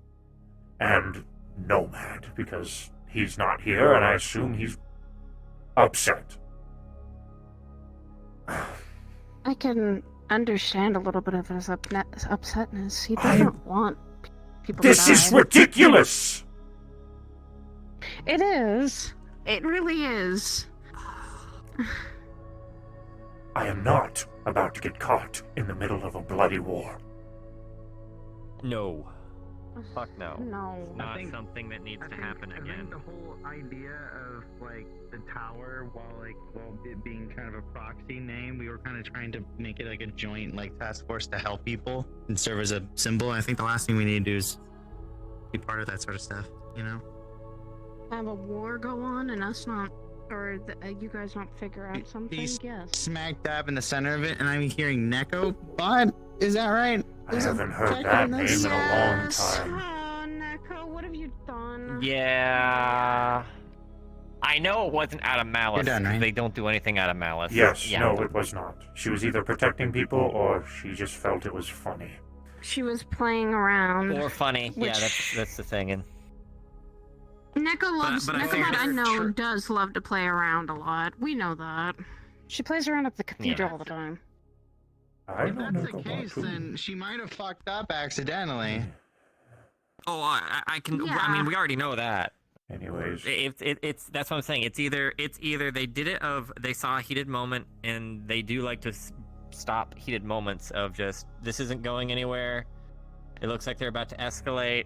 And Nomad, because he's not here, and I assume he's upset. I can understand a little bit of his upsetness. He doesn't want people to die. This is ridiculous! It is. It really is. I am not about to get caught in the middle of a bloody war. No. Fuck no. No. Not something that needs to happen I again. think the whole idea of like the tower, while it being kind of a proxy name, we were kind of trying to make it like a joint like task force to help people and serve as a symbol. I think the last thing we need to do is be part of that sort of stuff, you know? Have a war go on and us not, or you guys not figure out something? He's Yes. smack dab in the center of it, and I'm hearing Neko. But is that right? I haven't heard that name in a long time. Oh, Neko, what have you done? Yeah. I know it wasn't out of malice. You're done, 'cause right? They don't do anything out of malice. Yes, Yeah. no, it was not. She was either protecting people or she just felt it was funny. She was playing around. Or funny. Yeah, Which- that's the thing. And Neko loves. but I Neko, think I know, Sure. does love to play around a lot. We know that. She plays around at the cathedral Yeah. all the time. I If don't that's know the case, about then she might have fucked up accidentally. Oh, I can. I Yeah. mean, we already know that. Anyways, it's that's what I'm saying. It's either they did it of they saw a heated moment and they do like to stop heated moments of just this isn't going anywhere. It looks like they're about to escalate,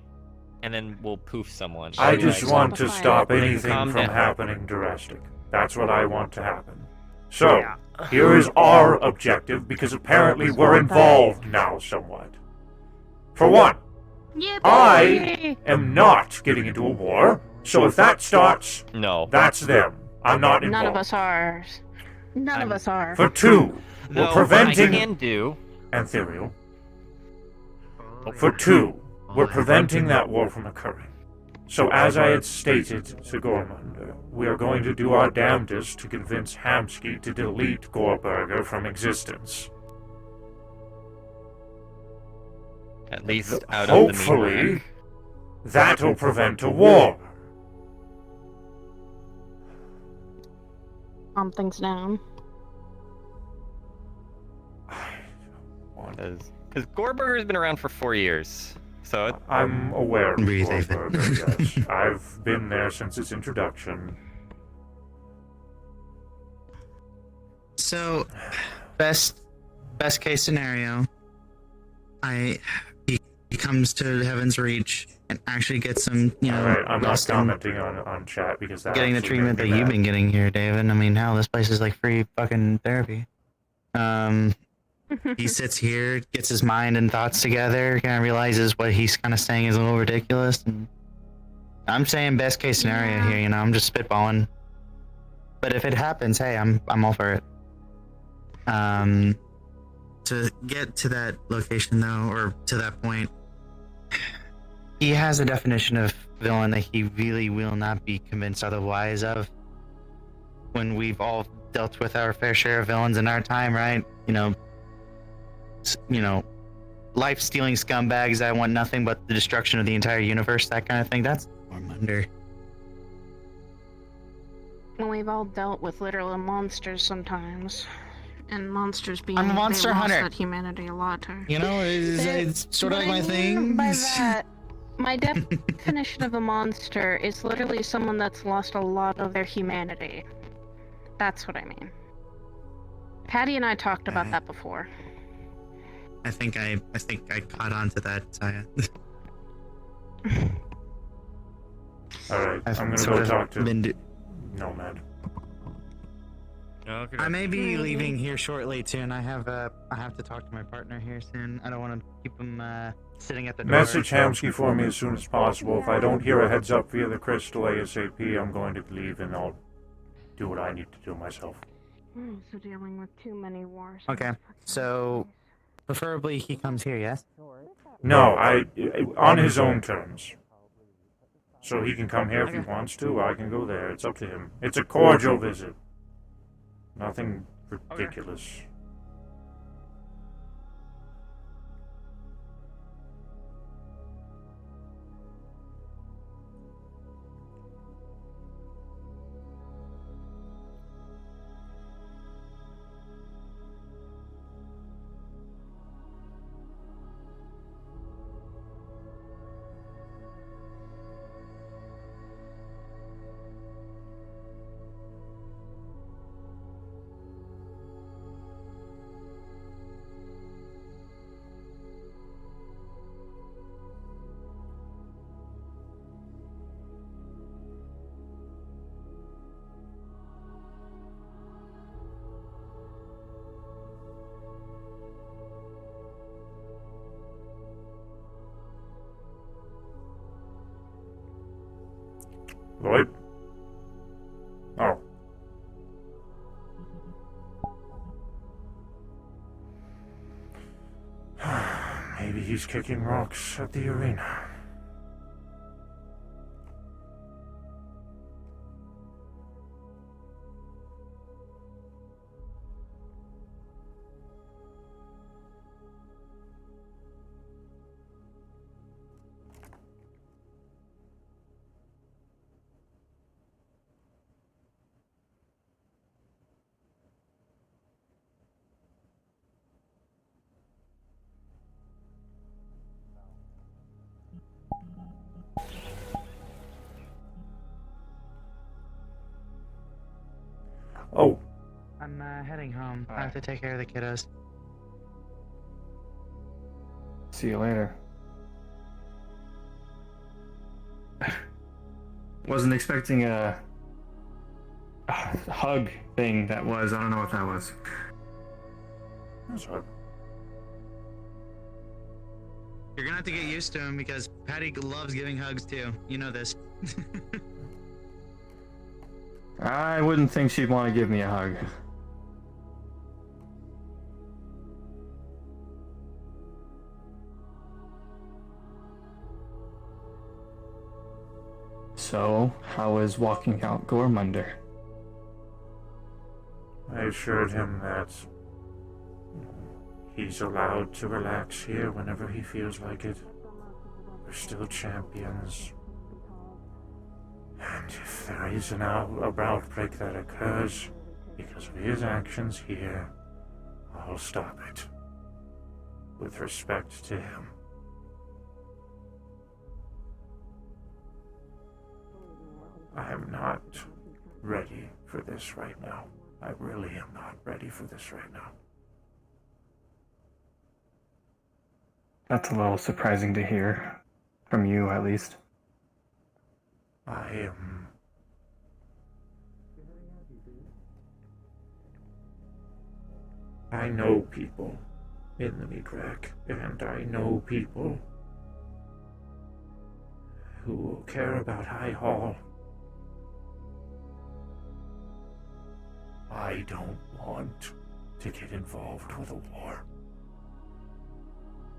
and then we'll poof someone. I Be just like, want to stop Calm anything down. from happening drastic. That's what I want to happen. So, here is our objective, because apparently we're involved now somewhat. For one, Yeah, I am not getting into a war, so if that starts, No. that's them. I'm not involved. None of us are. None of us are. For two, No, we're what preventing I can do. Antherial. For two, we're preventing that war from occurring. So as I had stated to Gormander, we are going to do our damnedest to convince Hamsky to delete Gorburger from existence. At least out of the Hopefully, meeting. that'll prevent a war. Calm things down. Because Gorburger's been around for 4 years. So I'm aware of Breathe, David. Gorburger, yes. I've been there since its introduction. So, best case scenario, he comes to Heaven's Reach and actually gets some, Alright, I'm not resting, commenting on chat because that getting the actually treatment made that me you've mad. been getting here, David. I mean, hell, this place is like free fucking therapy. He sits here, gets his mind and thoughts together, kind of realizes what he's kind of saying is a little ridiculous. And I'm saying best case scenario here, I'm just spitballing. But if it happens, hey, I'm all for it. To get to that location though, or to that point, he has a definition of villain that he really will not be convinced otherwise of. When we've all dealt with our fair share of villains in our time, right? Life-stealing scumbags that want nothing but the destruction of the entire universe, that kind of thing. That's Gormander. Well, we've all dealt with literal monsters sometimes. And monsters being I'm a monster they lost hunter. that humanity a lot. It's sort of What like my I thing. mean by that, my definition of a monster is literally someone that's lost a lot of their humanity. That's what I mean. Patty and I talked about that before. I think I caught on to that, Saya. Alright, I've I'm gonna sort go of talk to been Nomad. Okay. I may be leaving here shortly too, and I have to talk to my partner here soon. I don't want to keep him sitting at the door. Message Hamsky for me as soon as possible. If I don't hear a heads up via the crystal ASAP, I'm going to leave and I'll do what I need to do myself. So dealing with too many wars. Okay, so preferably he comes here, yes? No, on his own terms. So he can come here if he wants to, I can go there. It's up to him. It's a cordial visit. Nothing ridiculous. Lloyd? Oh. Maybe he's kicking rocks at the arena. Oh, I'm heading home. I have to take care of the kiddos. See you later. Wasn't expecting a hug thing that was. I don't know what that was. that's right. You're gonna have to get used to him because Patty loves giving hugs too. You know this. I wouldn't think she'd want to give me a hug. So, how is walking out Gormunder? I assured him that he's allowed to relax here whenever he feels like it. We're still champions. And if there is an outbreak that occurs because of his actions here, I'll stop it. With respect to him. I am not ready for this right now. I really am not ready for this right now. That's a little surprising to hear. From you, at least. I know people in the meat rack, and I know people who will care about High Hall. I don't want to get involved with a war.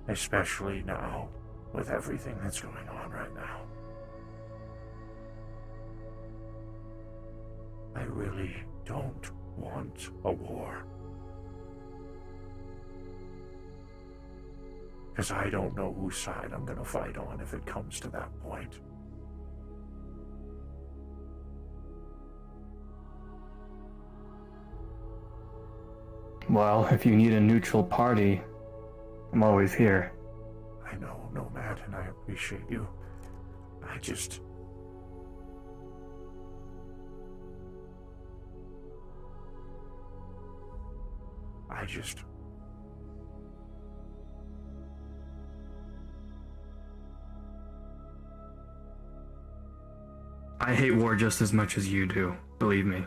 Especially now, with everything that's going on right now. I really don't want a war. Because I don't know whose side I'm gonna fight on if it comes to that point. Well, if you need a neutral party, I'm always here. I know, Nomad, and I appreciate you. I hate war just as much as you do, believe me.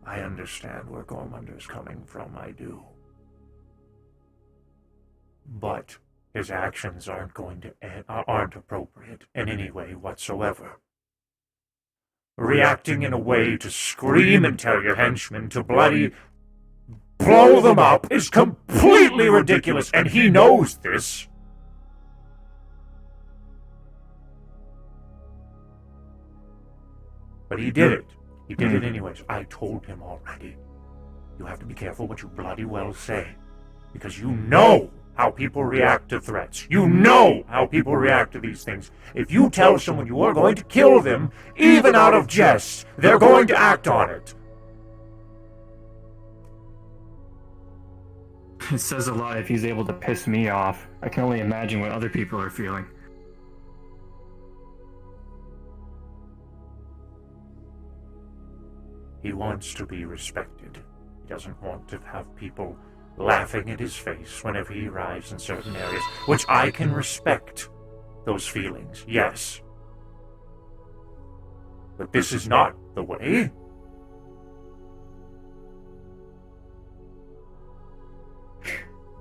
I understand where Gormunder's coming from, I do. But his actions aren't appropriate in any way whatsoever. Reacting in a way to scream and tell your henchmen to bloody blow them up is completely ridiculous, and he knows this. But he did it. He did it anyways. I told him already. You have to be careful what you bloody well say. Because you know how people react to threats. You know how people react to these things. If you tell someone you are going to kill them, even out of jest, they're going to act on it. It says a lot if he's able to piss me off. I can only imagine what other people are feeling. He wants to be respected. He doesn't want to have people laughing at his face whenever he arrives in certain areas, which I can respect those feelings, yes. But this is not the way.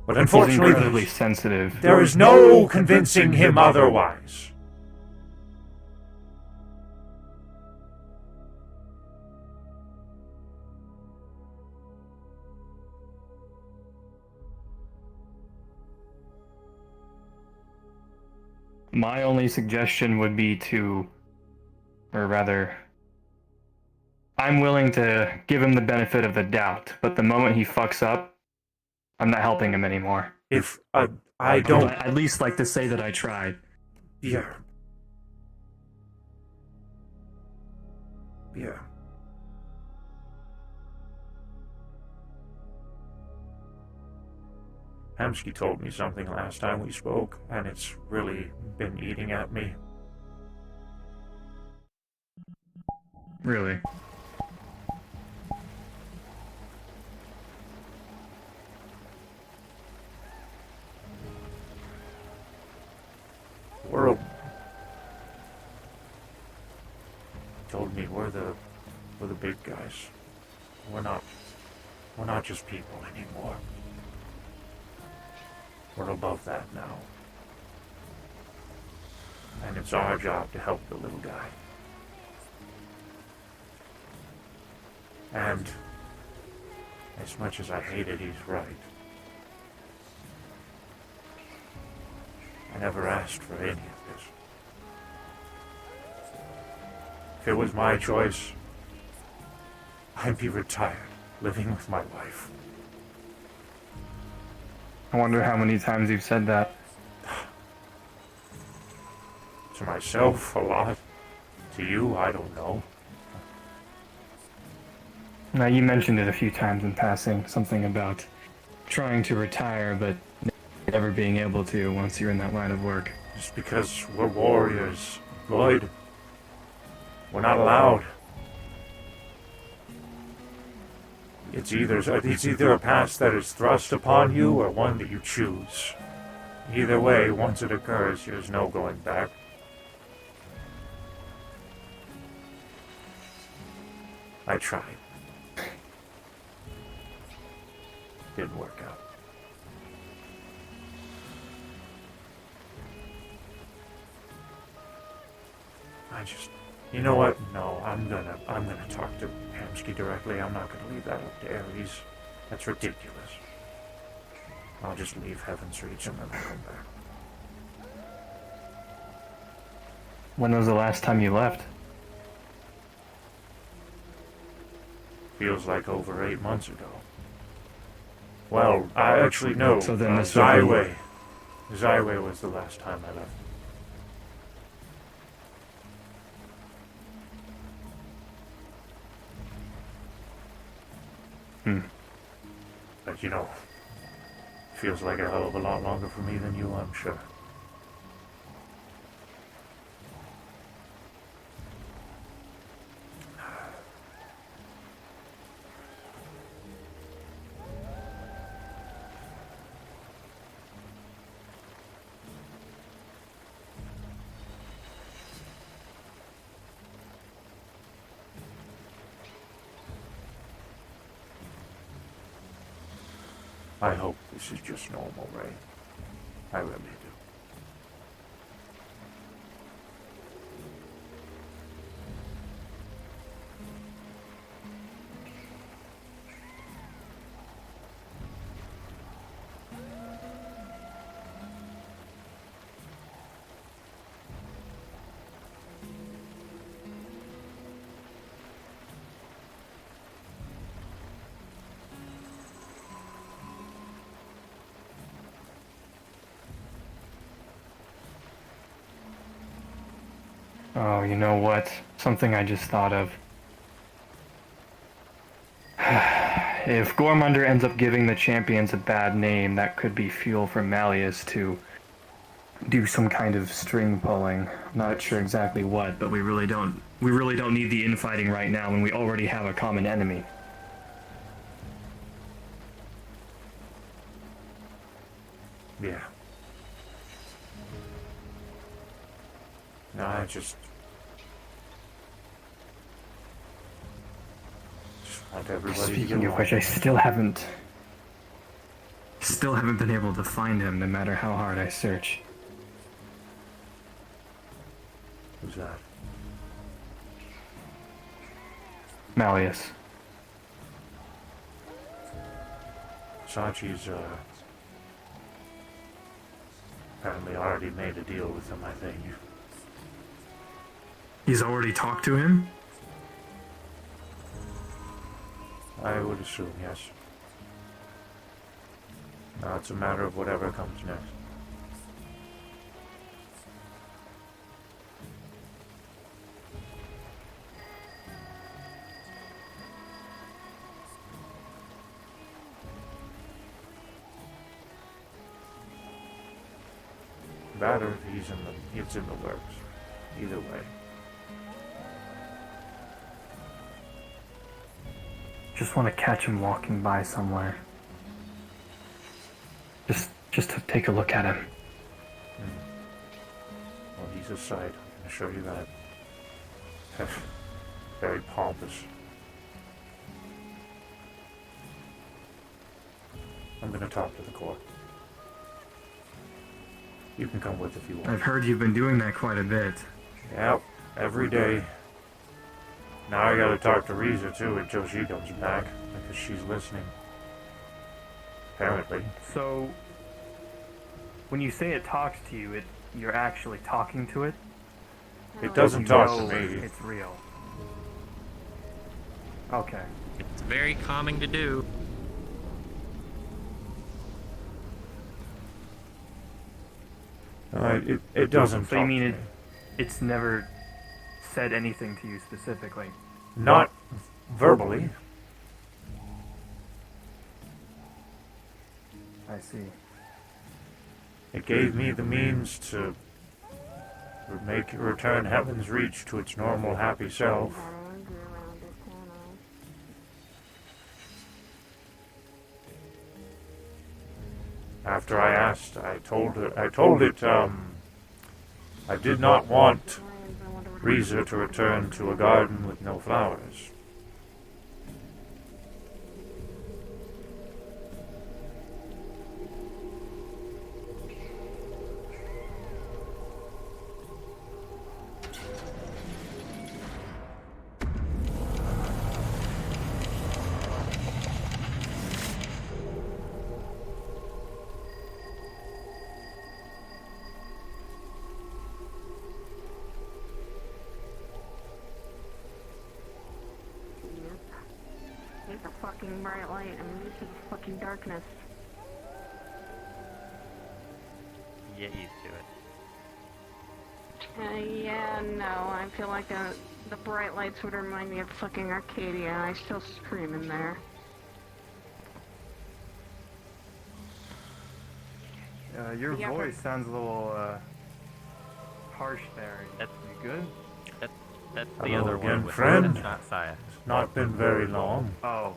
But He's unfortunately, incredibly sensitive. there is no convincing him otherwise. My only suggestion would be to, or rather, I'm willing to give him the benefit of the doubt, but the moment he fucks up, I'm not helping him anymore. If I don't... I'd at least like to say that I tried. Yeah. Yeah. Hamsky told me something last time we spoke, and it's really been eating at me. Really? We're told me we're the big guys. We're not just people anymore. We're above that now. And it's our job to help the little guy. And as much as I hate it, he's right. I never asked for any of this. If it was my choice, I'd be retired, living with my wife. I wonder how many times you've said that. To myself, a lot. To you, I don't know. Now, you mentioned it a few times in passing, something about trying to retire, but never being able to once you're in that line of work. Just because we're warriors, Lloyd. We're not allowed. It's either a path that is thrust upon you or one that you choose. Either way, once it occurs, there's no going back. I tried. Didn't work out. You know what? No, I'm gonna talk to Hamsky directly. I'm not gonna leave that up to Ares. That's ridiculous. I'll just leave Heaven's Reach and then I'll come back. When was the last time you left? Feels like over 8 months ago. Well, I actually know. So then this Zyway. Zyway was the last time I left. But you know, feels like a hell of a lot longer for me than you, I'm sure. I hope this is just normal, Ray. I really do. Oh, you know what? Something I just thought of. If Gormunder ends up giving the champions a bad name, that could be fuel for Malleus to do some kind of string pulling. Not sure exactly what, but we really don't need the infighting right now when we already have a common enemy. Yeah. No, I just want everybody to Speaking get of which, I still haven't been able to find him, no matter how hard I search. Who's that? Malleus. Sachi's apparently already made a deal with him, I think. He's already talked to him? I would assume, yes. Now it's a matter of whatever comes next. That or it's in the works. Either way. Just want to catch him walking by somewhere. Just to take a look at him. Well, he's a sight. I'm gonna show you that. Very pompous. I'm gonna talk to the court. You can come with if you want. I've heard you've been doing that quite a bit. Yep, every day. Now I gotta talk to Riza too until she comes back, because she's listening. Apparently. So, when you say it talks to you, you're actually talking to it? It doesn't You talk to know me. It's real. Okay. It's very calming to do. It doesn't So talk you mean to it? me. It's never said anything to you specifically? Not verbally. I see. It gave me the means to return Heaven's Reach to its normal happy self. After I asked, I told it, I did not want Riza to return to a garden with no flowers. It's a fucking bright light. I'm used to the fucking darkness. Get used to it. Yeah, no, I feel like the bright lights would remind me of fucking Arcadia. I still scream in there. Your Yeah, voice sounds a little harsh there. That's You good? That's the Hello other again, one with friend. That's not Saya. It's not been very long. Oh.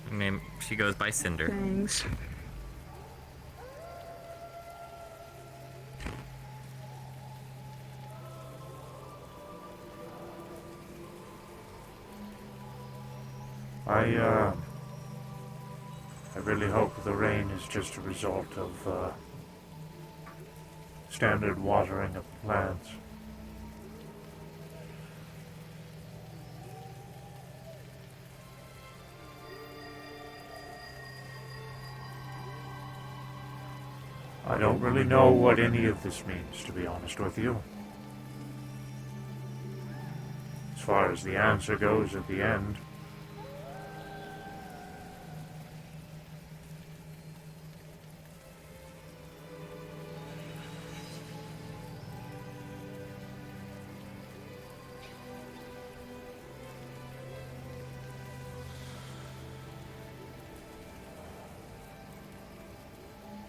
Her name, she goes by Cinder. Thanks. I really hope the rain is just a result of standard watering of plants. I don't really know what any of this means, to be honest with you. As far as the answer goes at the end.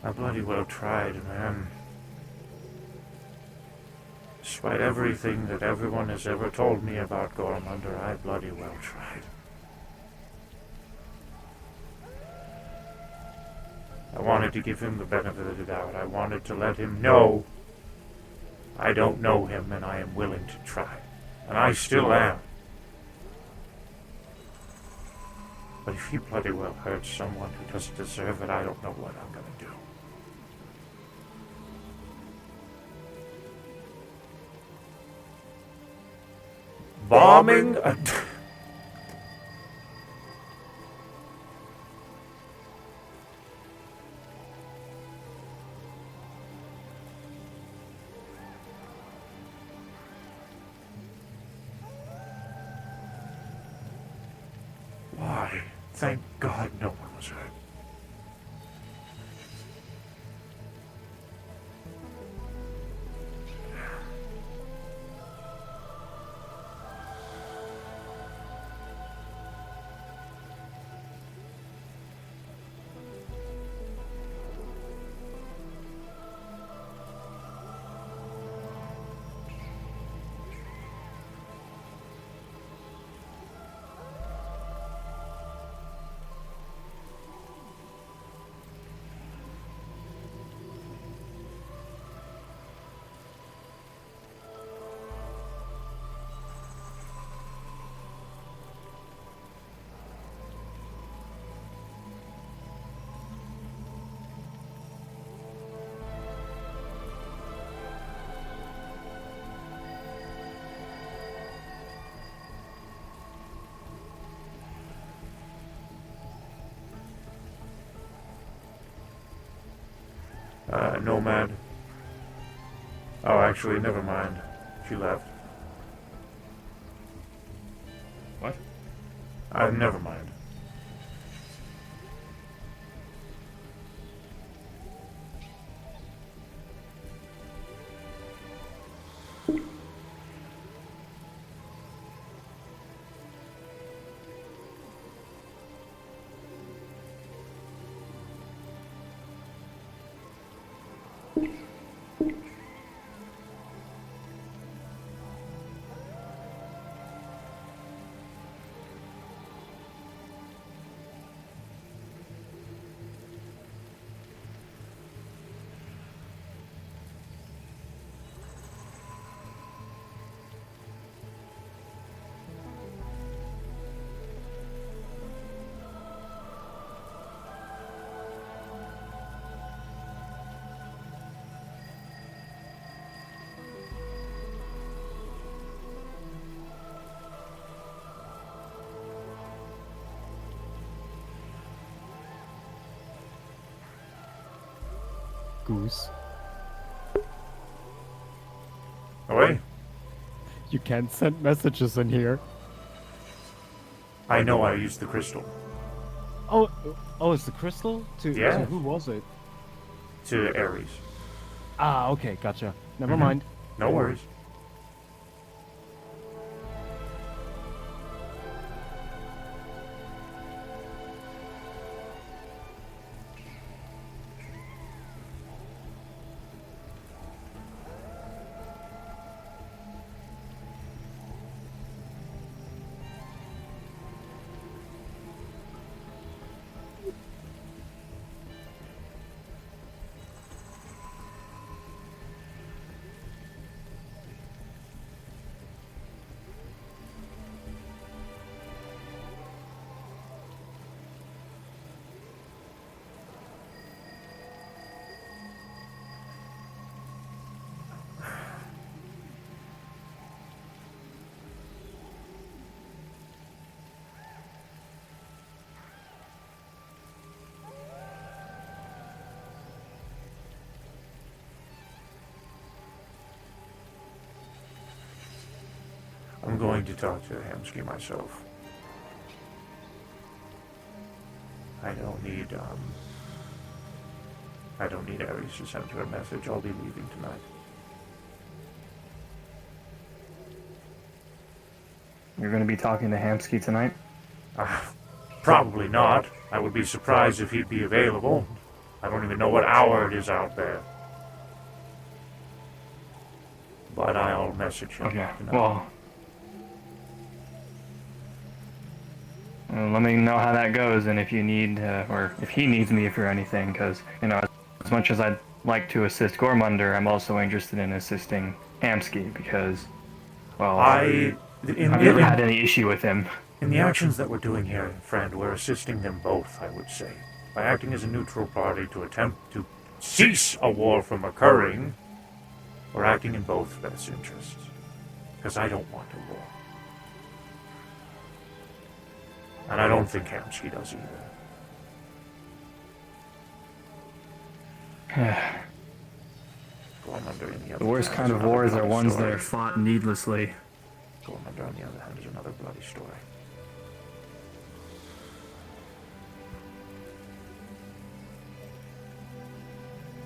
I bloody well tried, man. Despite everything that everyone has ever told me about Gormunder, I bloody well tried. I wanted to give him the benefit of the doubt. I wanted to let him know I don't know him and I am willing to try. And I still am. But if he bloody well hurts someone who doesn't deserve it, I don't know what I'm gonna do. Bombing a... Why? Thank God no one was hurt. Nomad. Oh, actually, never mind. She left. What? Never mind. Goose. Away? You can't send messages in here. I know I used the crystal. Oh, it's the crystal? Yeah. To who was it? To Ares. Ah, okay, gotcha. Never mind. No worries. I'm going to talk to Hamsky myself. I don't need Ares to send her a message. I'll be leaving tonight. You're going to be talking to Hamsky tonight? Probably not. I would be surprised if he'd be available. I don't even know what hour it is out there. But I'll message him. Okay. tonight. Well, let me know how that goes, and if you need, or if he needs me for anything, because, you know, as much as I'd like to assist Gormunder, I'm also interested in assisting Hamsky, because, well, I've never had any issue with him. In the actions that we're doing here, friend, we're assisting them both, I would say. By acting as a neutral party to attempt to cease a war from occurring, we're acting in both best interests. Because I don't want a war. And I don't think Hamsky does either. Gormunder, on the other The worst hand, kind is of another wars are bloody ones story. that are fought needlessly. Gormunder, on the other hand, is another bloody story.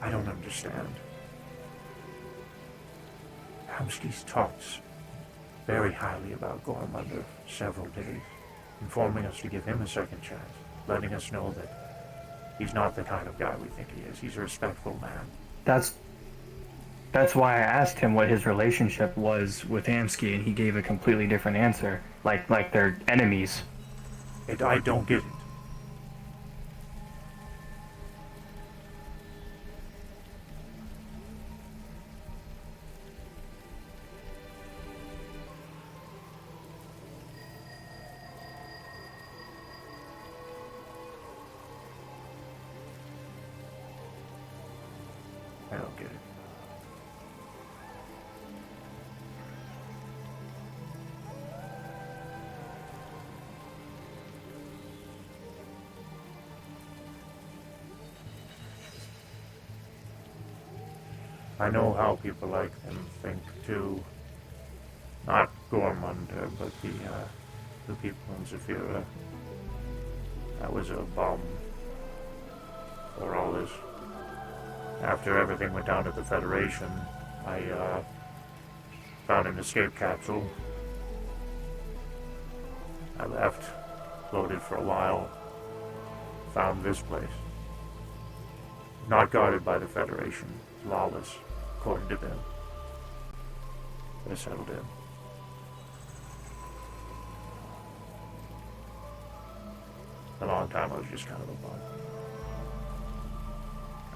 I don't understand. Hamsky's talked very highly about Gormunder several days, informing us to give him a second chance, letting us know that he's not the kind of guy we think he is. He's a respectful man. That's why I asked him what his relationship was with Hamsky, and he gave a completely different answer. Like they're enemies. I don't get it. I don't get it. I know how people like him think too. Not Gormunder, but the people in Zephyra. That was a bomb for all this. After everything went down at the Federation, I found an escape capsule. I left, floated for a while, found this place. Not guarded by the Federation, lawless, according to them. They settled in. A long time I was just kind of a bum.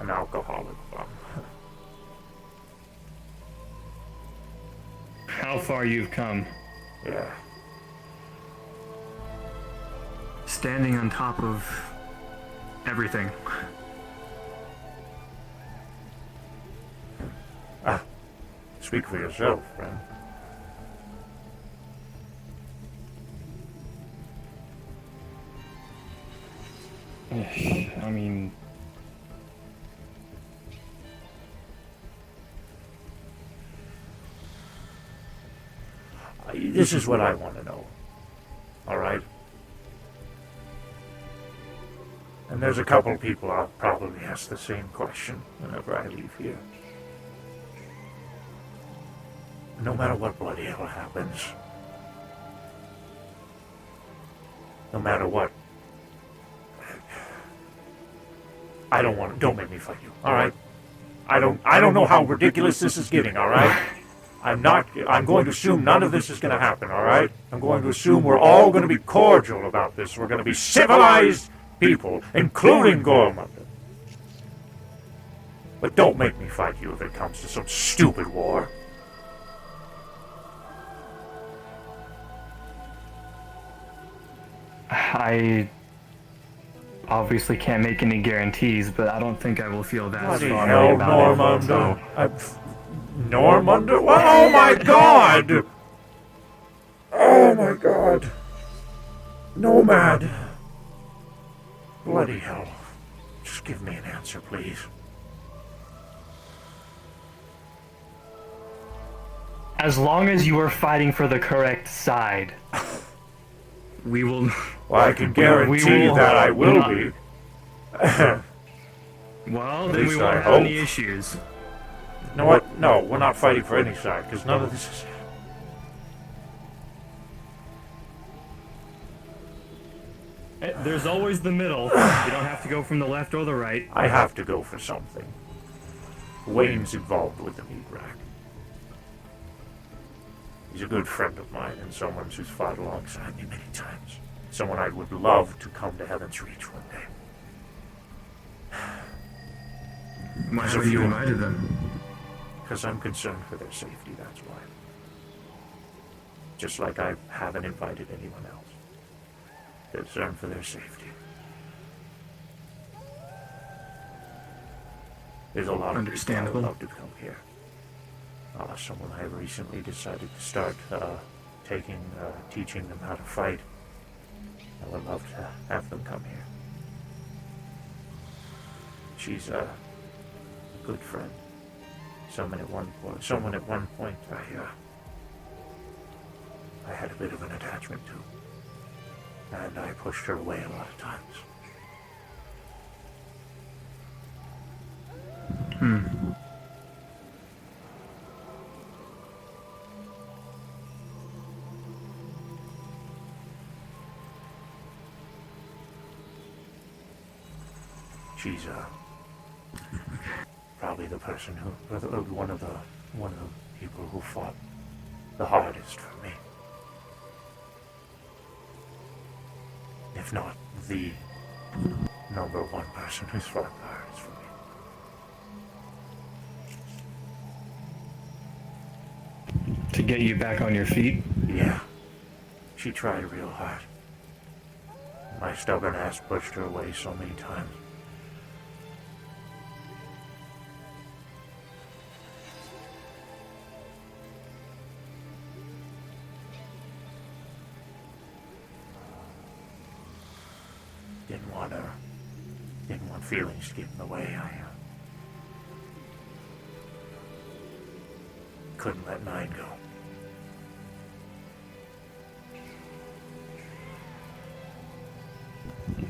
An alcoholic bum. How far you've come. Yeah. Standing on top of everything. Speak for yourself, friend. I mean... This is what I want to know. Alright? And there's a couple people I'll probably ask the same question whenever I leave here. No matter what bloody hell happens, no matter what, I don't want to. Don't make me fight you. All right? I don't know how ridiculous this is getting. All right? I'm going to assume none of this is going to happen. All right? I'm going to assume we're all going to be cordial about this. We're going to be civilized people, including Gormunder. But don't make me fight you if it comes to some stupid war. I obviously can't make any guarantees, but I don't think I will feel that Bloody strongly hell, about Normunder. it. So. Normunder? What? Oh my god! Oh my god. Nomad. Bloody hell. Just give me an answer, please. As long as you are fighting for the correct side, we will... Well, I can guarantee that I will be. Well, At then we least won't I have any hope. issues. You know what? No, we're not fighting for any side, because none of this is... There's always the middle. You don't have to go from the left or the right. I have to go for something. Wayne's involved with the meat rack. He's a good friend of mine and someone who's fought alongside me many times. Someone I would love to come to Heaven's Reach one day. Why haven't you invited them? Because I'm concerned for their safety, that's why. Just like I haven't invited anyone else. Concerned for their safety. There's a lot of people I would love to come here. Someone I recently decided to start teaching them how to fight. I would love to have them come here. She's a good friend. Someone at one point I had a bit of an attachment to. And I pushed her away a lot of times. She's probably the person one of the people who fought the hardest for me. If not the number one person who's fought the hardest for me. To get you back on your feet? Yeah. She tried real hard. My stubborn ass pushed her away so many times. Didn't want feelings to get in the way. I couldn't let 9 go.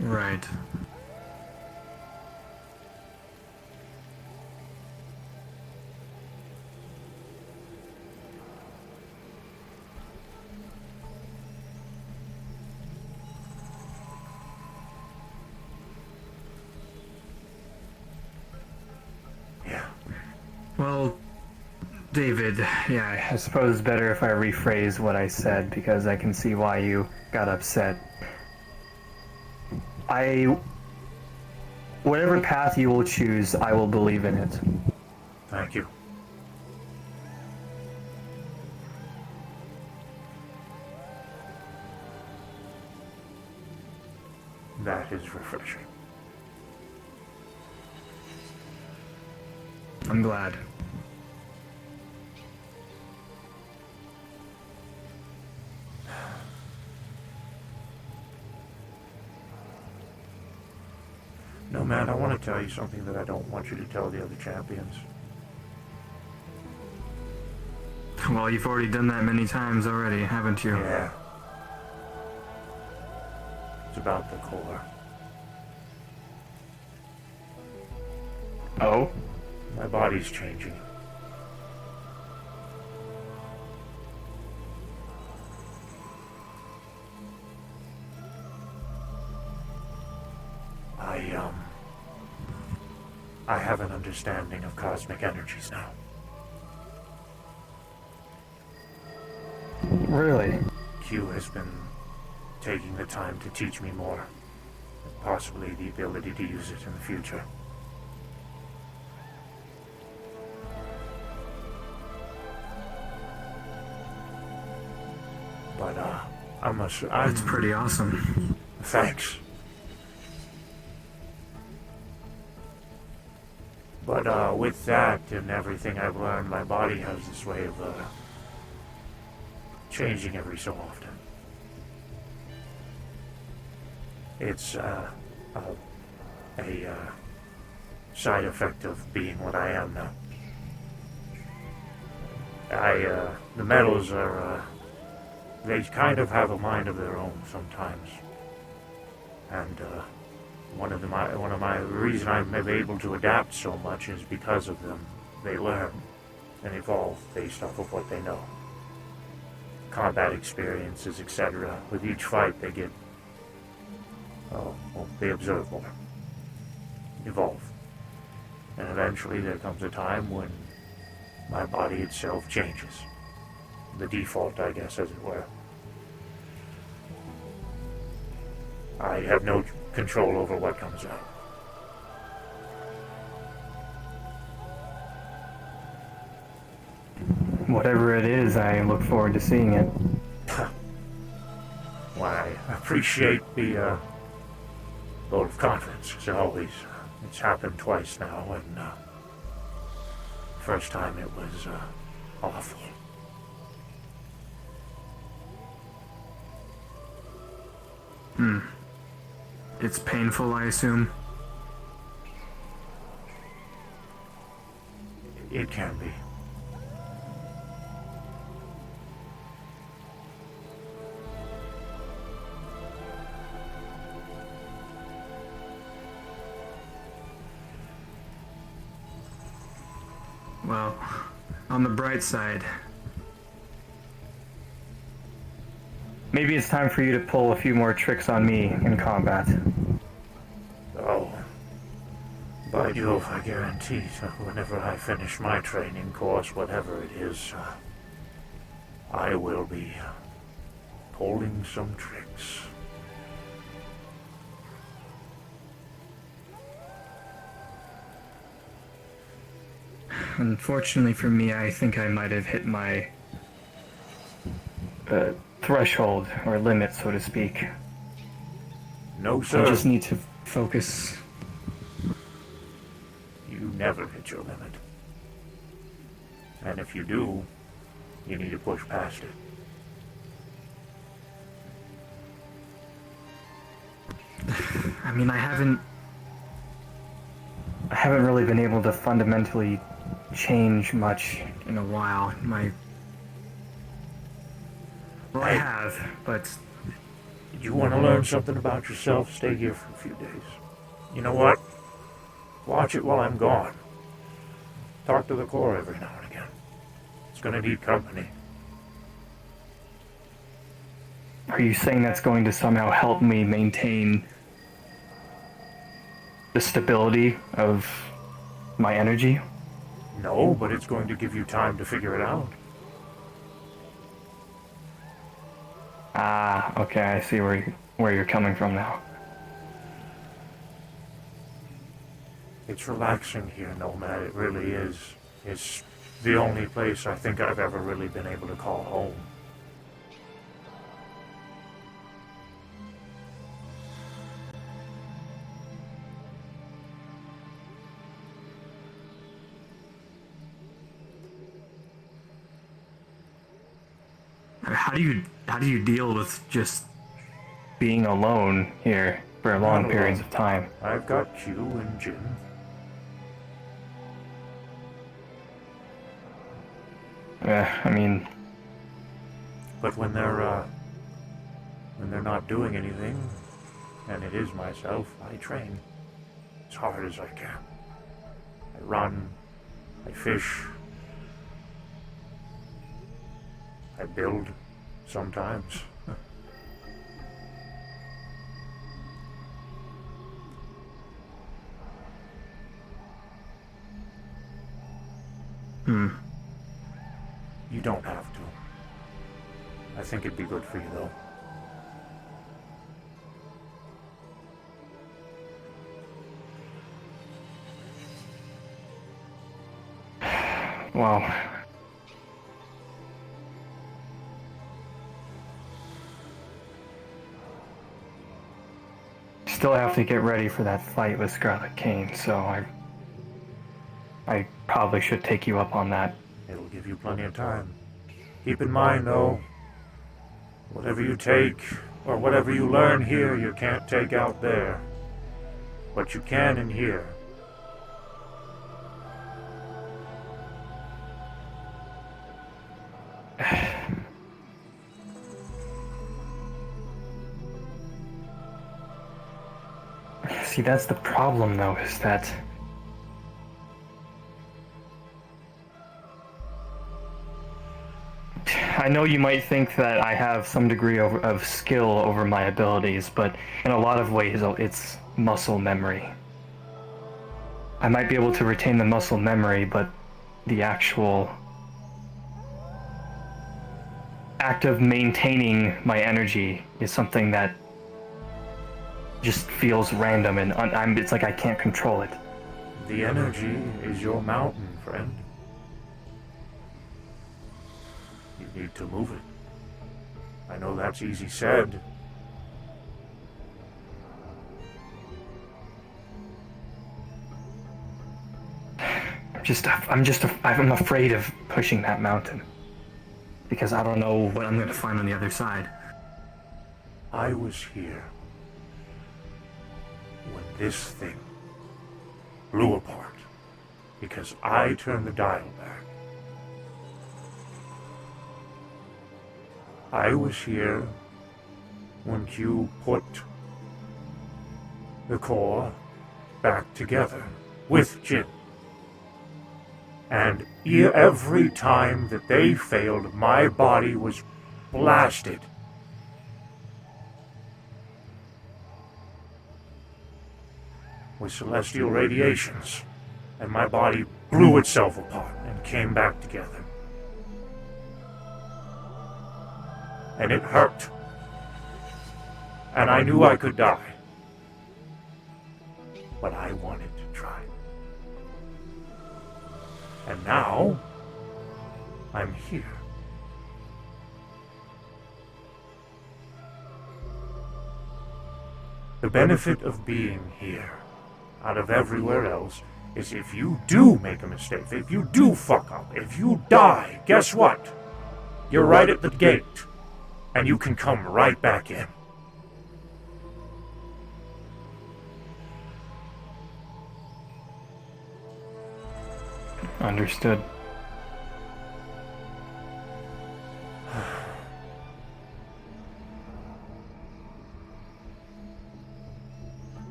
Right. Well, David, yeah, I suppose it's better if I rephrase what I said because I can see why you got upset. Whatever path you will choose, I will believe in it. Thank you. That is refreshing. I'm glad. No, man, I want to tell you something that I don't want you to tell the other champions. Well, you've already done that many times already, haven't you? Yeah. It's about the core. Oh? My body's changing. I have an understanding of cosmic energies now. Really? Q has been taking the time to teach me more, and possibly the ability to use it in the future. But, That's pretty awesome. Thanks. But, with that and everything I've learned, my body has this way of, changing every so often. It's, a side effect of being what I am now. The metals are, they kind of have a mind of their own sometimes. And, the reason I'm able to adapt so much is because of them. They learn and evolve based off of what they know. Combat experiences, etc. With each fight, they get well, they observe more, evolve. And eventually there comes a time when my body itself changes. The default, I guess, as it were. I have no control over what comes out. Whatever it is, I look forward to seeing it. Why, I appreciate the vote of confidence, as always. It's happened twice now, and first time it was awful. It's painful, I assume. It can be. Well, on the bright side, maybe it's time for you to pull a few more tricks on me in combat. Oh, by Jove, I guarantee whenever I finish my training course, whatever it is, I will be pulling some tricks. Unfortunately for me, I think I might have hit my threshold or limit, so to speak. No, sir. I just need to focus. You never hit your limit. And if you do, you need to push past it. I mean, I haven't really been able to fundamentally change much in a while. Well, I have, but You want to learn something about yourself? Stay here for a few days. You know what? Watch it while I'm gone. Talk to the core every now and again. It's gonna need company. are you saying that's going to somehow help me maintain the stability of my energy? No, but it's going to give you time to figure it out. Ah, okay, I see where you're coming from now. It's relaxing here, Nomad. It really is. It's the only place I think I've ever really been able to call home. How do you deal with just being alone here for long Not periods alone. of time? I've got you and Jim. I mean, But when they're not doing anything, and it is myself, I train as hard as I can. I run, I fish, I build sometimes. You don't have to. I think it'd be good for you, though. well, still have to get ready for that fight with Scarlet Kane, so I probably should take you up on that. It'll give you plenty of time. Keep in mind, though, whatever you take, or whatever you learn here, you can't take out there. What you can in here. See, that's the problem, though, is that I know you might think that I have some degree of skill over my abilities, but in a lot of ways it's muscle memory. I might be able to retain the muscle memory, but the actual act of maintaining my energy is something that just feels random and it's like I can't control it. The energy is your mountain, friend. You need to move it. I know that's easy said. I'm afraid of pushing that mountain. Because I don't know what I'm gonna find on the other side. I was here when this thing blew apart because I turned the dial back. I was here when Q put the core back together with Jin. And every time that they failed, my body was blasted. With celestial radiations, and my body blew itself apart and came back together. And it hurt. And I knew I could die. But I wanted to try. And now, I'm here. The benefit of being here, out of everywhere else, is if you do make a mistake, if you do fuck up, if you die, guess what? You're right at the gate, and you can come right back in. Understood.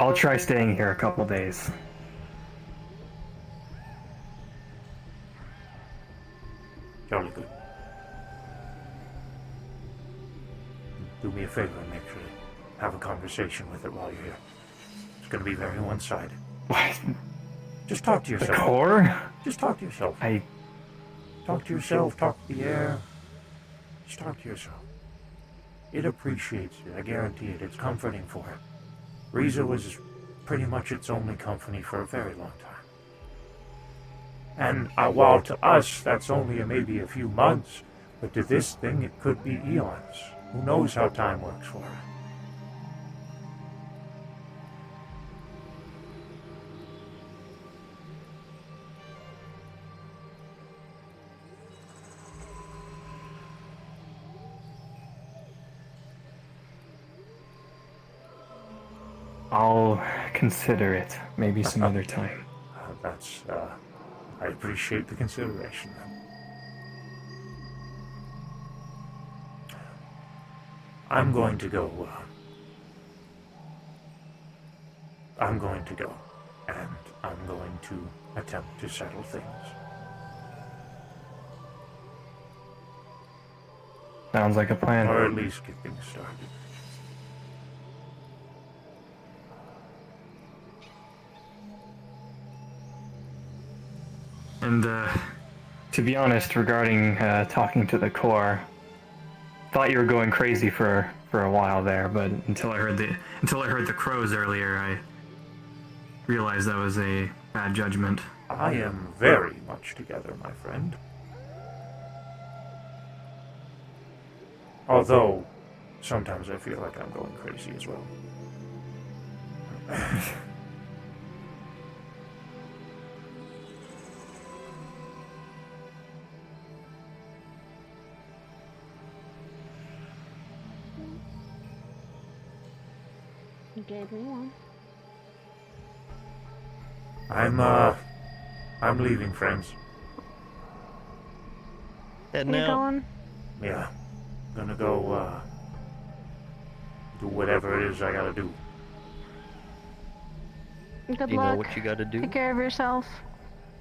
I'll try staying here a couple days. Jolly good. Do me a favor and make sure to have a conversation with it while you're here. It's going to be very one-sided. What? Just talk to yourself. The core? Just talk to yourself. Talk to yourself, talk to the air. Just talk to yourself. It appreciates it, I guarantee it. It's comforting for it. Riza was pretty much its only company for a very long time. And while to us that's only maybe a few months, but to this thing it could be eons. Who knows how time works for it? I'll consider it. Maybe some other time. I appreciate the consideration then. I'm going to go, and I'm going to attempt to settle things. Sounds like a plan. Or at least get things started. And, to be honest, regarding talking to the core, thought you were going crazy for a while there, but until I heard the crows earlier, I realized that was a bad judgment. I am very much together, my friend. Although, sometimes I feel like I'm going crazy as well. You gave me one. I'm leaving, friends. Heading out. Going? Yeah. Gonna go, do whatever it is I gotta do. Good You luck. know what you gotta do? Take care of yourself.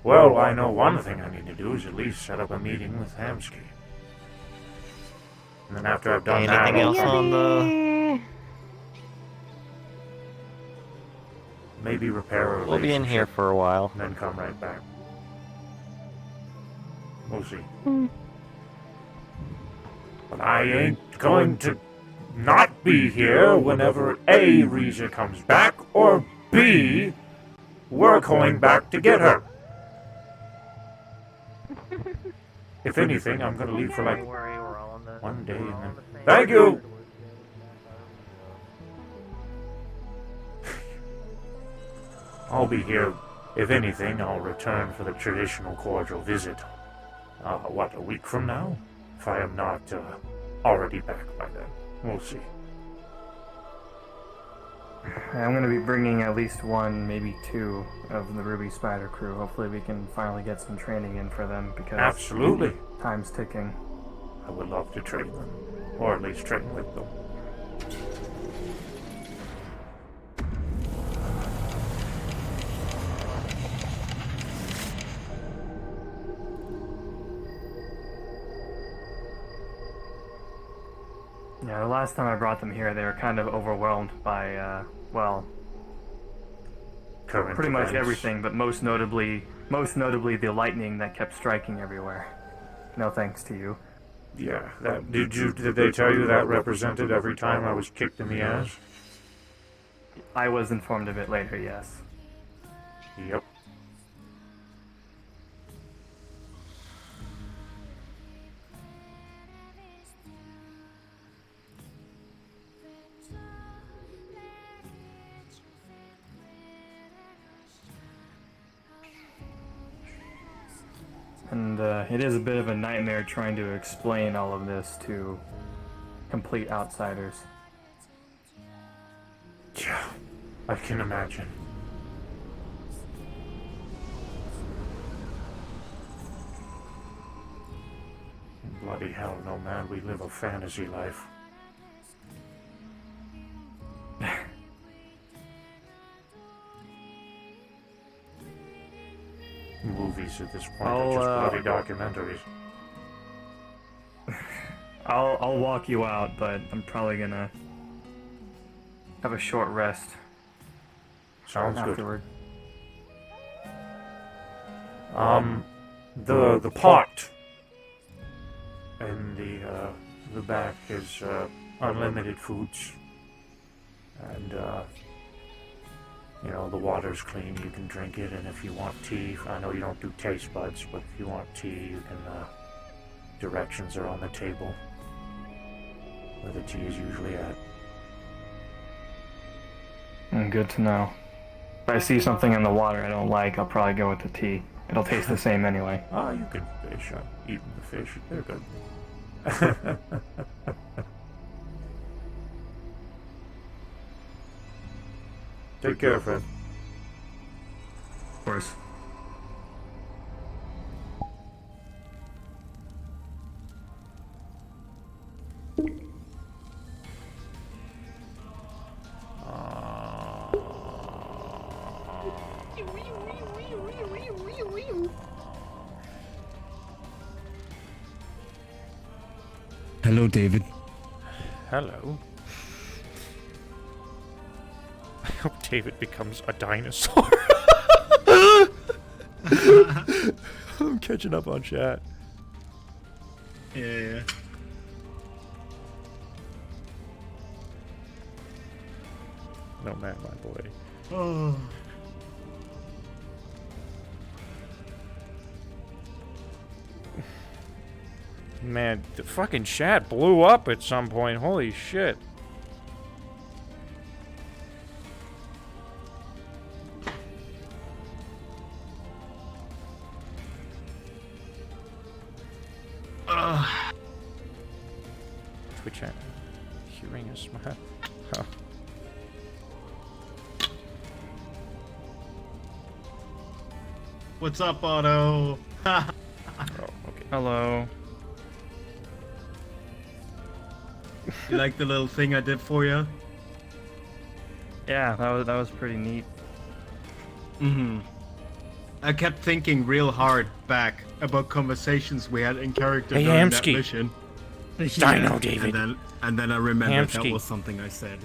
Well, I know one thing I need to do is at least set up a meeting with Hamsky. And then after I've done that, Anything else on the? Yippee! maybe repair a We'll be in here relationship, for a while. and then come right back. We'll see. But I ain't going to not be here whenever A, Riza comes back, or B, we're going back to get her. If anything, I'm gonna leave for like one day and then... Thank you! I'll be here. If anything, I'll return for the traditional cordial visit. What, a week from now? If I am not, already back by then. We'll see. I'm going to be bringing at least one, maybe two of the Ruby Spider crew. Hopefully we can finally get some training in for them because Absolutely. time's ticking. I would love to train them. Or at least train with them. Yeah, the last time I brought them here, they were kind of overwhelmed by, well, Current pretty much events. everything, but most notably the lightning that kept striking everywhere. No thanks to you. Yeah, that did they tell you that represented every time I was kicked in the ass? I was informed of it later, yes. Yep. And it is a bit of a nightmare trying to explain all of this to complete outsiders. Yeah, I can imagine. Bloody hell, no man, we live a fantasy life. Movies at this point are just bloody documentaries. I'll walk you out, but I'm probably gonna have a short rest. Sounds afterward. good. The pot in the back is unlimited foods, and you know, the water's clean. You can drink it, and if you want tea, I know you don't do taste buds, but if you want tea, you can. Directions are on the table where the tea is usually at. Good to know. If I see something in the water I don't like, I'll probably go with the tea. It'll taste the same anyway. Ah, you can fish. I've eaten the fish. They're good. Take care, friend. Of course. Hello, David. Hello. I hope David becomes a dinosaur. I'm catching up on chat. Yeah. No man, my boy. Oh. Man, the fucking chat blew up at some point. Holy shit. Twitch chat. Hearing a smile. Oh. What's up, Otto? Oh, okay. Hello. You like the little thing I did for you? Yeah, that was pretty neat. Mm-hmm. I kept thinking real hard back about conversations we had in character Hey, during Hamsky. that mission. Dino David. And then I remembered that Hamsky. was something I said.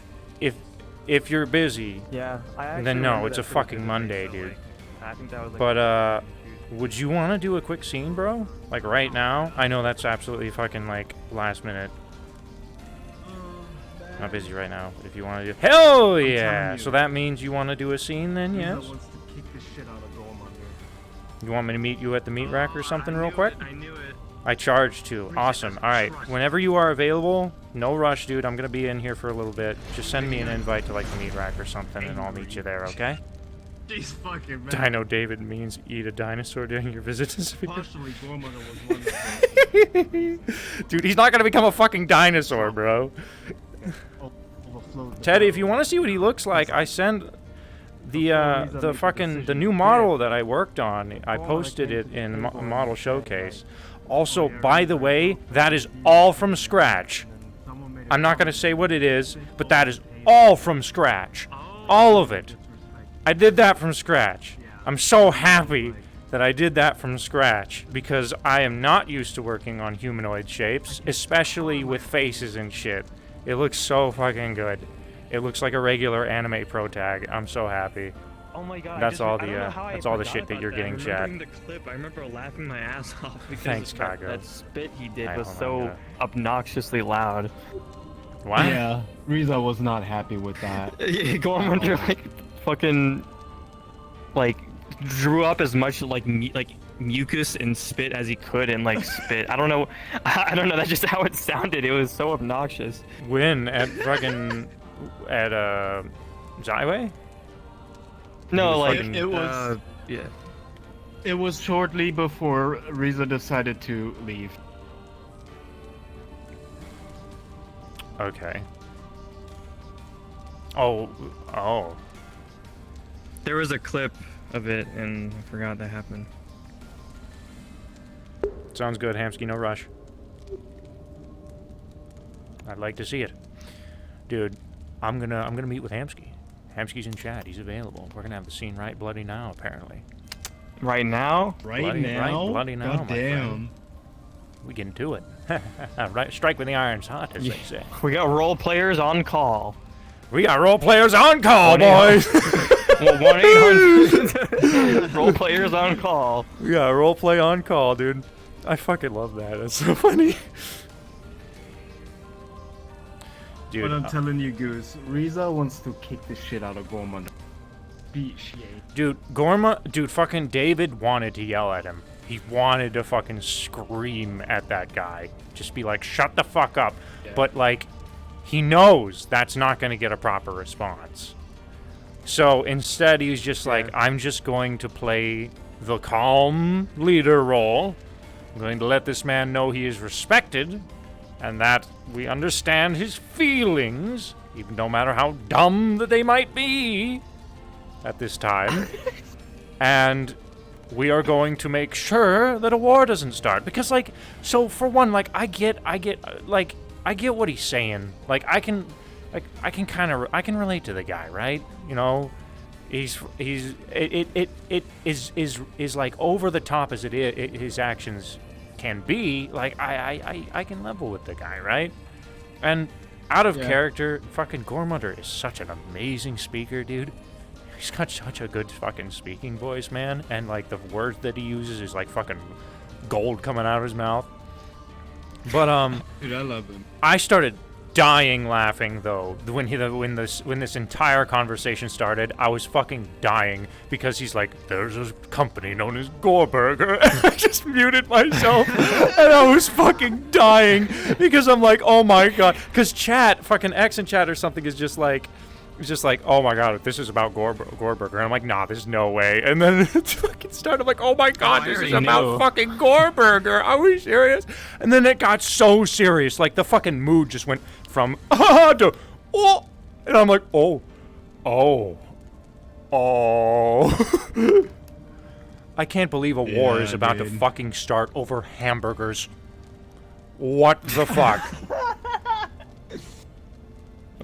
If you're busy, Yeah, I actually then no, remember it's a that pretty fucking vividly, Monday, so, dude. like, I think that was like But would you want to do a quick scene, bro? Like right now? I know that's absolutely fucking like last minute. Not busy right now, but if you want to do, hell yeah! So that means you want to do a scene, then yes. Wants to kick the shit out of Gormander. You want me to meet you at the meat rack or something real quick? I knew it. I charge too. Awesome. All right. Whenever you are available, no rush, dude. I'm gonna be in here for a little bit. Just send me an invite to like the meat rack or something, and I'll meet you there. Okay? Jeez fucking man. Dino David means eat a dinosaur during your visit to Severe. Partially, Gormander was wonderful. Dude, he's not gonna become a fucking dinosaur, bro. Teddy, if you want to see what he looks like, I send the new model that I worked on. I posted it in Model Showcase. Also, by the way, that is all from scratch. I'm not gonna say what it is, but that is all from scratch. All of it. I did that from scratch. I'm so happy that I did that from scratch because I am not used to working on humanoid shapes, especially with faces and shit. It looks so fucking good. It looks like a regular anime pro tag. I'm so happy. Oh my god! That's all I don't know how I that's all the forgot shit that about you're getting, Chad. Remembering the clip, I remember laughing my ass off because Thanks, that, Kago. that spit he did I was don't so know. obnoxiously loud. What? Yeah, Riza was not happy with that. Gormander like fucking like drew up as much like mucus and spit as he could and like spit. I don't know. That's just how it sounded. It was so obnoxious. When at fucking at Zyway? No, like It was. yeah. It was shortly before Riza decided to leave. Okay. Oh. There was a clip of it, and I forgot that happened. Sounds good, Hamsky. No rush. I'd like to see it, dude. I'm gonna meet with Hamsky. Hamsky's in chat. He's available. We're gonna have the scene right bloody now, apparently. Right now? Bloody now, God my damn. friend. We getting to it. Right, strike when the iron's hot, as they say. We got role players on call. We got role players on call, boys. 1-800 role players on call. We got role play on call, dude. I fucking love that. That's so funny. Dude, But I'm telling you, Goose, Riza wants to kick the shit out of Gormander. dude, fucking David wanted to yell at him. He wanted to fucking scream at that guy. Just be like, shut the fuck up. Yeah. But, like, he knows that's not going to get a proper response. So instead, he's just like, I'm just going to play the calm leader role. I'm going to let this man know he is respected and that we understand his feelings, even no matter how dumb that they might be at this time. And we are going to make sure that a war doesn't start. Because, like, so for one, like, I get what he's saying. Like, I can relate to the guy, right? You know, it is like over the top as it is, his actions can be. Like, I can level with the guy, right? And out of character, fucking Gormander is such an amazing speaker, dude. He's got such a good fucking speaking voice, man. And, like, the words that he uses is like fucking gold coming out of his mouth. But, Dude, I love him. I started dying laughing, though, when this entire conversation started. I was fucking dying because he's like, there's a company known as Goreburger. And I just muted myself and I was fucking dying because I'm like, oh my god. Because chat, fucking X in chat or something is just like, oh my god, if this is about Goreburger. And I'm like, nah, there's no way. And then it fucking started, I'm like, oh my god, this is about fucking Goreburger. Are we serious? And then it got so serious. Like, the fucking mood just went from, to, oh. And I'm like, oh. I can't believe a war is about to fucking start over hamburgers. What the fuck?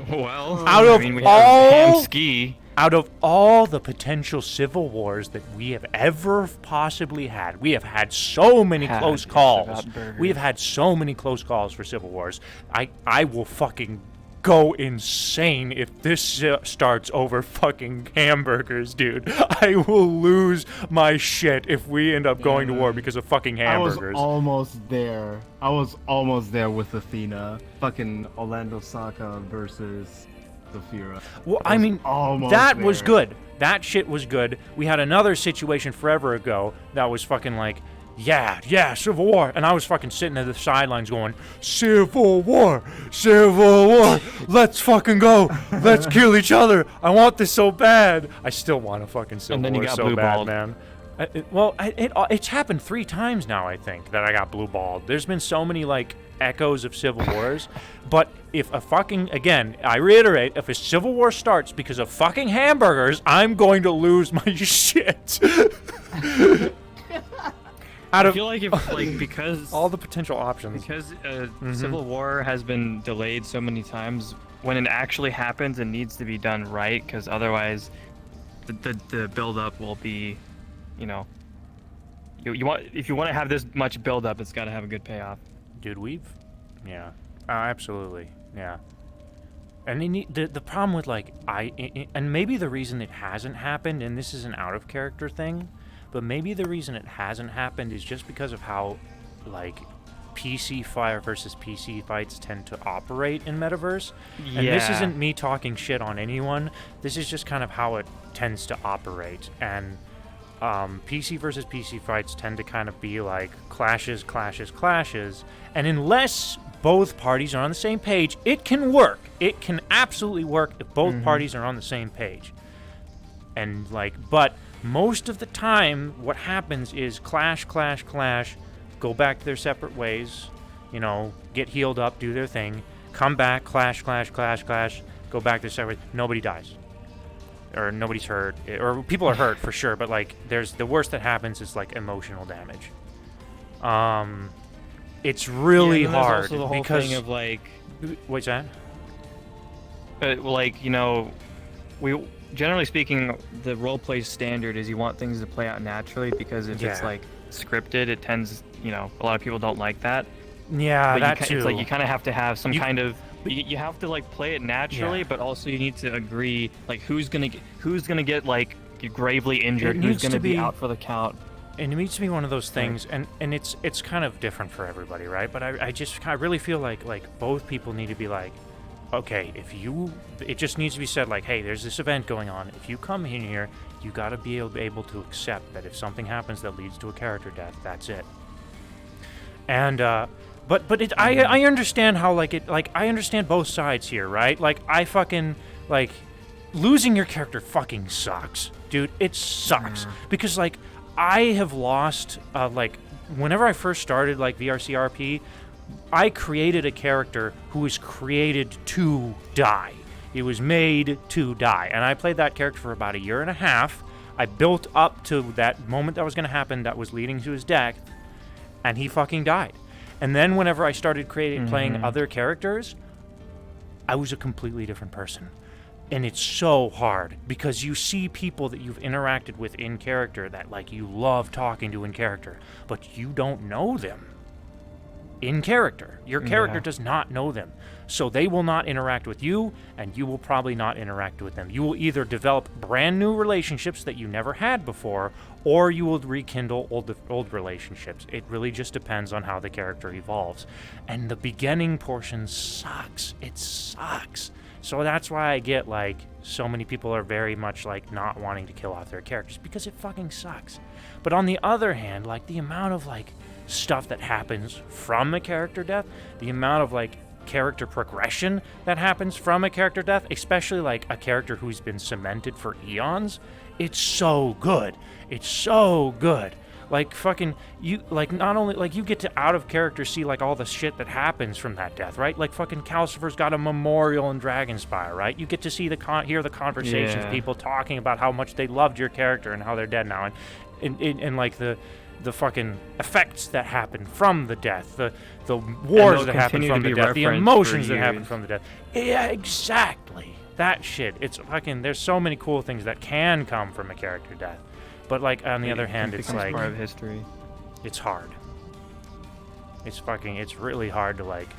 Well, Out of we all have Hamsky. Out of all the potential civil wars that we have ever possibly had, we have had so many close calls. We have had so many close calls for civil wars. I will fucking go insane if this starts over fucking hamburgers, dude. I will lose my shit if we end up going to war because of fucking hamburgers. I was almost there. I was almost there with Athena. Fucking Orlando Saka versus Zafira. Well, I mean, that was there. good. That shit was good. We had another situation forever ago that was fucking like, yeah, Civil War. And I was fucking sitting at the sidelines going, Civil War, let's fucking go. Let's kill each other. I want this so bad. I still want a fucking Civil War so bad, man. It's happened 3 times now, I think, that I got blue-balled. There's been so many, like, echoes of Civil Wars. But if a fucking, again, I reiterate, if a Civil War starts because of fucking hamburgers, I'm going to lose my shit. I feel like because all the potential options, because Civil War has been delayed so many times, when it actually happens, it needs to be done right, because otherwise, the build up will be, you know, if you want to have this much build up, it's got to have a good payoff. Dude, yeah, absolutely, yeah. And the problem with and maybe the reason it hasn't happened, and this is an out of character thing. But maybe the reason it hasn't happened is just because of how, like, PC fire versus PC fights tend to operate in Metaverse. And this isn't me talking shit on anyone. This is just kind of how it tends to operate. And PC versus PC fights tend to kind of be like clashes. And unless both parties are on the same page, it can work. It can absolutely work if both parties are on the same page. And, but most of the time, what happens is clash, go back to their separate ways, you know, get healed up, do their thing, come back, clash, go back to their separate. Nobody dies, or nobody's hurt, or people are hurt for sure. But there's the worst that happens is emotional damage. It's really hard also the whole because thing of what's that? You know, generally speaking, the roleplay standard is you want things to play out naturally, because if it's scripted, it tends, you know, a lot of people don't like that. Yeah, but that too. It's you kind of have to have some kind of. You have to play it naturally, but also you need to agree who's gonna get gravely injured, who's gonna be out for the count. And it needs to be one of those things, and it's kind of different for everybody, right? But I really feel like both people need to be okay, it just needs to be said hey, there's this event going on. If you come in here, you got to be able to accept that if something happens that leads to a character death, that's it. And but I understand how I understand both sides here, right? I fucking losing your character fucking sucks, dude. It sucks because I have lost whenever I first started VRCRP. I created a character who was created to die. He was made to die. And I played that character for about 1.5 years. I built up to that moment that was going to happen that was leading to his death, and he fucking died. And then whenever I started playing other characters, I was a completely different person. And it's so hard because you see people that you've interacted with in character that you love talking to in character, but you don't know them. In character. Your character does not know them. So they will not interact with you, and you will probably not interact with them. You will either develop brand new relationships that you never had before, or you will rekindle old relationships. It really just depends on how the character evolves. And the beginning portion sucks. It sucks. So that's why I get so many people are very much not wanting to kill off their characters, because it fucking sucks. But on the other hand, the amount of stuff that happens from a character death, the amount of character progression that happens from a character death, especially a character who's been cemented for eons, it's so good. It's so good. Fucking you not only you get to out of character see all the shit that happens from that death, right? Fucking Calcifer's got a memorial in Dragonspire, right? You get to see hear the conversations, people talking about how much they loved your character and how they're dead now, and the fucking effects that happen from the death, the wars that happen from the death, the emotions that happen from the death. Yeah, exactly. that shit. It's fucking. There's so many cool things that can come from a character death, but like on the other hand, it's becomes like part of history. it's hard. It's really hard to like.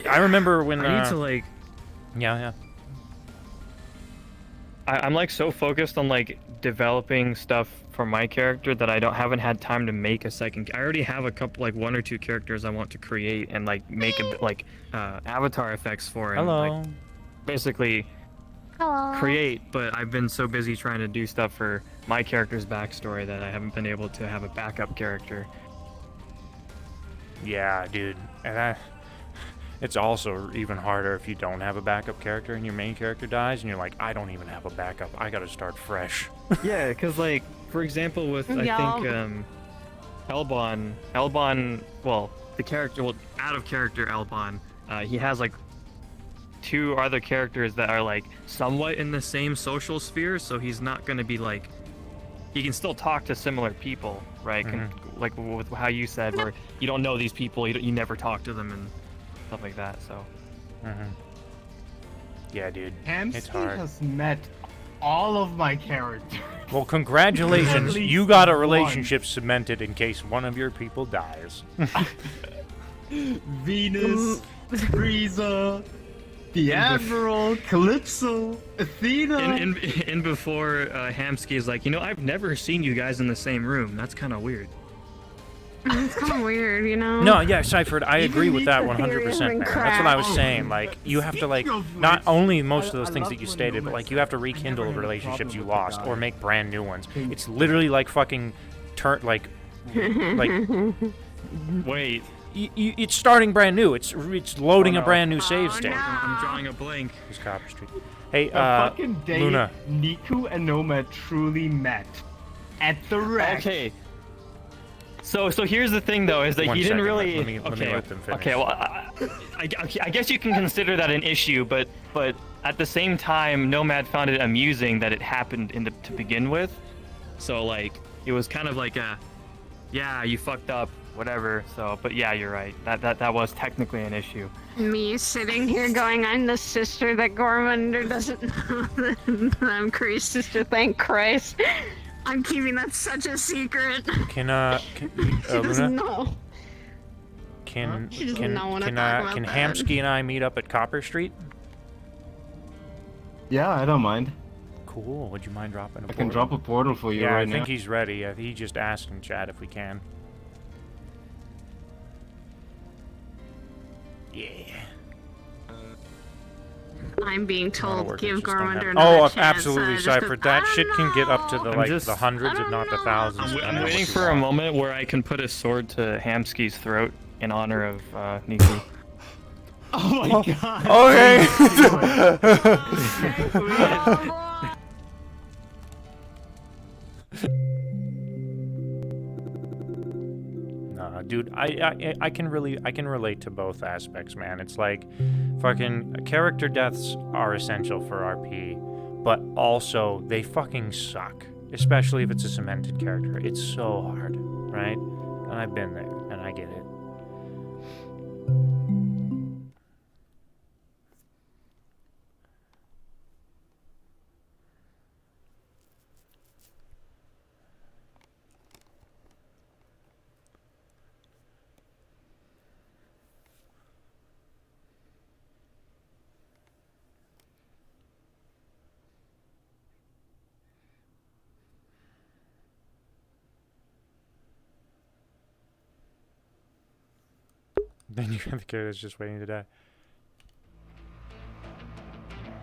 I remember when. I need to like. Yeah. I'm like so focused on like developing stuff for my character that I haven't had time to make a second. I already have a couple, like 1 or 2 characters I want to create and like make avatar effects for and Hello. like basically create. But I've been so busy trying to do stuff for my character's backstory that I haven't been able to have a backup character. Yeah, dude, and it's also even harder if you don't have a backup character and your main character dies and you're like, I don't even have a backup. I gotta start fresh. Yeah, because like for example with I think Elbon, well the character, out of character Elbon, he has like 2 other characters that are like somewhat in the same social sphere, so he's not gonna be like, he can still talk to similar people, right? Like with how you said, where you don't know these people, you never talk to them and stuff like that. So. Yeah, dude. Hamsky It's hard. has met all of my characters. Well, congratulations. At You got a least relationship cemented in case one of your people dies. Venus, Frieza, the Admiral, Calypso, Athena. And before Hamsky is like, I've never seen you guys in the same room. That's kind of weird. It's kind of weird, you know? No, yeah, Cyphered, I agree with that Ether theory 100%, has man. been That's what I was cracked. saying. Like, you have to, like, not only most of those things that you stated, but, like, you have to rekindle relationships you lost or make brand new ones. It's literally like fucking Wait. It's starting brand new. It's loading a brand new save state. I'm drawing a blank. It's Copper Street. Hey, The fucking day Luna. Niku and Nomad truly met at the wreck. Okay. So here's the thing though, is that One he didn't second, really. let me let them finish. Okay, well, I guess you can consider that an issue, but at the same time, Nomad found it amusing that it happened to begin with. So like, it was kind of like yeah, you fucked up, whatever. So, but yeah, you're right. That was technically an issue. Me sitting here going, I'm the sister that Gormander doesn't know that I'm Kree's sister, thank Christ. I'm keeping that such a secret. Can She doesn't Luna? know. Can She doesn't know when I talk about can that. Hamsky and I meet up at Copper Street? Yeah, I don't mind. Cool. Would you mind dropping a portal? I can drop a portal for you yeah, right I think now. he's ready. He just asked in chat if we can. Yeah. I'm being told work, give it's just don't have- Gormander another Oh, chance. absolutely, just 'cause Cypher. That shit can get up to the I'm the hundreds, if not the thousands. I'm waiting for a moment where I can put a sword to Hamsky's throat in honor of Niku. Oh my god. Nah, dude, I can relate to both aspects, man. It's like fucking character deaths are essential for RP, but also they fucking suck, especially if it's a cemented character. It's so hard, right? And I've been there, and I get it. Then you got the character that's just waiting to die.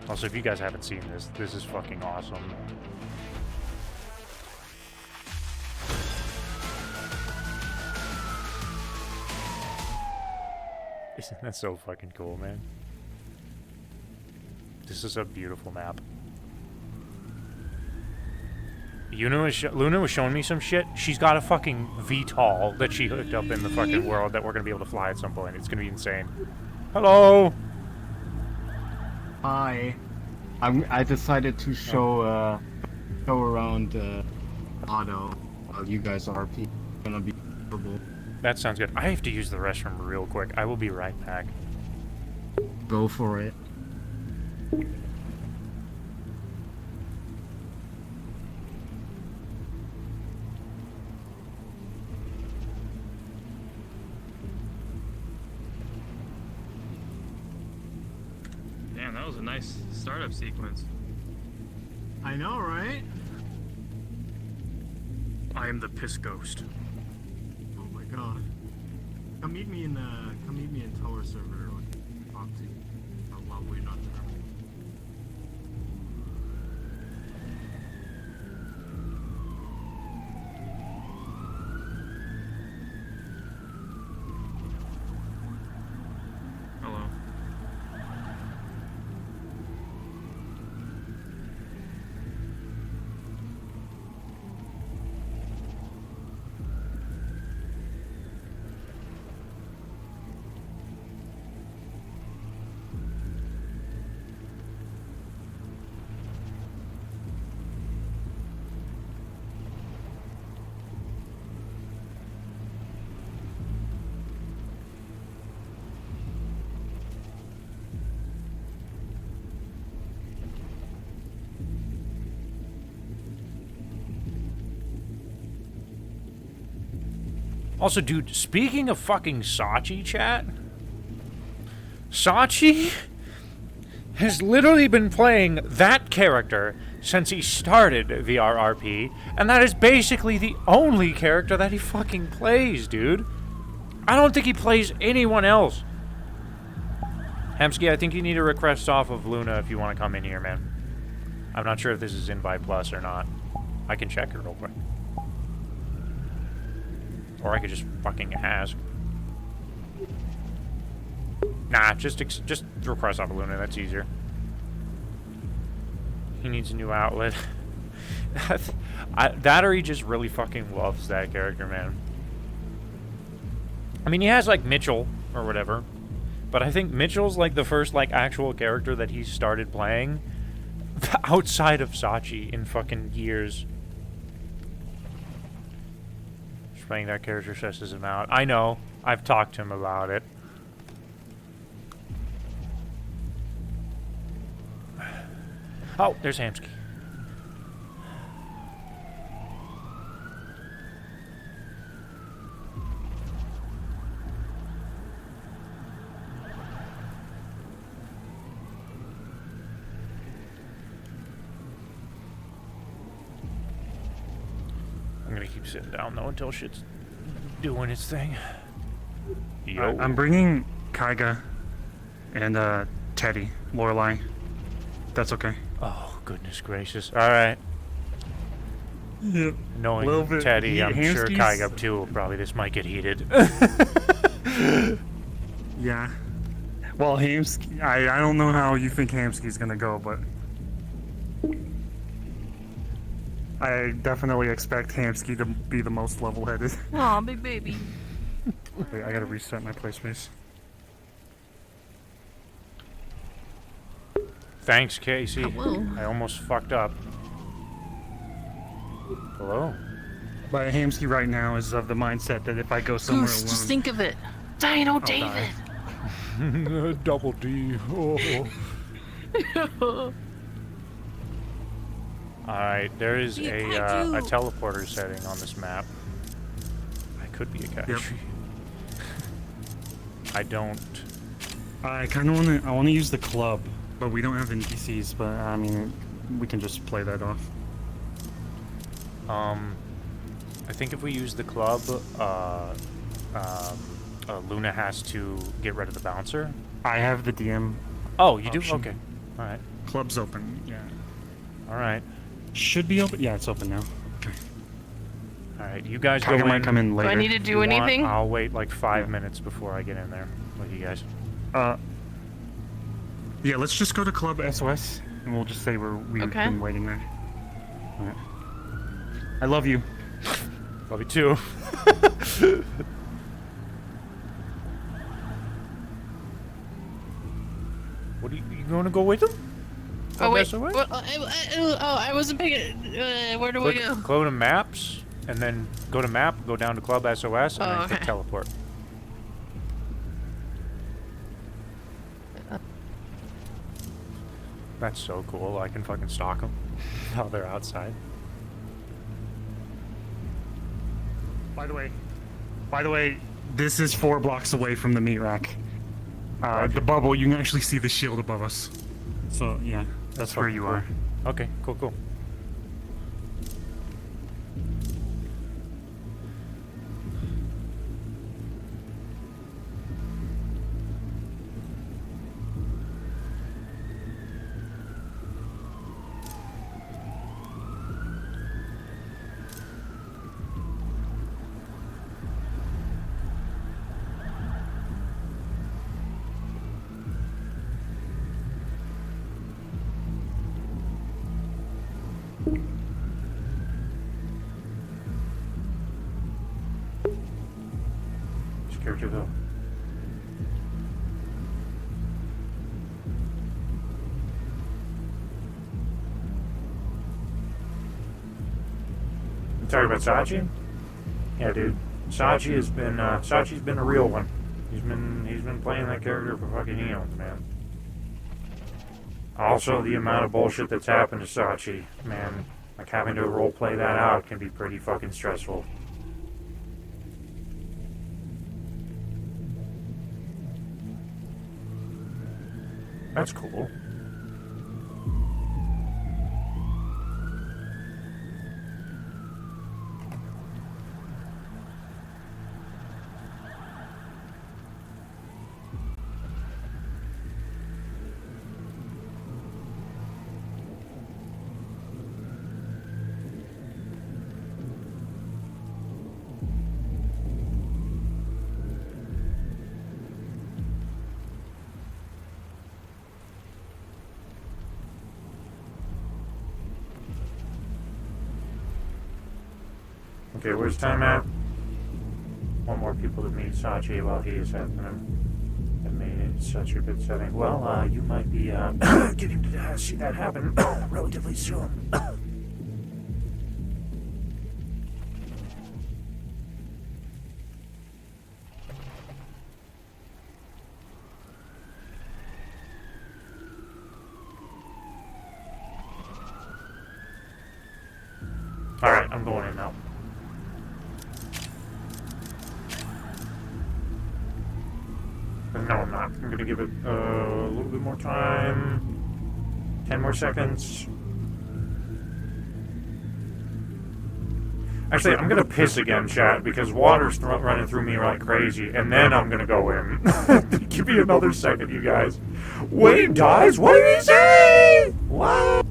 Also, if you guys haven't seen this, this is fucking awesome. Isn't that so fucking cool, man? This is a beautiful map. Luna was showing me some shit. She's got a fucking VTOL that she hooked up in the fucking world that we're gonna be able to fly at some point. It's gonna be insane. Hello. Hi. I decided to show around Otto while you guys are gonna be available. That sounds good. I have to use the restroom real quick. I will be right back. Go for it. was a nice startup sequence. I know, right? I am the piss ghost. Oh my god. Come meet me in Tower server. Talk to you while we're not there. Hello. Also, dude, speaking of fucking Sachi, chat, Sachi has literally been playing that character since he started VRRP, and that is basically the only character that he fucking plays, dude. I don't think he plays anyone else. Hemsky, I think you need a request off of Luna if you want to come in here, man. I'm not sure if this is Invite Plus or not. I can check it real quick. Or I could just fucking ask. Nah, just request off of Luna. That's easier. He needs a new outlet. That or he just really fucking loves that character, man. I mean, he has, like, Mitchell or whatever. But I think Mitchell's, like, the first, like, actual character that he started playing outside of Sachi in fucking years. Playing that character stresses him out. I know. I've talked to him about it. Oh, there's Hamsky. I'm gonna keep sitting down though until shit's doing its thing. Yo. I'm bringing Kaiga and Teddy, Lorelai. That's okay. Oh, goodness gracious. Alright. Yep. Knowing Teddy, I'm sure Hamsky's- Kaiga too, probably this might get heated. Yeah. Well, Hamsky, I don't know how you think Hamsky's gonna go, but I definitely expect Hamsky to be the most level-headed. Aw, big baby. Wait, I gotta reset my play space. Thanks, Casey. Hello. I almost fucked up. Hello? But Hamsky right now is of the mindset that if I go somewhere Goose, alone... just think of it. Dino I'll David. Double D. Oh. Alright, there is a teleporter setting on this map. I could be a kaiju. Yep. I don't. I kind of want to use the club, but we don't have NPCs. But I mean, we can just play that off. I think if we use the club, Luna has to get rid of the bouncer. I have the DM. Oh, you do? option. Okay. All right. Club's open. Yeah. All right. Should be open. Yeah, it's open now. Okay. All right. You guys Kaiga go in. might come in later. Do I need to do You want- anything? I'll wait like 5 minutes before I get in there with you guys. Yeah, let's just go to Club SOS, and we'll just say we've Okay. been waiting there. All right. I love you. Love you too. What are you going to go with them? Oh wait. SOS? What, I wasn't paying. Where do we go? Go to maps, and then go to map, go down to Club SOS, and Oh, then okay. hit teleport. That's so cool. I can fucking stalk them while they're outside. By the way, this is 4 blocks away from the meat rack. The bubble, you can actually see the shield above us. So yeah, that's where you are. Okay, cool. Characterville. You talking about Sachi? Yeah, dude. Sachi's been a real one. He's been playing that character for fucking eons, man. Also, the amount of bullshit that's happened to Sachi, man, like having to roleplay that out can be pretty fucking stressful. That's cool. Okay, where's time at? Want more people to meet Sachi while he is having made it such a good setting. Well, you might be getting to see that happen relatively soon. Alright, I'm going in now. But no, I'm not. I'm going to give it a little bit more time. 10 more seconds. Actually, I'm going to piss again, chat, because water's running through me like crazy, and then I'm going to go in. Give me another second, you guys. Wayne dies? What did he say? What?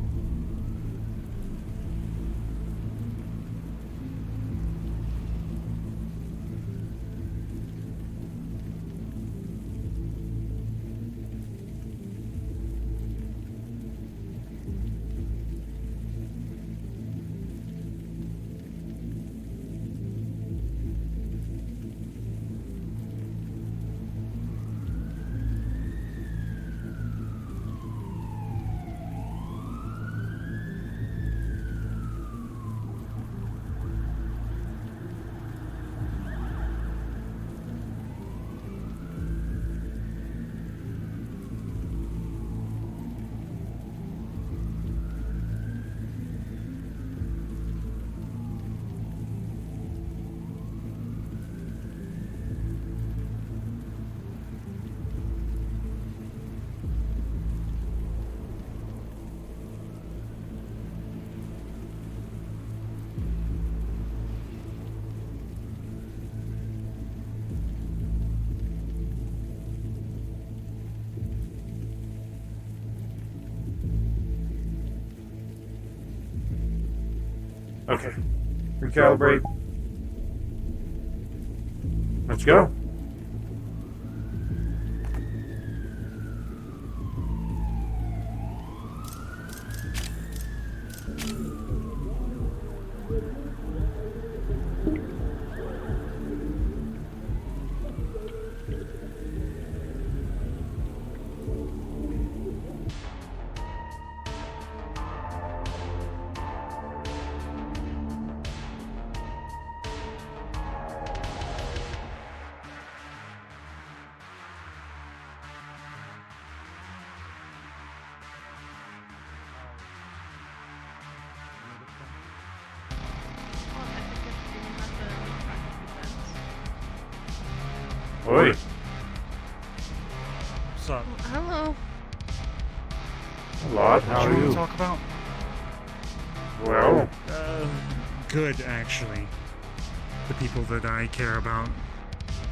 Okay. Recalibrate. Let's go. Oi. What's up? Hello. A lot. How What are do you you? want to talk about? Well, Good, actually. The people that I care about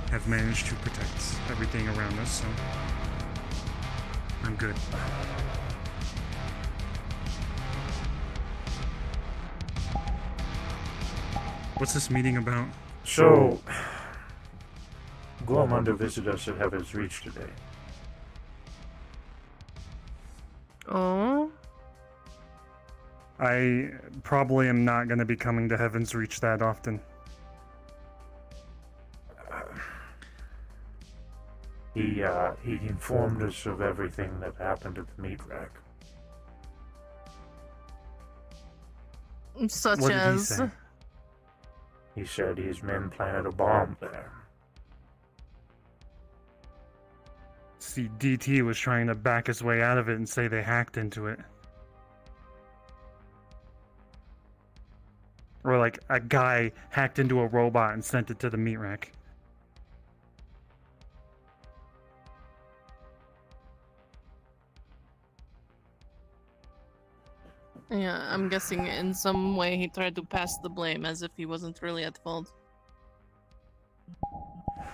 have managed to protect everything around us, so I'm good. What's this meeting about? so Gormunder visited us at Heaven's Reach today. Oh? I probably am not going to be coming to Heaven's Reach that often. He informed us of everything that happened at the meat rack. Such What did he as. say? He said his men planted a bomb there. See, DT was trying to back his way out of it and say they hacked into it. Or like a guy hacked into a robot and sent it to the meat rack. Yeah, I'm guessing in some way he tried to pass the blame as if he wasn't really at fault.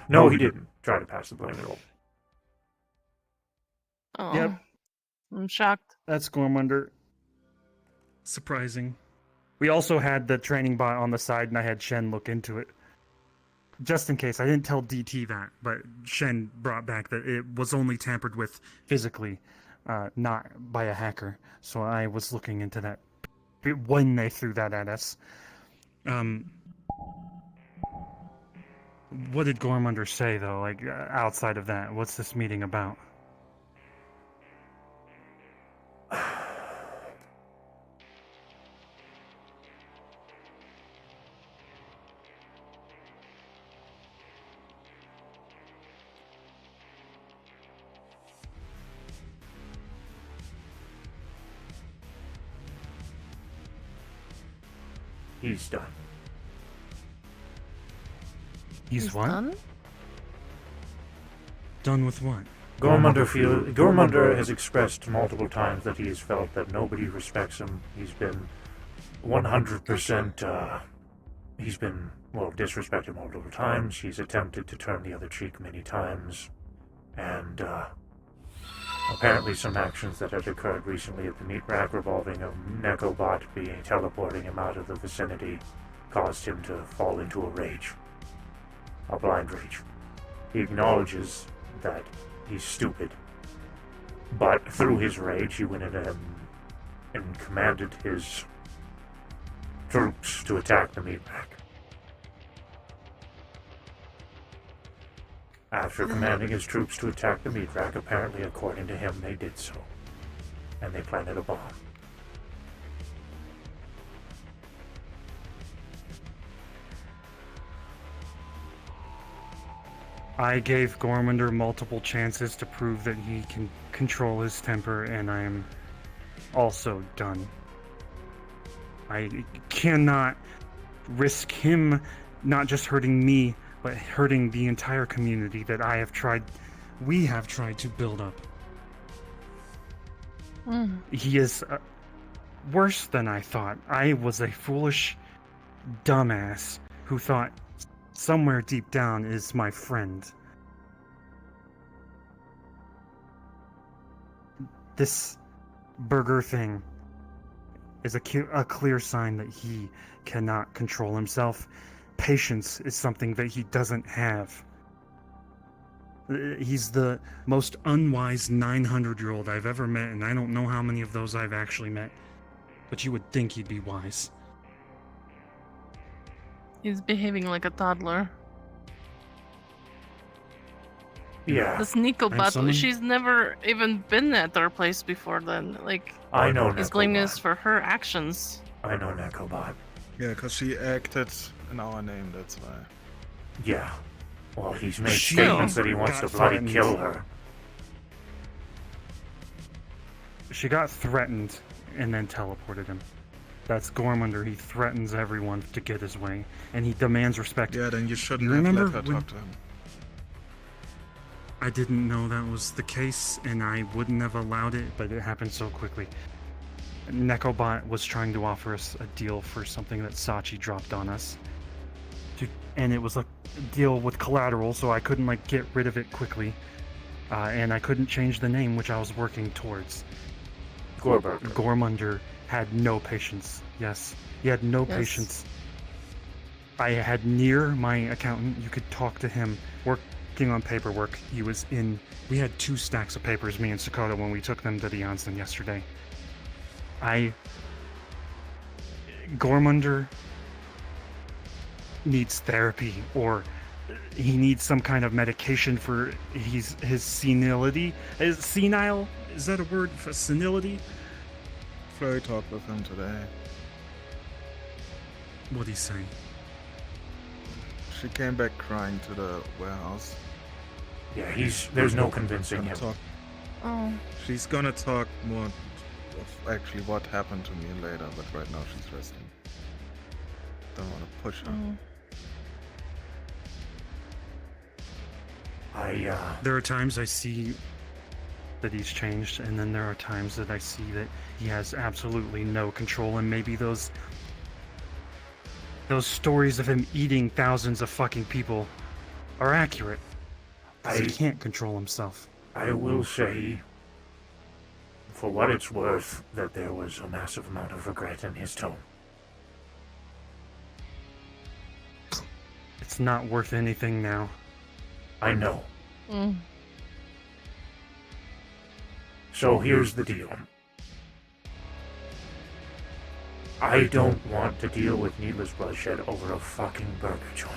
No, he didn't try to pass the blame at all. Oh. Yep. I'm shocked. That's Gormunder. Surprising. We also had the training bot on the side, and I had Shen look into it. Just in case. I didn't tell DT that, but Shen brought back that it was only tampered with physically, not by a hacker. So I was looking into that when they threw that at us. What did Gormunder say, though, like, outside of that? What's this meeting about? He's done. He's what? Done? Done with what? Gormunder has expressed multiple times that he has felt that nobody respects him. He's been 100%, he's been, well, disrespected multiple times. He's attempted to turn the other cheek many times. And, apparently some actions that had occurred recently at the meat rack revolving a Nekobot teleporting him out of the vicinity caused him to fall into a rage. A blind rage. He acknowledges that he's stupid. But through his rage, he went in and commanded his troops to attack the meat rack. After commanding his troops to attack the meat rack, apparently, according to him, they did so. And they planted a bomb. I gave Gormunder multiple chances to prove that he can control his temper, and I am also done. I cannot risk him not just hurting me, but hurting the entire community that we have tried to build up. He is worse than I thought. I was a foolish dumbass who thought somewhere deep down is my friend. This burger thing is a clear sign that he cannot control himself. Patience is something that he doesn't have. He's the most unwise 900-year-old I've ever met, and I don't know how many of those I've actually met. But you would think he'd be wise. He's behaving like a toddler. Yeah. This Nekobot, she's never even been at our place before then. Like, I know he's Nekobot. blaming us for her actions. I know Nekobot. Yeah, because she acted in our name, that's why. Yeah. Well, he's made statements that he wants to bloody kill her. She got threatened and then teleported him. That's Gormunder. He threatens everyone to get his way, and he demands respect. Yeah, then you shouldn't You have remember let her when- talk to him. I didn't know that was the case, and I wouldn't have allowed it, but it happened so quickly. Nekobot was trying to offer us a deal for something that Sachi dropped on us. And it was a deal with collateral, so I couldn't, like, get rid of it quickly. And I couldn't change the name, which I was working towards. Gormunder had no patience. Yes, he had no patience. I had Near, my accountant. You could talk to him, working on paperwork. He was in... We had 2 stacks of papers, me and Sakota, when we took them to the Onsen yesterday. Gormunder needs therapy, or he needs some kind of medication for his senility. Senile? Is that a word for senility? Flurry talked with him today. What'd he say? She came back crying to the warehouse. Yeah, there's no convincing him. Oh. She's gonna talk more of actually what happened to me later, but right now she's resting. Don't want to push her. There are times I see that he's changed, and then there are times that I see that he has absolutely no control, and maybe those stories of him eating thousands of fucking people are accurate. He can't control himself. I will say, for what it's worth, that there was a massive amount of regret in his tone. It's not worth anything now. I know. So here's the deal. I don't want to deal with needless bloodshed over a fucking burger joint.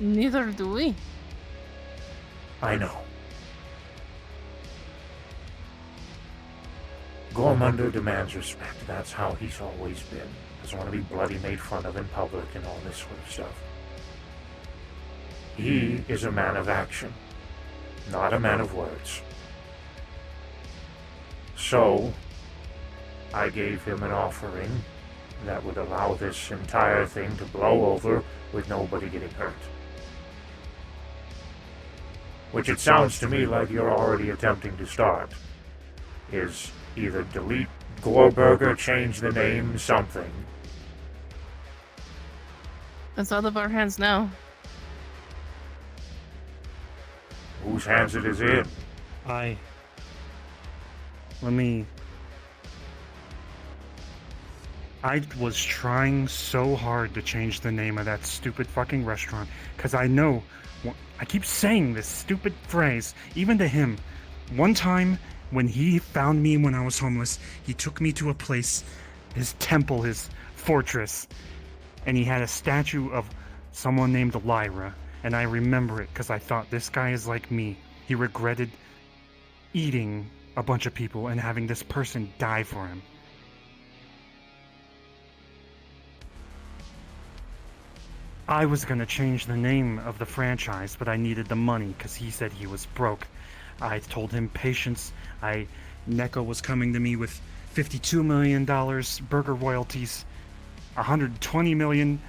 Neither do we. I know. Gormunder demands respect. That's how he's always been. Doesn't want to be bloody made fun of in public and all this sort of stuff. He is a man of action, not a man of words. So, I gave him an offering that would allow this entire thing to blow over with nobody getting hurt. Which it sounds to me like you're already attempting to start. Is either delete Gorburger, change the name, something. It's out of our hands now. Whose hands it is in? I was trying so hard to change the name of that stupid fucking restaurant, because I know, I keep saying this stupid phrase, even to him. One time, when he found me when I was homeless, he took me to a place, his temple, his fortress, and he had a statue of someone named Lyra, and I remember it because I thought, this guy is like me. He regretted eating a bunch of people and having this person die for him. I was gonna change the name of the franchise, but I needed the money because he said he was broke. I told him patience. Neko was coming to me with $52 million burger royalties, 120 million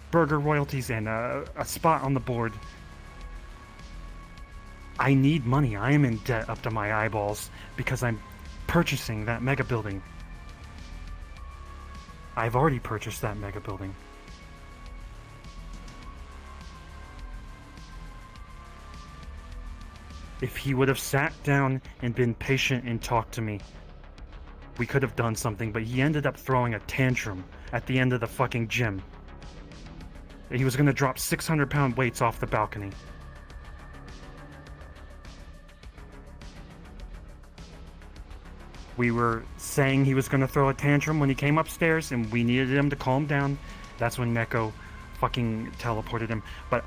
burger royalties, and a spot on the board. I need money. I am in debt up to my eyeballs because I'm purchasing that mega building. I've already purchased that mega building. If he would have sat down and been patient and talked to me, we could have done something, but he ended up throwing a tantrum at the end of the fucking gym. He was gonna drop 600-pound weights off the balcony. We were saying he was gonna throw a tantrum when he came upstairs, and we needed him to calm down. That's when Neko fucking teleported him. But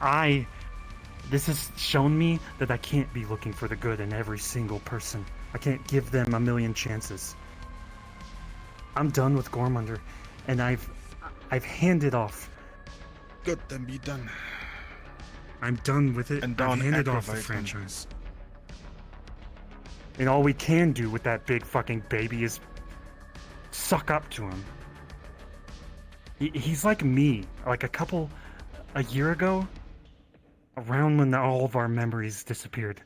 this has shown me that I can't be looking for the good in every single person. I can't give them a million chances. I'm done with Gormunder, and I've handed off. Good, then be done. I'm done with it. And I've don't handed off the aggravate him. franchise. And all we can do with that big fucking baby is suck up to him. He's like me. Like a year ago, Around when all of our memories disappeared.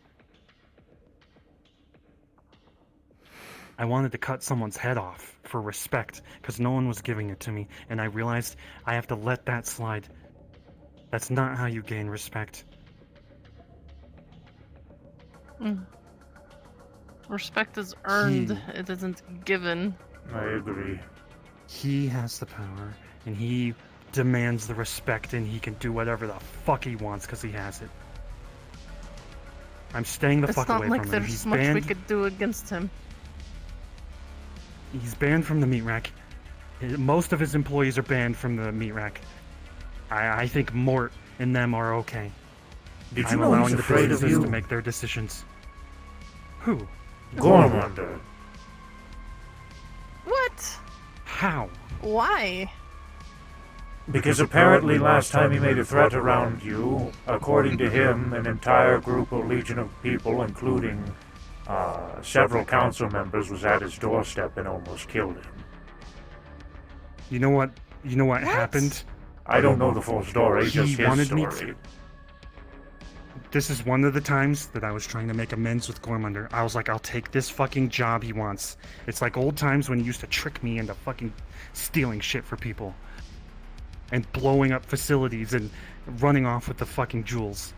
I wanted to cut someone's head off for respect, because no one was giving it to me, and I realized I have to let that slide. That's not how you gain respect. Respect is earned, it isn't given. I agree. He has the power, and he demands the respect, and he can do whatever the fuck he wants because he has it. I'm staying the It's fuck not away like from him. there's He's much we banned. could do against him. He's banned from the meat rack. Most of his employees are banned from the meat rack. I think Mort and them are okay. Did you I'm know allowing he's the afraid of businesses you? to make their decisions. Who? Gormander. What? How? Why? Because apparently last time he made a threat around you, according to him, an entire group of legion of people, including several council members, was at his doorstep and almost killed him. You know what? You know what happened? I don't know the full story, just He his wanted me story. to. This is one of the times that I was trying to make amends with Gormander. I was like, I'll take this fucking job he wants. It's like old times when he used to trick me into fucking stealing shit for people. And blowing up facilities and running off with the fucking jewels.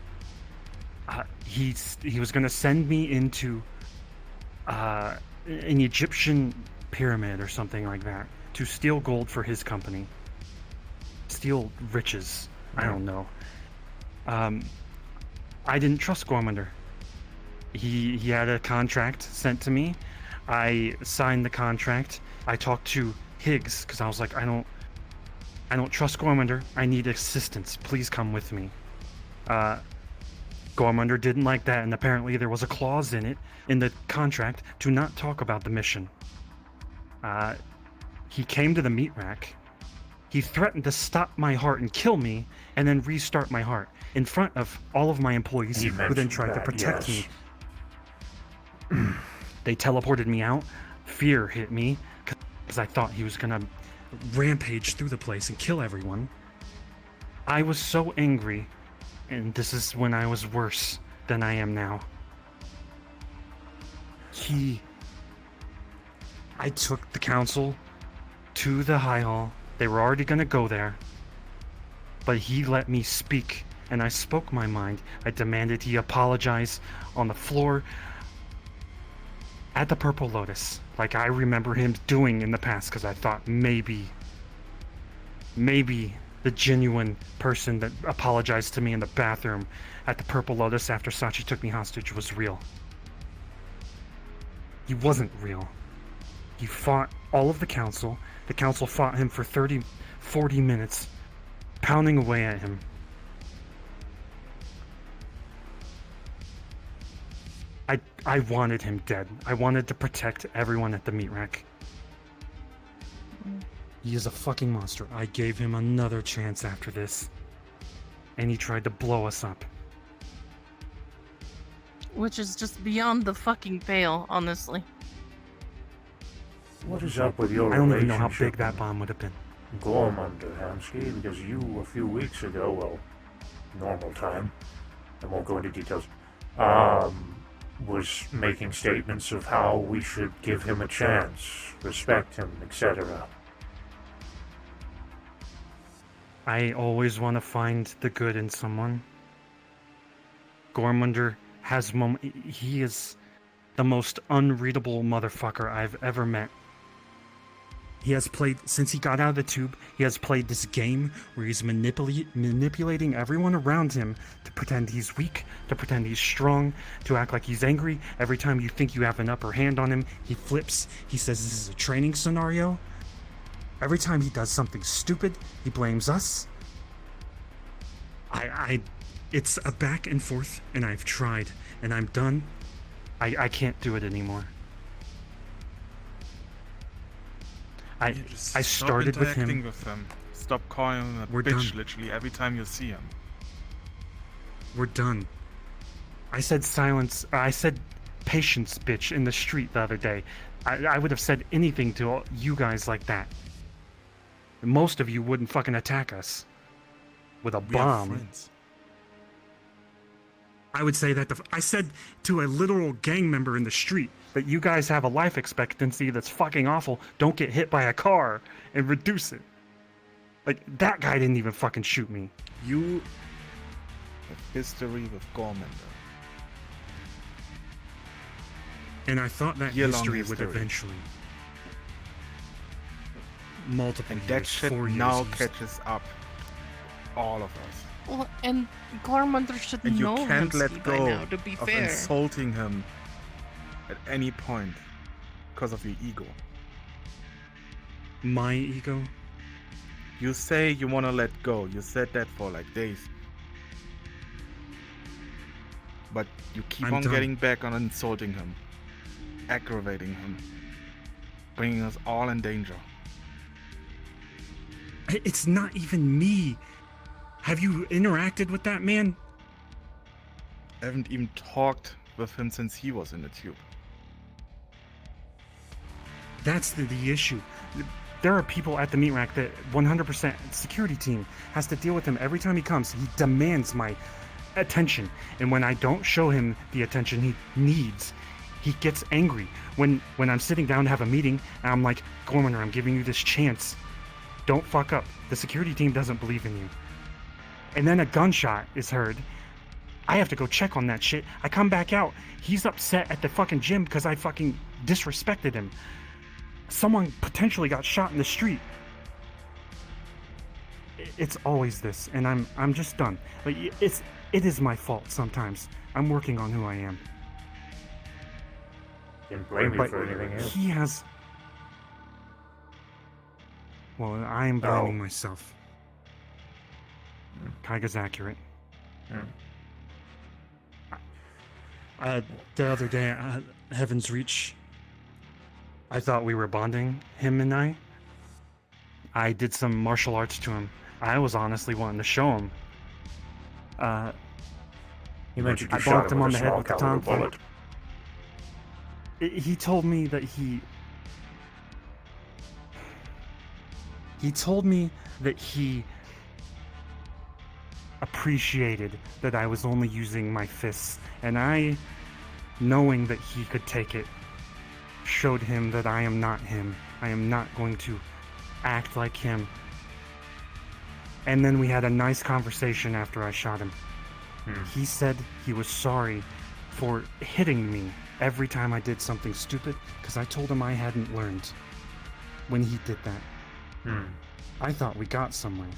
He was gonna send me into an Egyptian pyramid or something like that to steal gold for his company. Steal riches. I don't know. I didn't trust Gormander. He had a contract sent to me. I signed the contract. I talked to Higgs because I was like, I don't trust Gormander. I need assistance. Please come with me. Gormander didn't like that, and apparently there was a clause in it in the contract to not talk about the mission. He came to the meat rack. He threatened to stop my heart and kill me, and then restart my heart in front of all of my employees, He who then mentioned tried to that, protect yes. me. They teleported me out. Fear hit me because I thought he was gonna rampage through the place and kill everyone. I was so angry, and this is when I was worse than I am now. I took the council to the High Hall. They were already gonna go there, but he let me speak, and I spoke my mind. I demanded he apologize on the floor at the Purple Lotus, like I remember him doing in the past, because I thought maybe the genuine person that apologized to me in the bathroom at the Purple Lotus after Sachi took me hostage was real. He wasn't real. He fought all of the council. The council fought him for 40 minutes, pounding away at him. I wanted him dead. I wanted to protect everyone at the meat rack. He is a fucking monster. I gave him another chance after this, and he tried to blow us up. Which is just beyond the fucking pale, honestly. What is up with your I don't even know how relationship big that bomb would have been. with Gormander, Hamsky? Because you, a few weeks ago, well, normal time, I won't go into details, was making statements of how we should give him a chance, respect him, etc. I always want to find the good in someone. Gormander has he is the most unreadable motherfucker I've ever met. He has played, since he got out of the tube, he has played this game where he's manipulating everyone around him to pretend he's weak, to pretend he's strong, to act like he's angry. Every time you think you have an upper hand on him, he flips. He says this is a training scenario. Every time he does something stupid, he blames us. It's a back and forth, and I've tried, and I'm done. I can't do it anymore. I started with him. With him. Stop calling him a We're bitch done. literally every time you see him. We're done. I said silence. I said patience, bitch, in the street the other day. I would have said anything to all you guys like that. Most of you wouldn't fucking attack us with a We are bomb. friends. I would say that I said to a literal gang member in the street that you guys have a life expectancy that's fucking awful. Don't get hit by a car and reduce it. Like, that guy didn't even fucking shoot me. You have history with Gormander. And I thought that Year-long history would history. eventually. Multiple And years, that shit 4 years. now he's- catches up. All of us. Well, and Gormander should And you know can't let Hemsky by go now, to be of fair. insulting him at any point because of your ego. My ego? You say you want to let go. You said that for like days. But you keep I'm on done. getting back on insulting him, aggravating him, bringing us all in danger. It's not even me. Have you interacted with that man? I haven't even talked with him since he was in the tube. That's the issue. There are people at the meat rack that 100% security team has to deal with him every time he comes. He demands my attention. And when I don't show him the attention he needs, he gets angry. When I'm sitting down to have a meeting, and I'm like, Gormander, I'm giving you this chance. Don't fuck up. The security team doesn't believe in you. And then a gunshot is heard. I have to go check on that shit. I come back out. He's upset at the fucking gym because I fucking disrespected him. Someone potentially got shot in the street. It's always this, and I'm just done. Like, it is my fault sometimes. I'm working on who I am. Didn't blame you But for anything else. he has. Well, I am blaming myself. Kaiga's accurate. The other day at Heaven's Reach, I thought we were bonding, him and I. I did some martial arts to him. I was honestly wanting to show him. You mentioned you I shot bonked him him on with the a head small with the caliber Tom bullet. He told me that he told me that he appreciated that I was only using my fists, and I, knowing that he could take it, showed him that I am not him. I am not going to act like him. And then we had a nice conversation after I shot him. He said he was sorry for hitting me every time I did something stupid, because I told him I hadn't learned when he did that. I thought we got somewhere.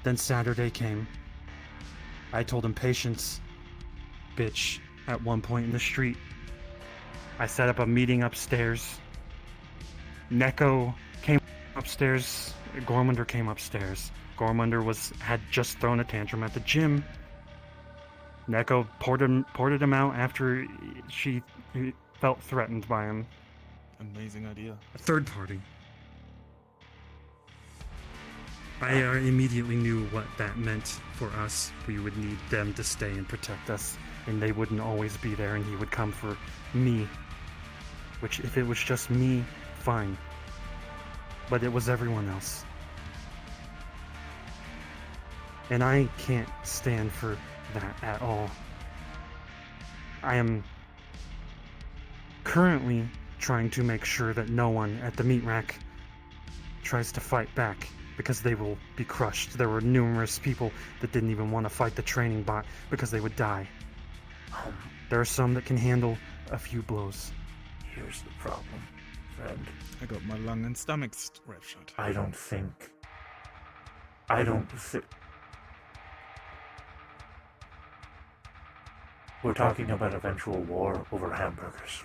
Then Saturday came. I told him patience, bitch, at one point in the street. I set up a meeting upstairs. Neko came upstairs. Gormander came upstairs. Gormander had just thrown a tantrum at the gym. Neko ported him out after she felt threatened by him. Amazing idea. A third party. I immediately knew what that meant for us. We would need them to stay and protect us, and they wouldn't always be there, and he would come for me. Which, if it was just me, fine. But it was everyone else. And I can't stand for that at all. I am currently trying to make sure that no one at the meat rack tries to fight back, because they will be crushed. There were numerous people that didn't even want to fight the training bot because they would die. There are some that can handle a few blows. Here's the problem, friend. I got my lung and stomach strap shut. I don't think. We're talking about eventual war over hamburgers.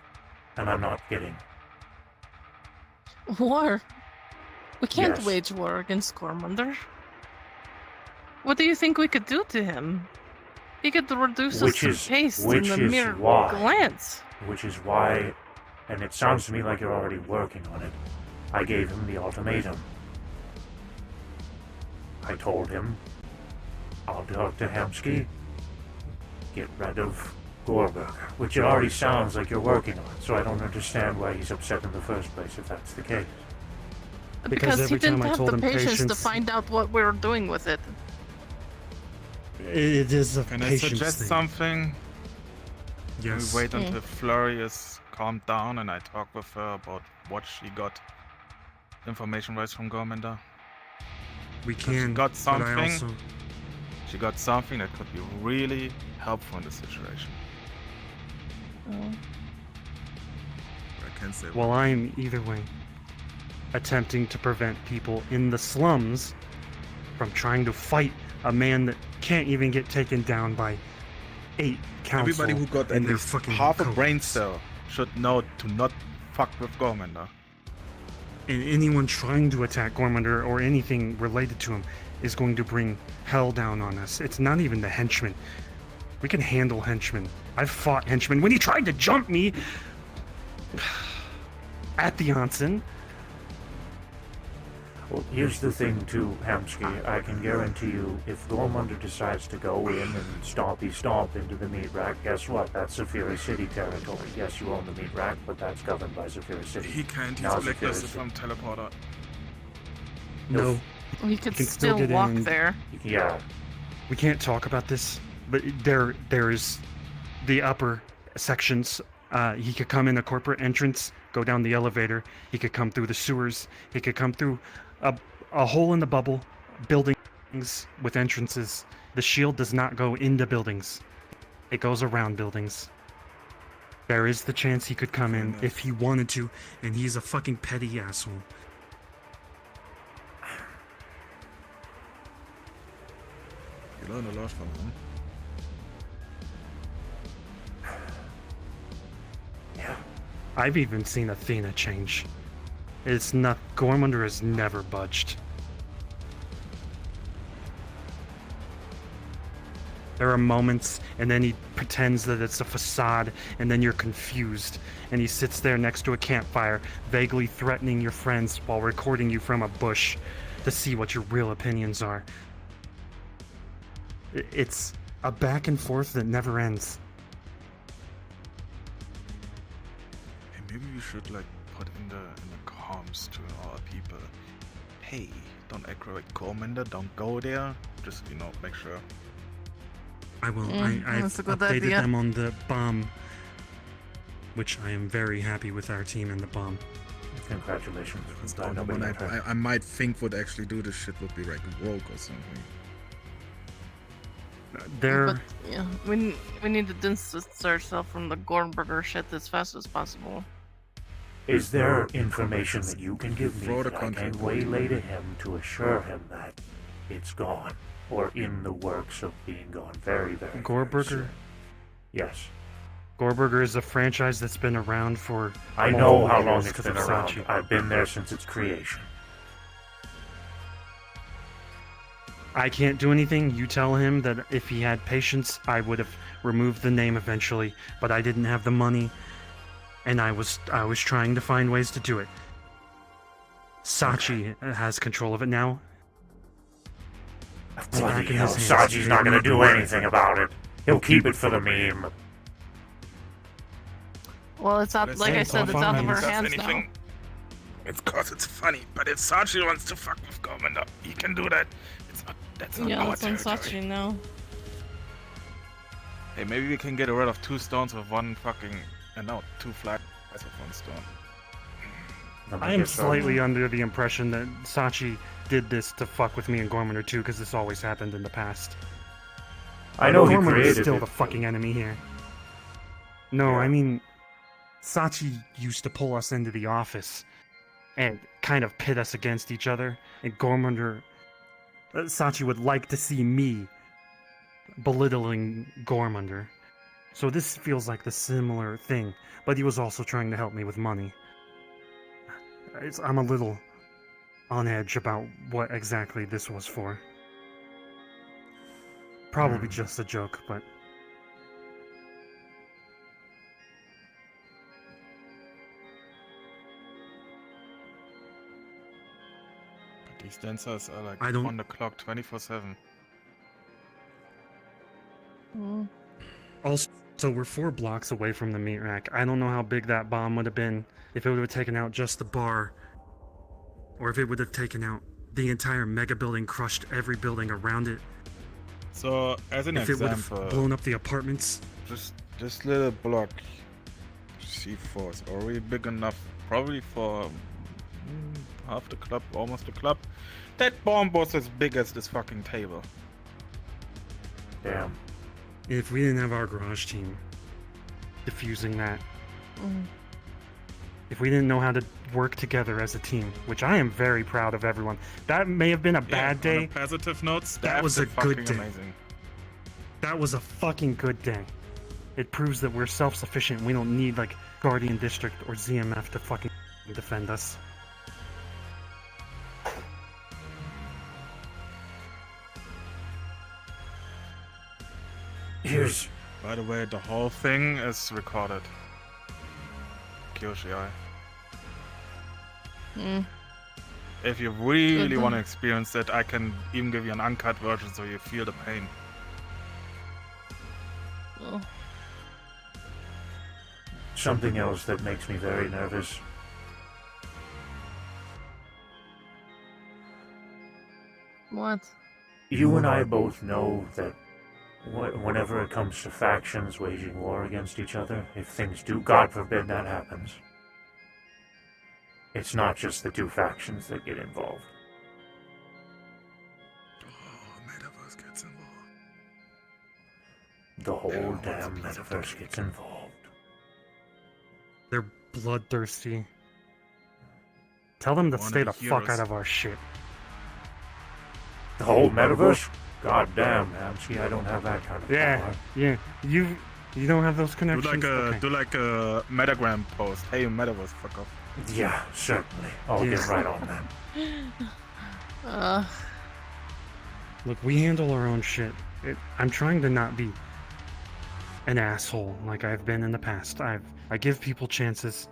And I'm not kidding. War? We can't Yes. wage war against Gormander. What do you think we could do to him? He could reduce us to paste in a mere glance. Which is why, and it sounds to me like you're already working on it, I gave him the ultimatum. I told him, I'll talk to Hemsky, get rid of Gorburger, which it already sounds like you're working on, so I don't understand why he's upset in the first place if that's the case. Because he every time didn't I have told the him patience to patience- find out what we were doing with it. It is a Can I patience suggest thing. something? Yes. Can we wait until Flurry is calmed down and I talk with her about what she got information-wise from Gormander? We Because can. She got but I something. also- She got something that could be really helpful in this situation. Oh. I can't say. Well, I'm either way attempting to prevent people in the slums from trying to fight a man that can't even get taken down by 8 council. Everybody who got at and their least fucking half a cohorts. brain cell should know to not fuck with Gormander. And anyone trying to attack Gormander or anything related to him is going to bring hell down on us. It's not even the henchmen. We can handle henchmen. I've fought henchmen. When he tried to jump me at the onsen. Well, here's the thing too, Hamsky. I can guarantee you, if Gormunder decides to go in and stompy stomp into the meat rack, guess what? That's Zephyra City territory. Yes, you own the meat rack, but that's governed by Zephyra City. He can't. He's Now Zephyra blacklisted City- from teleporter. No. We could You can still get walk in. there. Yeah. We can't talk about this, but there is the upper sections. He could come in a corporate entrance, go down the elevator. He could come through the sewers. He could come through a hole in the bubble, buildings with entrances. The shield does not go into buildings. It goes around buildings. There is the chance he could come in if he wanted to, and he's a fucking petty asshole. You learn a lot from him. I've even seen Athena change. It's not. Gormunder has never budged. There are moments, and then he pretends that it's a facade, and then you're confused. And he sits there next to a campfire, vaguely threatening your friends while recording you from a bush to see what your real opinions are. It's a back and forth that never ends. Hey, maybe we should like put in the comms to our people. Hey, don't aggravate Gormander. Don't go there. Just make sure. I will. I've that's a good updated idea. them on the bomb, which I am very happy with our team and the bomb. Congratulations. The only one I might think would actually do this shit would be like Rogue or something. They're But, yeah, we need to distance ourselves from the Gornberger shit as fast as possible. Is there information that you can give me Throw the that I can contract. waylay to him to assure him that it's gone, or in the works of being gone very, very, very Gorberger. soon? Yes. Gorberger is a franchise that's been around for. I know how multiple long years it's 'cause been of around. Sachi. I've been there since its creation. I can't do anything. You tell him that if he had patience, I would have removed the name eventually, but I didn't have the money, and I was trying to find ways to do it. Sachi has control of it now. It's Bloody back in hell, his hands. Sachi's not gonna do anything about it. He'll keep it for the meme. Well, it's out. Like I said, it's out of our hands now. It's cause it's funny, but if Sachi wants to fuck with Gormander, he can do that. That's not Yeah, our that's on territory. Sachi now. Hey, maybe we can get rid of 2 stones with one fucking... no, 2 flags with 1 stone. I am slightly under the impression that Sachi did this to fuck with me and Gormander too, because this always happened in the past. I know he Gormander is created still it, the fucking enemy here. No, I mean, Sachi used to pull us into the office and kind of pit us against each other, and Gormander... Sachi would like to see me belittling Gormander. So this feels like the similar thing, but he was also trying to help me with money. I'm a little on edge about what exactly this was for. Probably just a joke, but... But these dancers are like I don't- on the clock 24/7. Also, we're 4 blocks away from the meat rack. I don't know how big that bomb would have been if it would have taken out just the bar, or if it would have taken out the entire mega building, crushed every building around it. So, as an If it would example, have blown up the apartments. this little block, C4 is already big enough, probably for half the club, almost the club. That bomb was as big as this fucking table. Damn. If we didn't have our garage team defusing that, if we didn't know how to work together as a team, which I am very proud of everyone. That may have been a bad day. On a positive note, That was a good day. Amazing. That was a fucking good day. It proves that we're self-sufficient. We don't need like Guardian District or ZMF to fucking defend us. Here's. By the way, the whole thing is recorded. Kyoshi Eye. If you really want to experience it, I can even give you an uncut version so you feel the pain. Something else that makes me very nervous. What? You and I both know that whenever it comes to factions waging war against each other, if things do, God forbid, that happens, it's not just the two factions that get involved. Metaverse gets involved. The whole damn metaverse gets involved. They're bloodthirsty. Tell them to One of stay the the fuck heroes. out of our shit. The whole metaverse? God damn, man. See, I don't have that kind of Yeah, power. yeah. You don't have those Do connections. do like a Metagram post. Hey, Metaverse, fuck off. Yeah, certainly. I'll get right on that. Look, we handle our own shit. I'm trying to not be an asshole like I've been in the past. I give people chances.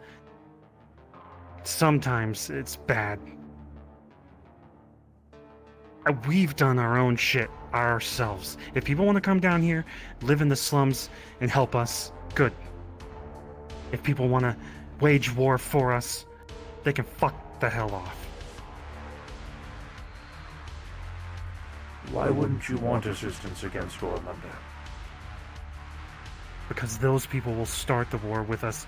Sometimes it's bad. We've done our own shit ourselves. If people want to come down here, live in the slums, and help us, good. If people want to wage war for us, they can fuck the hell off. Why wouldn't you want assistance against Gormander? Because those people will start the war with us.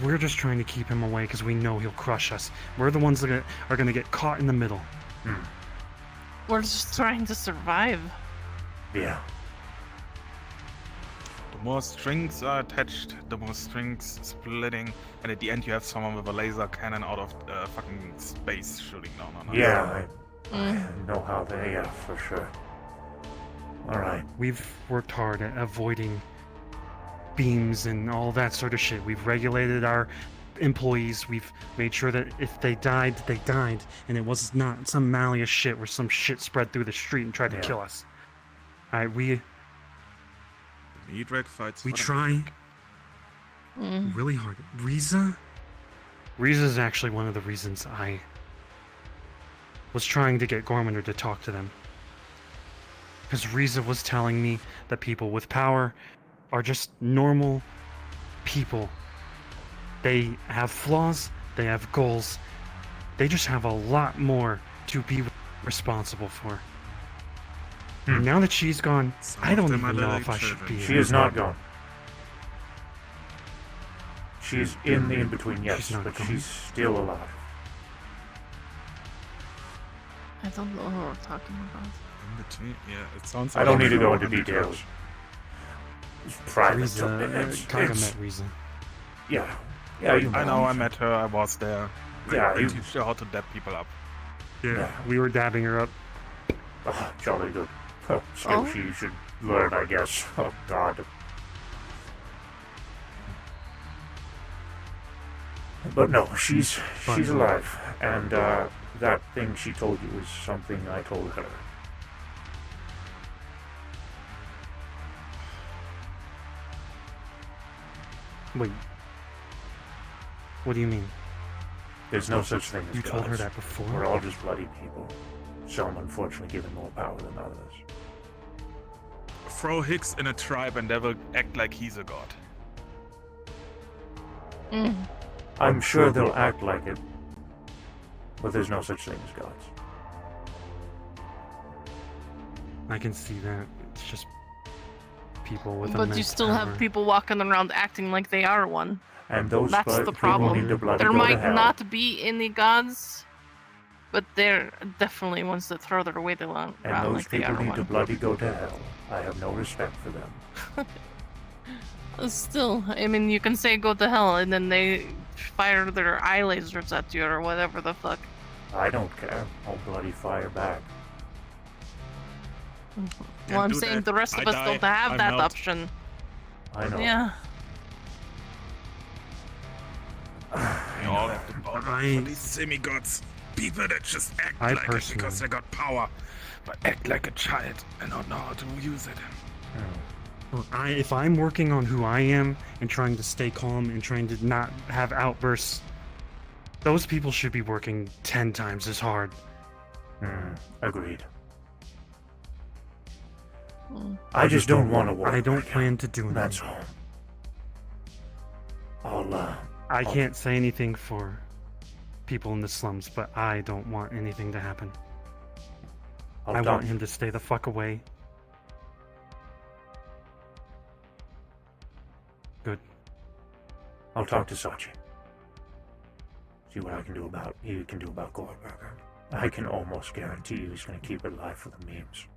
We're just trying to keep him away because we know he'll crush us. We're the ones that are going to get caught in the middle. We're just trying to survive. Yeah. The more strings are attached, the more strings splitting, and at the end you have someone with a laser cannon out of fucking space shooting down on us. Yeah, I know how they are, for sure. Alright. We've worked hard at avoiding beams and all that sort of shit. We've regulated our employees. We've made sure that if they died, they died, and it was not some malleous shit where some shit spread through the street and tried to kill us. Alright, we try really hard. Riza's actually one of the reasons I was trying to get Gormander to talk to them. Because Riza was telling me that people with power are just normal people. They have flaws, they have goals, they just have a lot more to be responsible for. And now that she's gone, I don't even know if I should be. She is not gone. She's in the in-between, yes, but she's still alive. I don't know what we're talking about. In between? Yeah, it sounds I don't need to go into details. It's private. Kaga met Riza. Yeah. Yeah, you I know, I met her, I was there. Yeah, I you- teach her how to dab people up. Yeah, we were dabbing her up. Oh, jolly good. Skill she should learn, I guess. Oh, God. But no, she's alive, and that thing she told you is something I told her. Wait. What do you mean? There's no such thing as You told her gods. that before? We're all just bloody people. Some unfortunately given more power than others. Throw Hicks in a tribe and they will act like he's a god. I'm sure they'll act like it, but there's no such thing as gods. I can see that. It's just people with But you immense still power. have people walking around acting like they are one. And those That's people the need problem. to bloody There go to might hell. not be any gods, but they're definitely ones that throw their weight around And those like they people are need to one. bloody go to hell. I have no respect for them. Still, I mean, you can say go to hell, and then they fire their eye lasers at you or whatever the fuck. I don't care. I'll bloody fire back. Well, I'm do saying that. the rest of I us die. don't have I that melt. option. I know. Yeah. We all have to bow down for these semi-gods. People that just act I like it personally- because they got power, but act like a child and don't know how to use it. Well, if I'm working on who I am and trying to stay calm and trying to not have outbursts, those people should be working 10 times as hard. Agreed. I just don't want to work. I don't plan to do That's that. all. I can't say anything for people in the slums, but I don't want anything to happen. I'll I talk- want him to stay the fuck away. Good. I'll talk to Sachi. See what I can do about Goldberger. I can almost guarantee you he's going to keep it alive for the memes.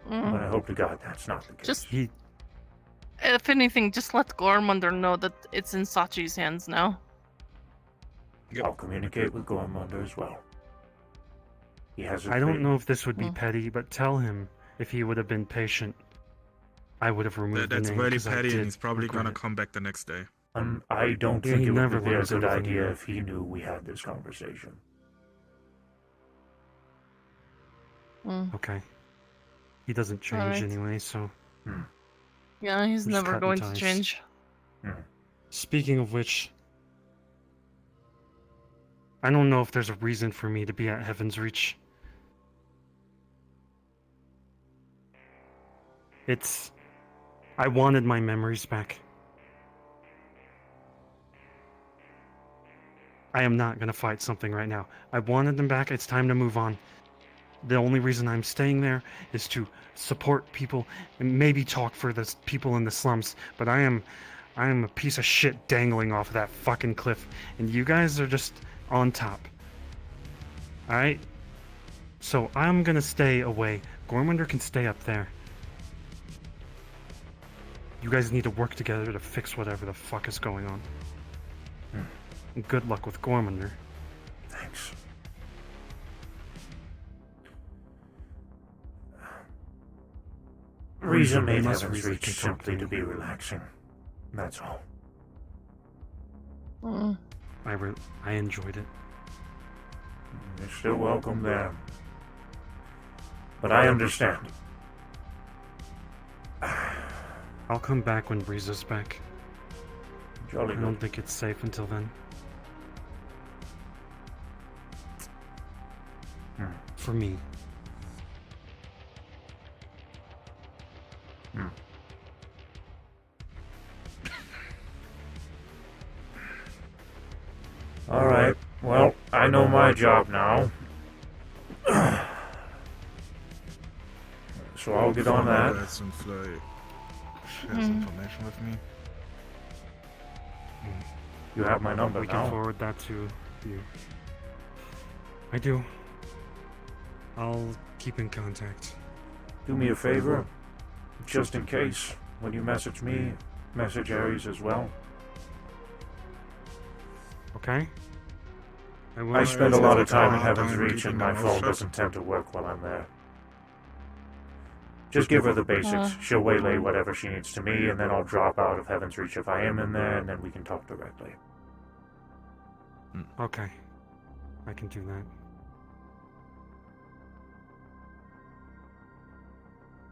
But I hope to God that's not the case. Just, if anything, just let Gormunder know that it's in Sachi's hands now. I'll communicate with Gormunder as well. He has. I don't know if this would be petty, but tell him if he would have been patient, I would have removed That's the name. really 'cause I petty, and did he's probably regret gonna it. come back the next day. I don't Yeah, think he it would never be a learns good anything idea new. if he knew we had this conversation. Okay. He doesn't change Alright. anyway, so. Yeah, he's We're just never cutting going to ties. change. Speaking of which, I don't know if there's a reason for me to be at Heaven's Reach. I wanted my memories back. I am not gonna fight something right now. I wanted them back, it's time to move on. The only reason I'm staying there is to support people and maybe talk for the people in the slums, but I am a piece of shit dangling off of that fucking cliff, and you guys are just on top. Alright? So I'm gonna stay away. Gormunder can stay up there. You guys need to work together to fix whatever the fuck is going on. And good luck with Gormunder. Thanks. Reason made Unless Heaven's Reason Reach can talk simply to to be relaxing. That's all. I enjoyed it. You're still welcome there. But I understand. I'll come back when Breeza's back. Jolly I good. don't think it's safe until then. For me. Alright, well, I know my job now. So I'll get on that. Some fly. Share Hmm. some information with me. You have my number We now. can forward that to you. I do. I'll keep in contact. Do me a favor, just in case, when you message me, message Ares as well. Okay? I spend a lot of time in Hard Heaven's time Reach keeping and my them phone shut. doesn't tend to work while I'm there. Just give her the basics. She'll waylay whatever she needs to me, and then I'll drop out of Heaven's Reach if I am in there, and then we can talk directly. Okay. I can do that.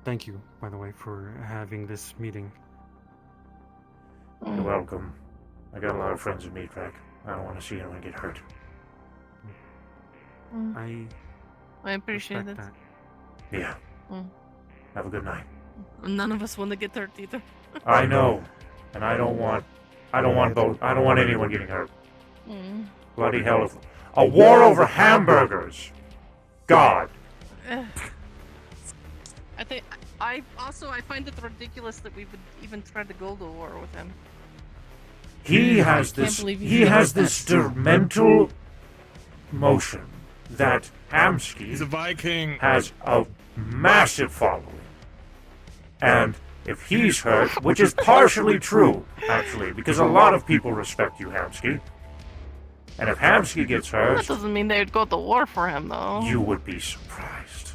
Thank you, by the way, for having this meeting. You're welcome. I got a lot of friends in Meatpack. I don't want to see anyone get hurt. I appreciate it. respect that. Yeah. Have a good night. None of us want to get hurt either. I know, and I don't want anyone getting hurt. Bloody hell! A war over hamburgers. God. I find it ridiculous that we would even try to go to war with him. He has this mental motion that Hamsky He's a Viking. has a massive following. And if he's hurt, which is partially true, actually, because a lot of people respect you, Hamsky. And if Hamsky gets hurt, That doesn't mean they would go to war for him, though. you would be surprised.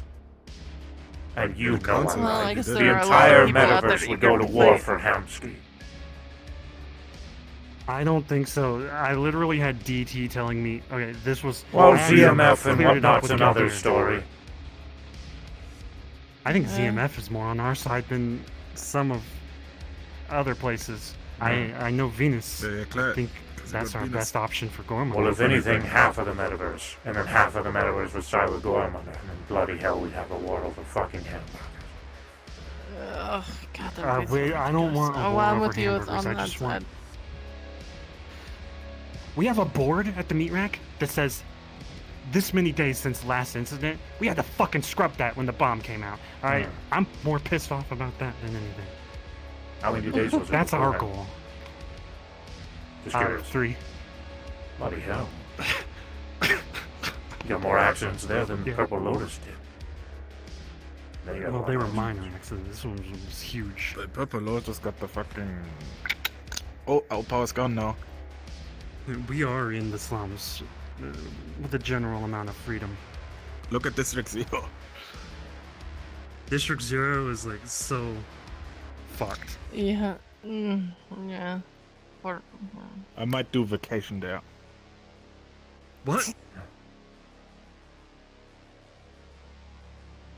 And you know Well, I guess the there are a lot entire of people out there metaverse would go to eager to war play. for Hamsky. I don't think so. I literally had DT telling me, okay, this was... Well, I had ZMF and cleared it up whatnot's with another Gilbert. story. I think ZMF is more on our side than some of other places. I know Venus. I think that's our best option for Gorman. Well, if anything, half of the metaverse, and then half of the metaverse would side with Gorman, and then bloody hell, we'd have a war over fucking hamburgers. Ugh, God, that would be wait, so I don't want a ridiculous. war I'm over with you hamburgers. on I that just want... side. We have a board at the meat rack that says this many days since the last incident. We had to fucking scrub that when the bomb came out. All right, I'm more pissed off about that than anything. How many days was it? That's before our that? goal. Just curious. 3. Bloody hell. You got more accidents there than Purple Lotus did. Well, they were minor accidents. This one was huge. The Purple Lotus got the fucking... Oh, Outpower's gone now. We are in the slums with a general amount of freedom. Look at District 0. District 0 is like so fucked. Yeah. Yeah. Or, I might do vacation there. What?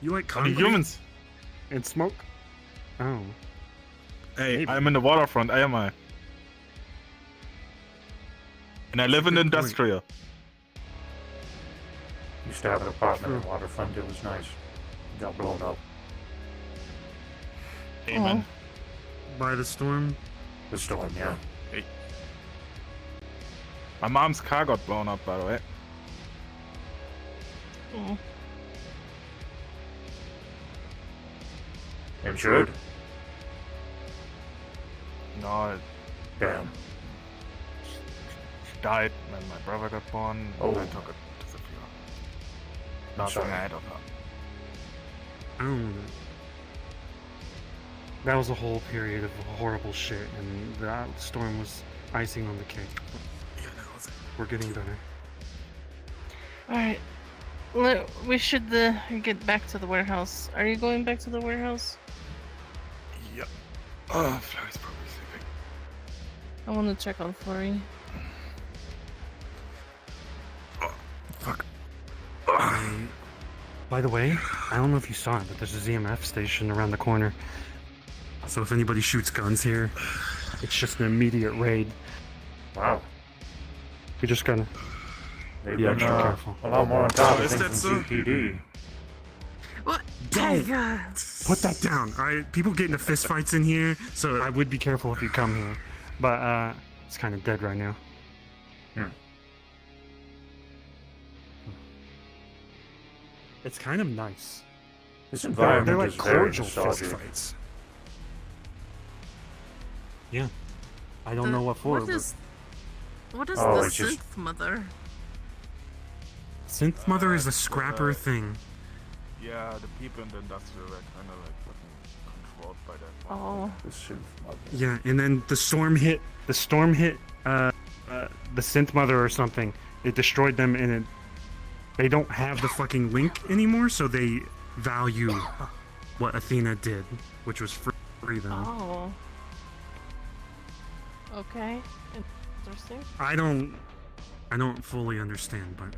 You like The concrete humans. and smoke? Oh. Hey, Maybe. I'm in the waterfront, am I? And I live in Good point. industrial. Used to have an apartment in Waterfront. It was nice. Got blown up. Amen. By the storm? The storm, yeah. Hey. My mom's car got blown up, by the way. oh. Insured? No, it Damn. died when my brother got born. Oh. And I took it to the funeral. I'm Nothing sorry. I don't know. Oh. That was a whole period of horrible shit, and that storm was icing on the cake. We're getting better. Alright. We should get back to the warehouse. Are you going back to the warehouse? Yep. Oh, Flurry's probably sleeping. I want to check on Flurry. Fuck. By the way, I don't know if you saw it, but there's a ZMF station around the corner. So if anybody shoots guns here, it's just an immediate raid. Wow. We just gotta They've be been extra careful. a lot more on top of Is things that than so? CPD. What? Don't put that down. Alright, people get into fistfights in here, so I would be careful if you come here. But it's kind of dead right now. It's kind of nice. This environment They're like is very cordial nostalgic. fistfights. Yeah. I don't know what for. What is Oh, the it's just- synth mother? Synth Mother is a scrapper thing. Yeah, the people in the industrial are kind of like fucking controlled by that. Oh. The synth mother. Yeah, and then the storm hit the Synth Mother or something. It destroyed them, and they don't have the fucking link anymore, so they value what Athena did, which was free them. Oh. Okay. Interesting. I don't fully understand, but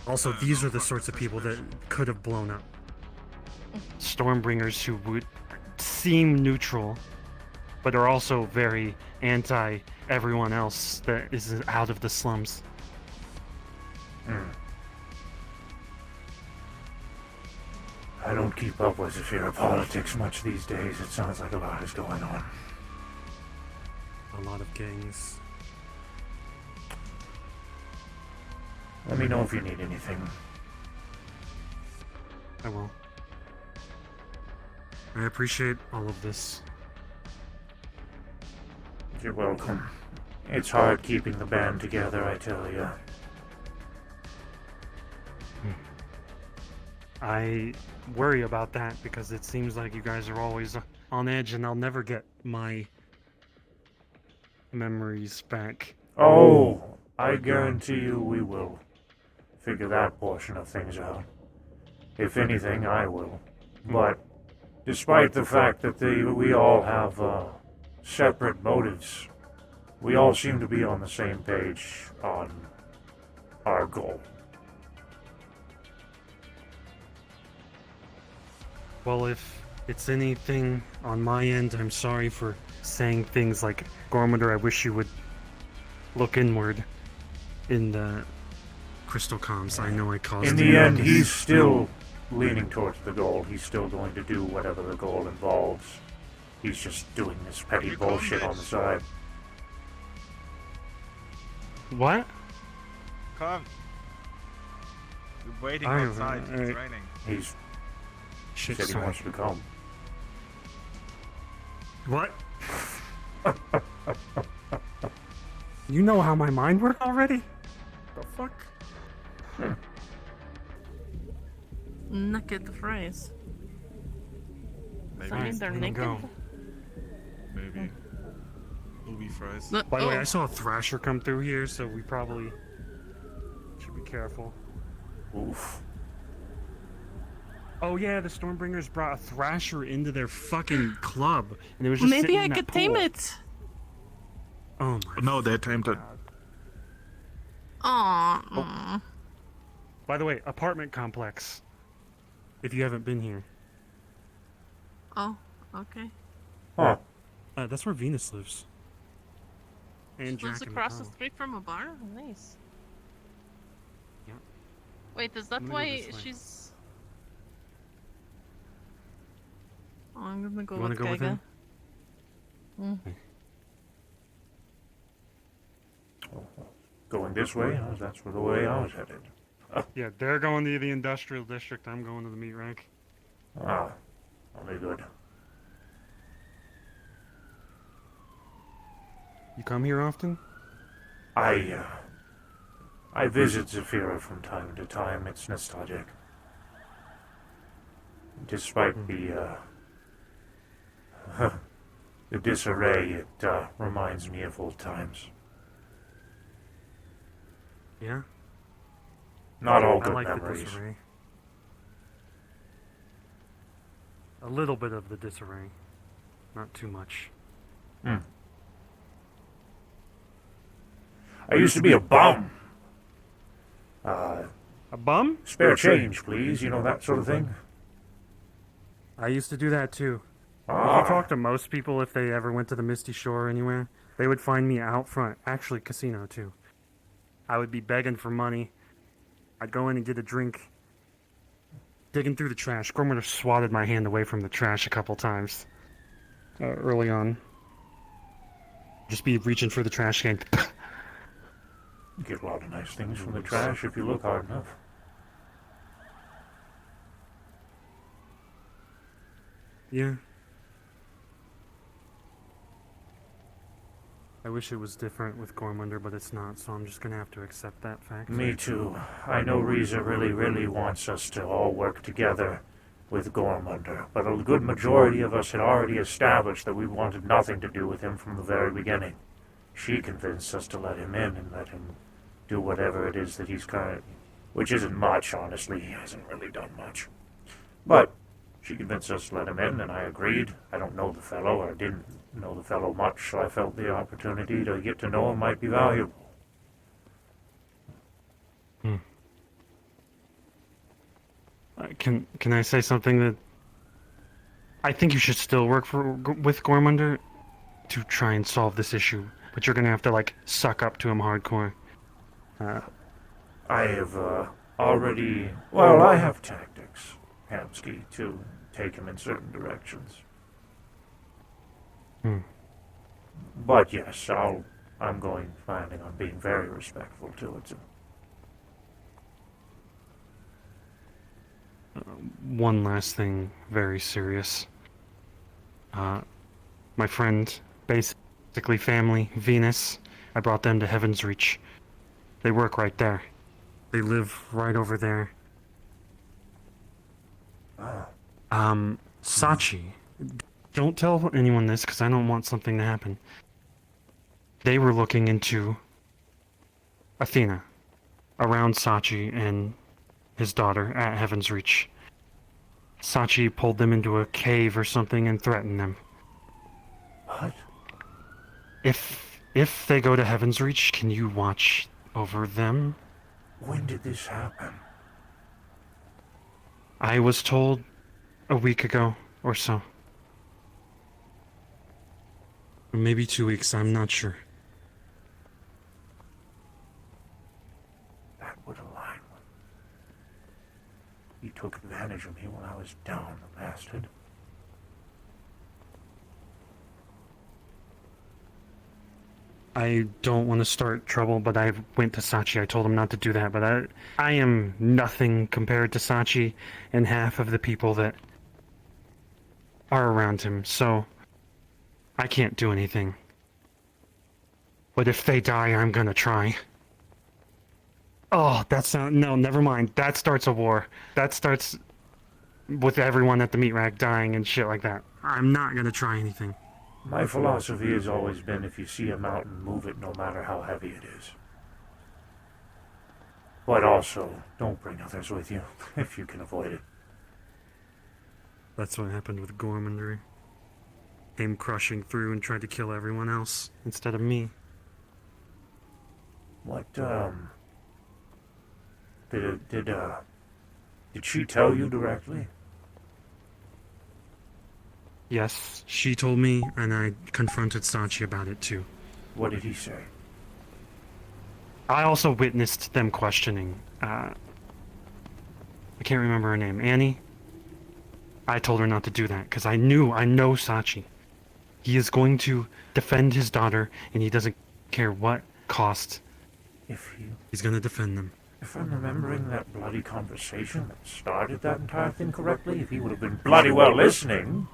also these are the sorts of people that could have blown up. Stormbringers who would seem neutral, but are also very anti everyone else that is out of the slums. I don't keep up with the fear of politics much these days. It sounds like a lot is going on. A lot of gangs. Let me know if you need anything. I will. I appreciate all of this. You're welcome. It's hard keeping the band together, I tell you. I worry about that because it seems like you guys are always on edge and I'll never get my memories back. Oh, I guarantee you we will figure that portion of things out. If anything, I will. But despite the fact that we all have separate motives, we all seem to be on the same page on our goal. Well, if it's anything on my end, I'm sorry for saying things like, Gormander, I wish you would look inward in the crystal comms. I know I caused In the end, he's still leaning towards the goal. He's still going to do whatever the goal involves. He's just doing this petty bullshit on the side. What? Come. You're waiting outside. It's raining. He's Shit, said he sorry. wants to come. What? You know how my mind works already? The fuck? Naked fries. Does that Maybe. mean they're Let 'em naked? go. Maybe. Booby fries. By the way, I saw a thrasher come through here, so we probably should be careful. Oof. Oh yeah, the Stormbringers brought a thrasher into their fucking club, and it was just Maybe sitting I in that could tame pool. it. Oh my. No, they tamed it. Aww. By the way, apartment complex. If you haven't been here, Oh, okay. Huh. that's where Venus lives. And She lives Jack and across the Nicole. street from a bar? Nice. Yeah. Wait, is that I'm gonna go why this way. she's... Oh, I'm gonna go You wanna with go with Geiga. him? Mm. Going this way? That's where the way I was headed. Yeah, they're going to the industrial district. I'm going to the meat rack. Ah, only good. You come here often? I visit Zafira from time to time. It's nostalgic. Despite the disarray, it reminds me of old times. Yeah. Not all I good like memories. the disarray. A little bit of the disarray, not too much. Hmm. I used to be a bum. A bum? Spare change, please. You know, that sort of thing. I used to do that too. If Ah. you talk to most people, if they ever went to the Misty Shore or anywhere, they would find me out front. Actually, casino too. I would be begging for money. I'd go in and get a drink. Digging through the trash. Gormander swatted my hand away from the trash a couple times. Early on. Just be reaching for the trash can. You get a lot of nice things from the trash if you look hard enough. Yeah. I wish it was different with Gormander, but it's not, so I'm just gonna have to accept that fact. Me too. I know Riza really wants us to all work together with Gormander, but a good majority of us had already established that we wanted nothing to do with him from the very beginning. She convinced us to let him in and let him do whatever it is that he's currently... Which isn't much, honestly. He hasn't really done much. But she convinced us to let him in, and I agreed. I don't know the fellow, or didn't know the fellow much, so I felt the opportunity to get to know him might be valuable. Can I say something that... I think you should still work with Gormander to try and solve this issue, but you're gonna have to, like, suck up to him hardcore. I have already... Well, I have tactics, Hamsky, to take him in certain directions. But yes, I'm planning on being very respectful towards him. one last thing very serious. My friend, basically family, Venus, I brought them to Heaven's Reach. They work right there. They live right over there. Sachi, don't tell anyone this because I don't want something to happen. They were looking into Athena, around Sachi and his daughter at Heaven's Reach. Sachi pulled them into a cave or something and threatened them. What? If they go to Heaven's Reach, can you watch over them? When did this happen? I was told a week ago or so. Or maybe 2 weeks, I'm not sure. That would align. He took advantage of me when I was down, the bastard. I don't want to start trouble, but I went to Sachi. I told him not to do that, but I am nothing compared to Sachi and half of the people that are around him, so I can't do anything. But if they die, I'm gonna try. Oh, that's not... No, never mind. That starts a war. That starts with everyone at the meat rack dying and shit like that. I'm not gonna try anything. My philosophy has always been if you see a mountain, move it no matter how heavy it is. But also, don't bring others with you, if you can avoid it. That's what happened with Gormandry. Came crushing through and tried to kill everyone else, instead of me. What, Did she tell you directly? Yes, she told me, and I confronted Sachi about it too. What did he say? I also witnessed them questioning, I can't remember her name, Annie? I told her not to do that, because I know Sachi. He is going to defend his daughter, and he doesn't care what cost. He's gonna defend them. If I'm remembering that bloody conversation that started that entire thing correctly, if he would have been bloody well listening,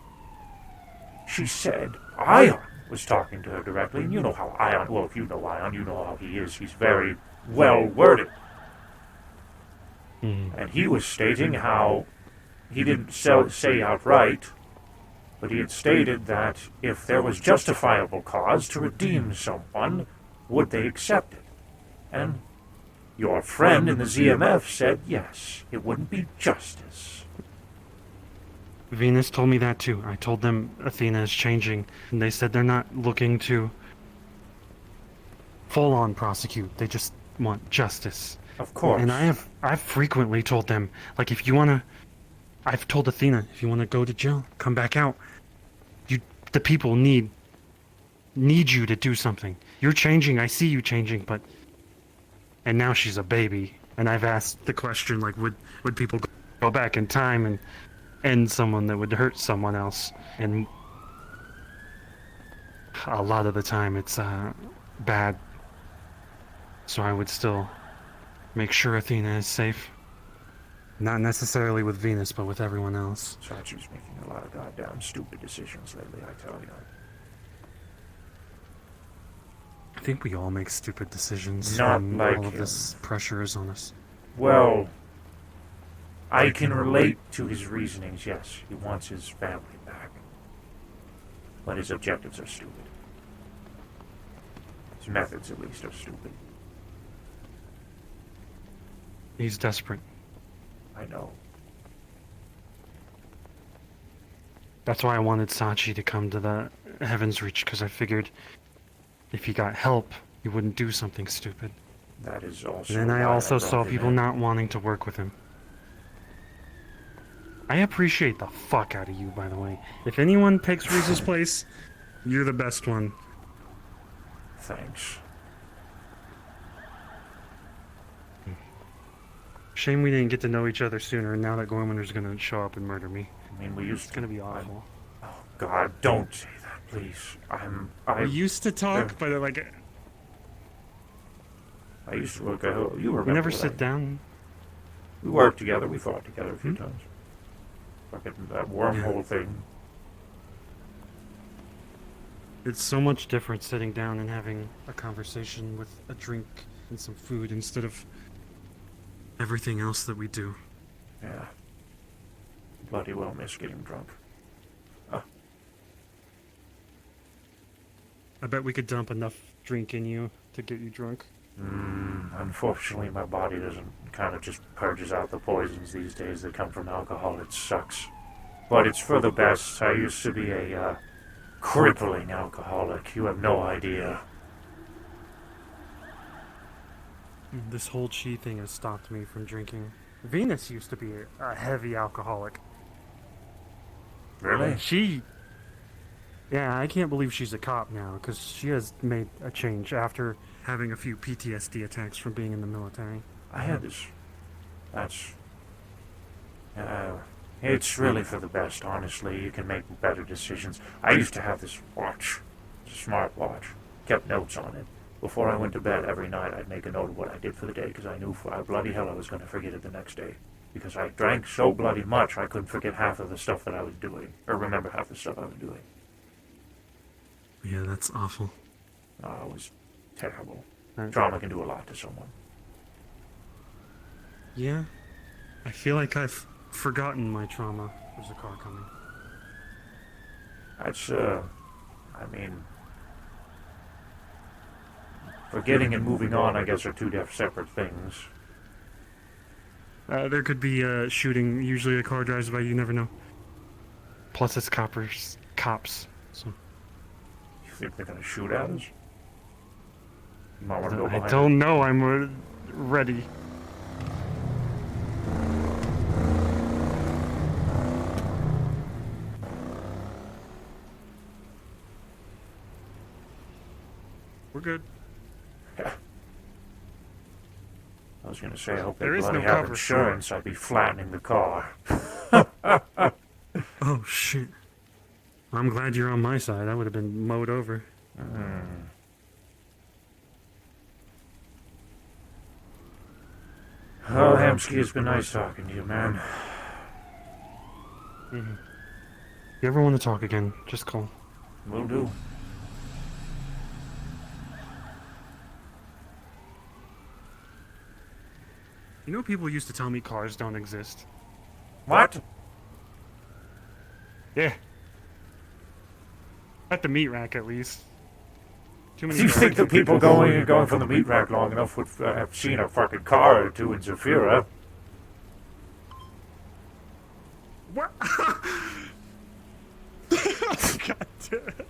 she said Ion was talking to her directly, and you know how Ion, well, if you know Ion, you know how he is. He's very well worded. And he was stating how he didn't say outright, but he had stated that if there was justifiable cause to redeem someone, would they accept it? And your friend in the ZMF said yes, it wouldn't be justice. Venus told me that too. I told them Athena is changing, and they said they're not looking to full-on prosecute. They just want justice. Of course. And I've frequently told them, like, if you wanna, I've told Athena, if you wanna go to jail, come back out. The people need you to do something. You're changing. I see you changing, but. And now she's a baby, and I've asked the question, like, would people go back in time and end someone that would hurt someone else? And a lot of the time it's bad. So I would still make sure Athena is safe. Not necessarily with Venus, but with everyone else. Sachi's making a lot of goddamn stupid decisions lately, I tell you. I think we all make stupid decisions. Not when like all of him. this pressure is on us. Well, I can relate to his reasonings, yes. He wants his family back. But his objectives are stupid. His methods, at least, are stupid. He's desperate. I know. That's why I wanted Sachi to come to the Heaven's Reach, because I figured if he got help, he wouldn't do something stupid. That is also. And then I why also brought saw him people in. not wanting to work with him. I appreciate the fuck out of you, by the way. If anyone takes Riza's place, you're the best one. Thanks. Shame we didn't get to know each other sooner, and now that Gormander's gonna show up and murder me. I mean, we used It's gonna be awful. Oh, God, don't say that, please. We used to talk, but like... I used to work at... You remember We never that. sit down. We worked together, we fought together a few times. Fucking that wormhole thing. It's so much different sitting down and having a conversation with a drink and some food instead of everything else that we do. Yeah. Bloody well miss getting drunk. I bet we could dump enough drink in you to get you drunk. Unfortunately, my body doesn't kind of just purges out the poisons these days that come from alcohol. It sucks. But it's for the best. I used to be a crippling alcoholic. You have no idea. This whole chi thing has stopped me from drinking. Venus used to be a heavy alcoholic. Really? Yeah, I can't believe she's a cop now, because she has made a change after having a few PTSD attacks from being in the military. I had this. It's really for the best, honestly. You can make better decisions. I used to have this watch, a smart watch, kept notes on it. Before I went to bed every night, I'd make a note of what I did for the day, because I knew for bloody hell I was going to forget it the next day. Because I drank so bloody much, I couldn't forget half of the stuff that I was doing, or remember half the stuff I was doing. Yeah, that's awful. It was terrible. Trauma can do a lot to someone. Yeah, I feel like I've forgotten my trauma. There's a car coming. That's, forgetting and moving on, I guess, are two separate things. There could be a shooting. Usually a car drives by, you never know. Plus it's cops, so... You think they're gonna shoot at us? You might want to go behind. I don't know, I'm ready. We're good. Yeah. I was gonna say, I hope they There is bloody no have cover. insurance. I'd be flattening the car. Oh, shit. I'm glad you're on my side. I would have been mowed over. Oh, Hamsky, it's been nice talking to you, man. If you ever want to talk again, just call. Will do. You know, people used to tell me cars don't exist. What? Yeah. At the meat rack, at least. Too many. Do you think the people going from the meat rack long enough would have seen a fucking car or two in Zafira? What? God damn it.